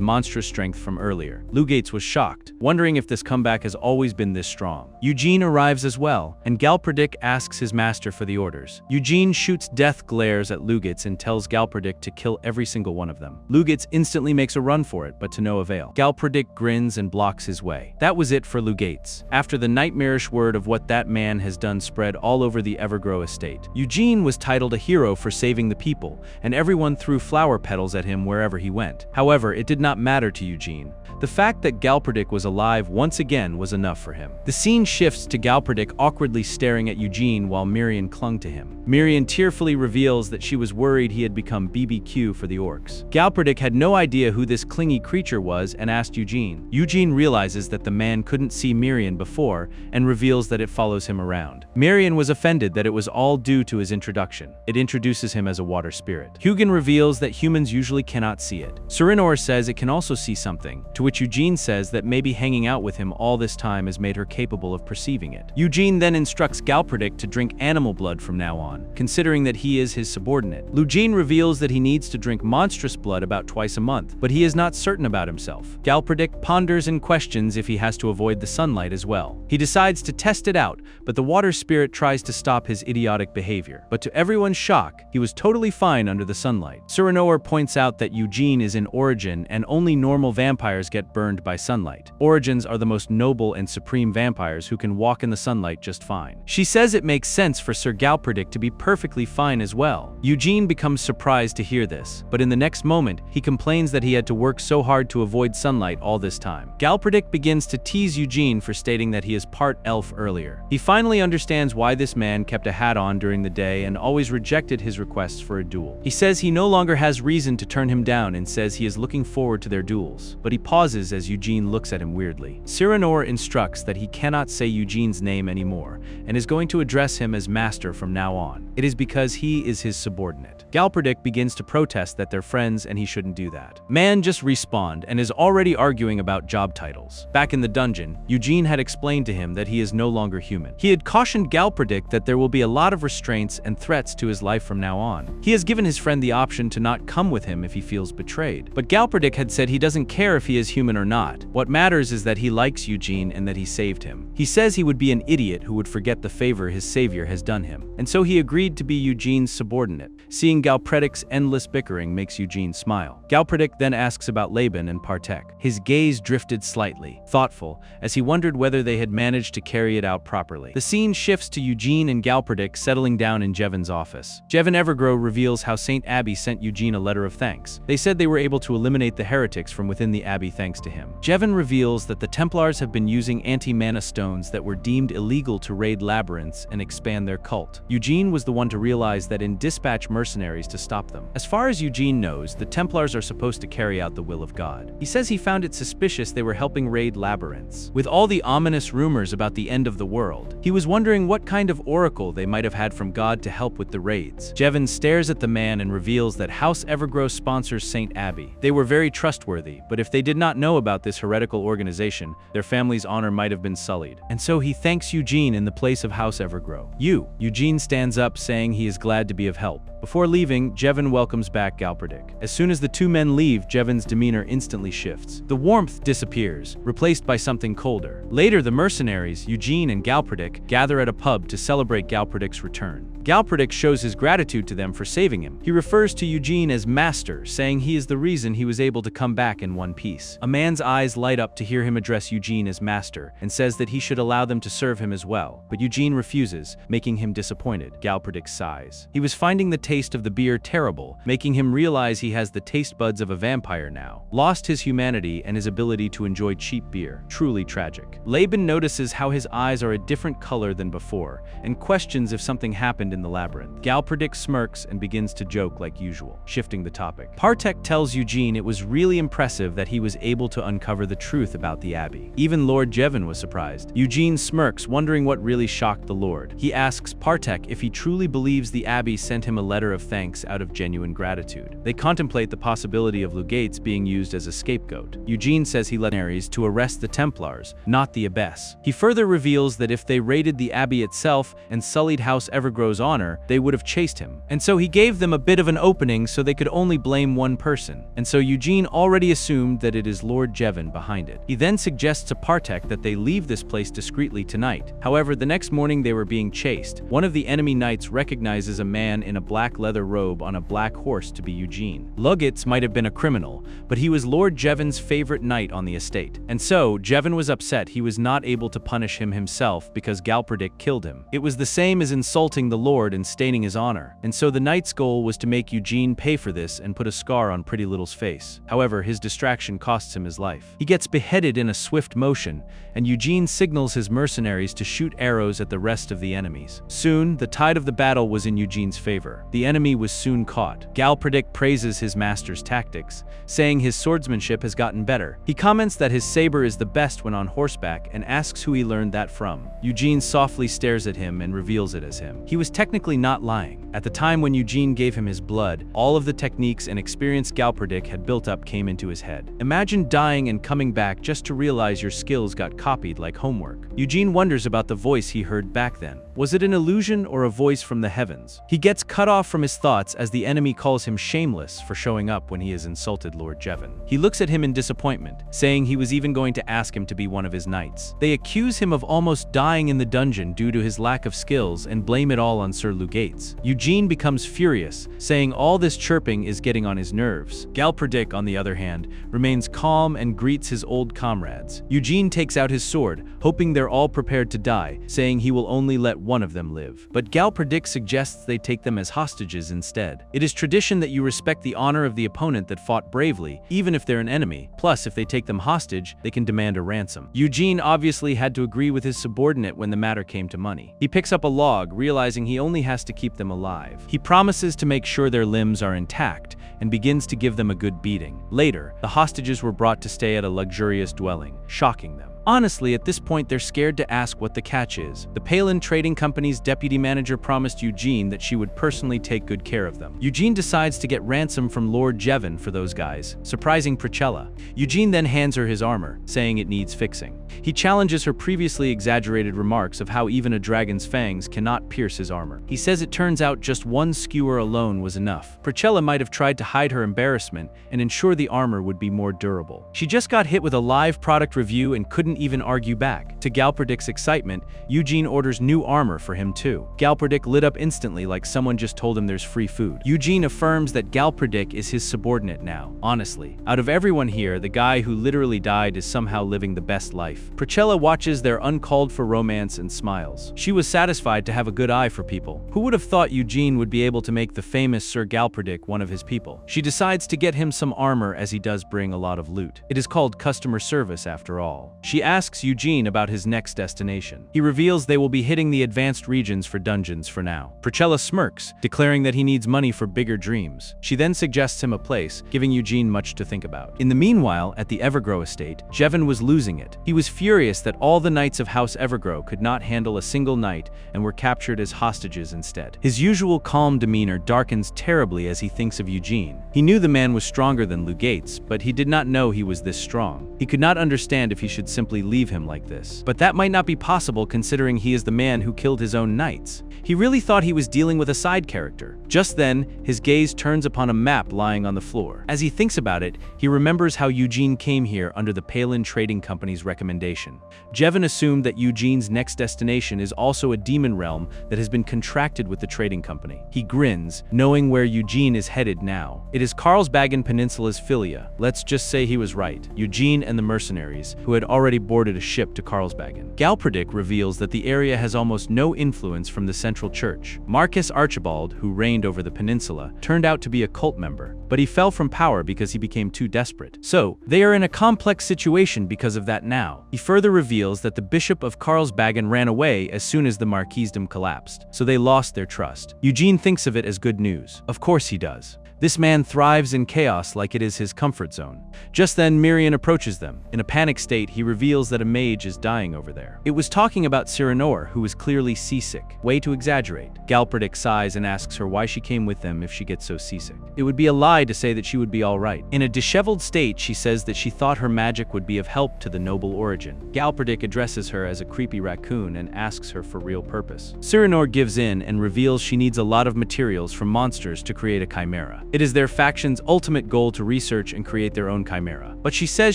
monstrous strength from earlier. Lugates was shocked, wondering if this comeback has always been this strong. Eugene arrives as well, and Galpedic asks his master for the orders. Eugene shoots death glares at Lugates and tells Galpedic to kill every single one of them. Lugates instantly makes a run for it, but to no avail. Galpedic grins and blocks his way. That was it for Lugates. After the nightmarish word of what that man has done spread all over the Evergrow estate, Eugene was titled a hero for saving the people, and everyone threw flower petals at him wherever he went. However, it did not matter to Eugene. The fact that Galpedic was alive once again was enough for him. The scene shifts to Galpedic awkwardly staring at Eugene while Mirian clung to him. Mirian tearfully reveals that she was worried he had become BBQ for the orcs. Galpedic had no idea who this clingy creature was and asked Eugene. Eugene realizes that the man couldn't see Mirian before and reveals that it follows him around. Mirian was offended that it was all due to his introduction. It introduces him as a water spirit. Hugin reveals that humans usually cannot see it. Serenor says it can also see something, to which Eugene says that maybe hanging out with him all this time has made her capable of perceiving it. Eugene then instructs Galpedic to drink animal blood from now on, considering that he is his subordinate. Eugene reveals that he needs to drink monstrous blood about twice a month, but he is not certain about himself. Galpedic ponders and questions if he has to avoid the sunlight as well. He decides to test it out, but the water spirit tries to stop his idiotic behavior. But to everyone's shock, he was totally fine under the sunlight. Serenor points out that Eugene is in Origin and only normal vampires get burned by sunlight. Origins are the most noble and supreme vampires who can walk in the sunlight just fine. She says it makes sense for Sir Galpedic to be perfectly fine as well. Eugene becomes surprised to hear this, but in the next moment, he complains that he had to work so hard to avoid sunlight all this time. Galpedic begins to tease Eugene for stating that he is part elf earlier. He finally understands why this man kept a hat on during the day and always rejected his requests for a duel. He says he no longer has reason to turn him down and says he is looking forward to their duels, but he pauses as Eugene looks at him weirdly. Serenor instructs that he cannot say Eugene's name anymore and is going to address him as master from now on. It is because he is his subordinate. Galpedic begins to protest that they're friends and he shouldn't do that. Man just respawned and is already arguing about job titles. Back in the dungeon, Eugene had explained to him that he is no longer human. He had cautioned Galpedic that there will be a lot of restraints and threats to his life from now on. He has given his friend the option to not come with him if he feels betrayed. But Galpedic had said he doesn't care if he is human or not. What matters is that he likes Eugene and that he saved him. He says he would be an idiot who would forget the favor his savior has done him. And so he agreed to be Eugene's subordinate. Seeing Galpedic's endless bickering makes Eugene smile. Galpedic then asks about Laban and Partek. His gaze drifted slightly, thoughtful, as he wondered whether they had managed to carry it out properly. The scene shifts to Eugene and Galpedic settling down in Jevon's office. Jevon Evergrow reveals how St. Abbey sent Eugene a letter of thanks. They said they were able to eliminate the heretics from within the Abbey thanks to him. Jevon reveals that the Templars have been using anti-mana stones that were deemed illegal to raid labyrinths and expand their cult. Eugene was the one to realize that and dispatch mercenaries to stop them. As far as Eugene knows, the Templars are supposed to carry out the will of God. He says he found it suspicious they were helping raid labyrinths. With all the ominous rumors about the end of the world, he was wondering what kind of oracle they might have had from God to help with the raids. Jevon stares at the man and reveals that House Evergrow sponsors St. Abbey. They were very trustworthy, but if they did not know about this heretical organization, their family's honor might have been sullied. And so he thanks Eugene in the place of House Evergrow. Eugene stands up saying he is glad to be of help. Before leaving, Jevon welcomes back Galpedic. As soon as the two men leave, Jevon's demeanor instantly shifts. The warmth disappears, replaced by something colder. Later, the mercenaries, Eugene and Galpedic, gather at a pub to celebrate Galpedic's return. Galpedic shows his gratitude to them for saving him. He refers to Eugene as master, saying he is the reason he was able to come back in one piece. A man's eyes light up to hear him address Eugene as master, and says that he should allow them to serve him as well. But Eugene refuses, making him disappointed. Galpedic sighs. He was finding the taste of the beer terrible, making him realize he has the taste buds of a vampire now. Lost his humanity and his ability to enjoy cheap beer. Truly tragic. Laban notices how his eyes are a different color than before, and questions if something happened in the labyrinth. Galpedic smirks and begins to joke like usual, shifting the topic. Partek tells Eugene it was really impressive that he was able to uncover the truth about the Abbey. Even Lord Jevon was surprised. Eugene smirks, wondering what really shocked the Lord. He asks Partek if he truly believes the Abbey sent him a letter of thanks out of genuine gratitude. They contemplate the possibility of Lugates being used as a scapegoat. Eugene says he led mercenaries to arrest the Templars, not the Abbess. He further reveals that if they raided the Abbey itself and sullied House Evergrow's honor, they would have chased him. And so he gave them a bit of an opening so they could only blame one person. And so Eugene already assumed that it is Lord Jevon behind it. He then suggests to Partek that they leave this place discreetly tonight. However, the next morning they were being chased. One of the enemy knights recognizes a man in a black leather robe on a black horse to be Eugene. Lugates might have been a criminal, but he was Lord Jevon's favorite knight on the estate. And so, Jevon was upset he was not able to punish him himself because Galpedic killed him. It was the same as insulting the Lord and staining his honor. And so the knight's goal was to make Eugene pay for this and put a scar on Pretty Little's face. However, his distraction costs him his life. He gets beheaded in a swift motion, and Eugene signals his mercenaries to shoot arrows at the rest of the enemies. Soon, the tide of the battle was in Eugene's favor. The enemy was soon caught. Galpedic praises his master's tactics, saying his swordsmanship has gotten better. He comments that his saber is the best when on horseback and asks who he learned that from. Eugene softly stares at him and reveals it as him. He was technically not lying. At the time when Eugene gave him his blood, all of the techniques and experience Galpedic had built up came into his head. Imagine dying and coming back just to realize your skills got copied like homework. Eugene wonders about the voice he heard back then. Was it an illusion or a voice from the heavens? He gets cut off from his thoughts as the enemy calls him shameless for showing up when he has insulted Lord Jevon. He looks at him in disappointment, saying he was even going to ask him to be one of his knights. They accuse him of almost dying in the dungeon due to his lack of skills and blame it all on Sir Lugates. Eugene becomes furious, saying all this chirping is getting on his nerves. Galpedic, on the other hand, remains calm and greets his old comrades. Eugene takes out his sword, hoping they're all prepared to die, saying he will only let one of them live. But Galpedic suggests they take them as hostages instead. It is tradition that you respect the honor of the opponent that fought bravely, even if they're an enemy. Plus, if they take them hostage, they can demand a ransom. Eugene obviously had to agree with his subordinate when the matter came to money. He picks up a log, realizing he only has to keep them alive. He promises to make sure their limbs are intact, and begins to give them a good beating. Later, the hostages were brought to stay at a luxurious dwelling, shocking them. Honestly, at this point, they're scared to ask what the catch is. The Palin Trading Company's deputy manager promised Eugene that she would personally take good care of them. Eugene decides to get ransom from Lord Jevon for those guys, surprising Priscilla. Eugene then hands her his armor, saying it needs fixing. He challenges her previously exaggerated remarks of how even a dragon's fangs cannot pierce his armor. He says it turns out just one skewer alone was enough. Priscilla might have tried to hide her embarrassment and ensure the armor would be more durable. She just got hit with a live product review and couldn't even argue back. To Galpedic's excitement, Eugene orders new armor for him too. Galpedic lit up instantly like someone just told him there's free food. Eugene affirms that Galpedic is his subordinate now. Honestly, out of everyone here, the guy who literally died is somehow living the best life. Priscilla watches their uncalled for romance and smiles. She was satisfied to have a good eye for people. Who would have thought Eugene would be able to make the famous Sir Galpedic one of his people? She decides to get him some armor as he does bring a lot of loot. It is called customer service after all. She asks Eugene about his next destination. He reveals they will be hitting the advanced regions for dungeons for now. Priscilla smirks, declaring that he needs money for bigger dreams. She then suggests him a place, giving Eugene much to think about. In the meanwhile, at the Evergrow estate, Jevon was losing it. He was furious that all the knights of House Evergrow could not handle a single knight and were captured as hostages instead. His usual calm demeanor darkens terribly as he thinks of Eugene. He knew the man was stronger than Lugates, but he did not know he was this strong. He could not understand if he should simply simply leave him like this. But that might not be possible considering he is the man who killed his own knights. He really thought he was dealing with a side character. Just then, his gaze turns upon a map lying on the floor. As he thinks about it, he remembers how Eugene came here under the Palin Trading Company's recommendation. Jevon assumed that Eugene's next destination is also a demon realm that has been contracted with the trading company. He grins, knowing where Eugene is headed now. It is Karlsbagen Peninsula's Philia. Let's just say he was right. Eugene and the mercenaries, who had already boarded a ship to Karlsbagen. Galpedic reveals that the area has almost no influence from the central church. Marcus Archibald, who reigned over the peninsula, turned out to be a cult member, but he fell from power because he became too desperate. So, they are in a complex situation because of that now. He further reveals that the Bishop of Karlsbagen ran away as soon as the Marquisdom collapsed, so they lost their trust. Eugene thinks of it as good news. Of course he does. This man thrives in chaos like it is his comfort zone. Just then, Mirian approaches them. In a panic state, he reveals that a mage is dying over there. It was talking about Cyranoir, who was clearly seasick. Way to exaggerate. Galpedic sighs and asks her why she came with them if she gets so seasick. It would be a lie to say that she would be all right. In a disheveled state, she says that she thought her magic would be of help to the noble origin. Galpedic addresses her as a creepy raccoon and asks her for real purpose. Cyranoir gives in and reveals she needs a lot of materials from monsters to create a chimera. It is their faction's ultimate goal to research and create their own chimera. But she says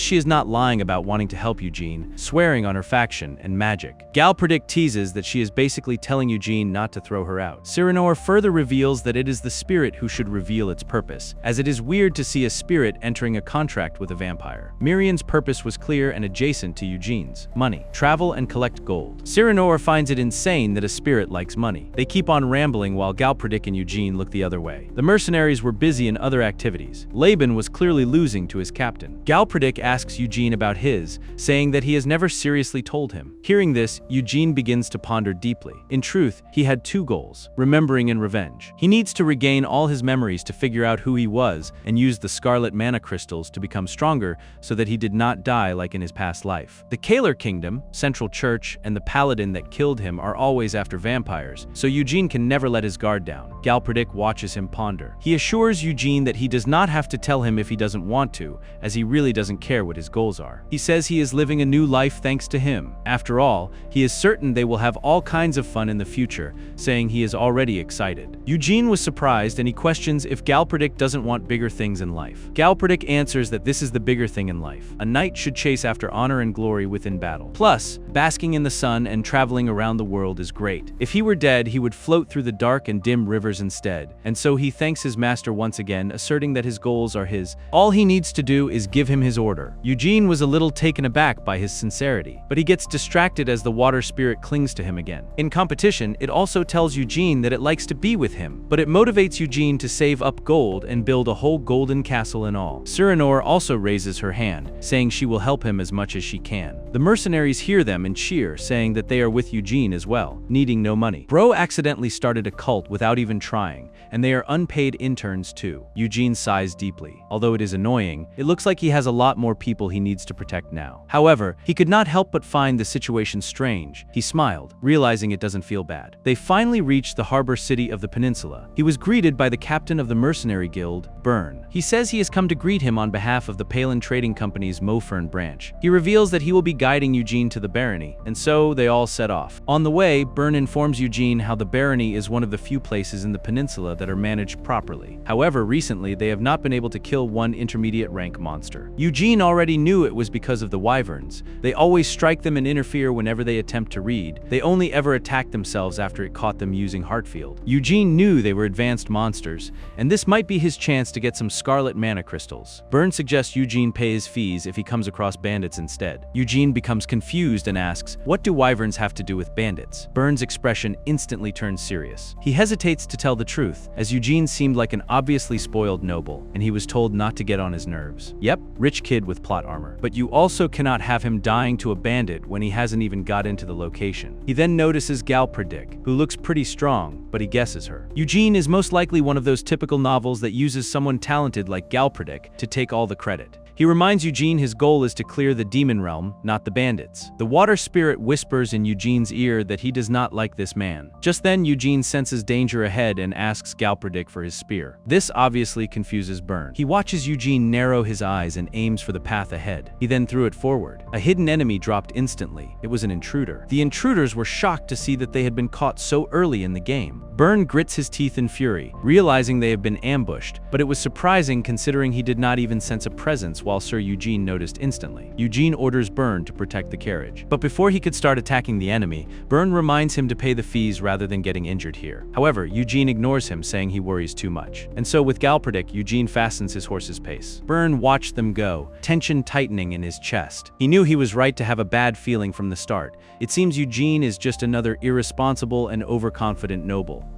she is not lying about wanting to help Eugene, swearing on her faction and magic. Galpedic teases that she is basically telling Eugene not to throw her out. Cyranoir further reveals that it is the spirit who should reveal its purpose, as it is weird to see a spirit entering a contract with a vampire. Mirian's purpose was clear and adjacent to Eugene's: money, travel, and collect gold. Cyranoir finds it insane that a spirit likes money. They keep on rambling while Galpedic and Eugene look the other way. The mercenaries were busy in other activities. Laban was clearly losing to his captain. Galpedic asks Eugene about his, saying that he has never seriously told him. Hearing this, Eugene begins to ponder deeply. In truth, he had two goals: remembering and revenge. He needs to regain all his memories to figure out who he was and use the scarlet mana crystals to become stronger so that he did not die like in his past life. The Kaler Kingdom, Central Church, and the paladin that killed him are always after vampires, so Eugene can never let his guard down. Galpedic watches him ponder. He assures Eugene that he does not have to tell him if he doesn't want to, as he really doesn't care what his goals are. He says he is living a new life thanks to him. After all, he is certain they will have all kinds of fun in the future, saying he is already excited. Eugene was surprised and he questions if Galpedic doesn't want bigger things in life. Galpedic answers that this is the bigger thing in life. A knight should chase after honor and glory within battle. Plus, basking in the sun and traveling around the world is great. If he were dead, he would float through the dark and dim rivers instead, and so he thanks his master once again, asserting that his goals are his. All he needs to do is give him his order. Eugene was a little taken aback by his sincerity, but he gets distracted as the water spirit clings to him again. In competition, it also tells Eugene that it likes to be with him, but it motivates Eugene to save up gold and build a whole golden castle in all. Cyranoir also raises her hand, saying she will help him as much as she can. The mercenaries hear them and cheer, saying that they are with Eugene as well, needing no money. Bro accidentally started a cult without even trying, and they are unpaid interns too. Eugene sighs deeply. Although it is annoying, it looks like he has a lot more people he needs to protect now. However, he could not help but find the situation strange. He smiled, realizing it doesn't feel bad. They finally reached the harbor city of the peninsula. He was greeted by the captain of the mercenary guild, Byrne. He says he has come to greet him on behalf of the Palin Trading Company's Mofern branch. He reveals that he will be guiding Eugene to the barony, and so they all set off. On the way, Byrne informs Eugene how the barony is one of the few places in the peninsula that are managed properly. However, recently they have not been able to kill one intermediate rank monster. Eugene already knew it was because of the wyverns. They always strike them and interfere whenever they attempt to read. They only ever attack themselves after it caught them using Heartfield. Eugene knew they were advanced monsters, and this might be his chance to get some scarlet mana crystals. Byrne suggests Eugene pay his fees if he comes across bandits instead. Eugene becomes confused and asks, what do wyverns have to do with bandits? Byrne's expression instantly turns serious. He hesitates to tell the truth, as Eugene seemed like an obviously spoiled noble, and he was told not to get on his nerves. Yep, rich kid with plot armor. But you also cannot have him dying to a bandit when he hasn't even got into the location. He then notices Galpedic, who looks pretty strong, but he guesses her. Eugene is most likely one of those typical novels that uses someone talented like Galpedic to take all the credit. He reminds Eugene his goal is to clear the demon realm, not the bandits. The water spirit whispers in Eugene's ear that he does not like this man. Just then, Eugene senses danger ahead and asks Galpedic for his spear. This obviously confuses Burn. He watches Eugene narrow his eyes and aims for the path ahead. He then threw it forward. A hidden enemy dropped instantly. It was an intruder. The intruders were shocked to see that they had been caught so early in the game. Burn grits his teeth in fury, realizing they have been ambushed, but it was surprising considering he did not even sense a presence while Sir Eugene noticed instantly. Eugene orders Burn to protect the carriage. But before he could start attacking the enemy, Burn reminds him to pay the fees rather than getting injured here. However, Eugene ignores him, saying he worries too much. And so with Galpedic, Eugene fastens his horse's pace. Burn watched them go, tension tightening in his chest. He knew he was right to have a bad feeling from the start. It seems Eugene is just another irresponsible and overconfident noble.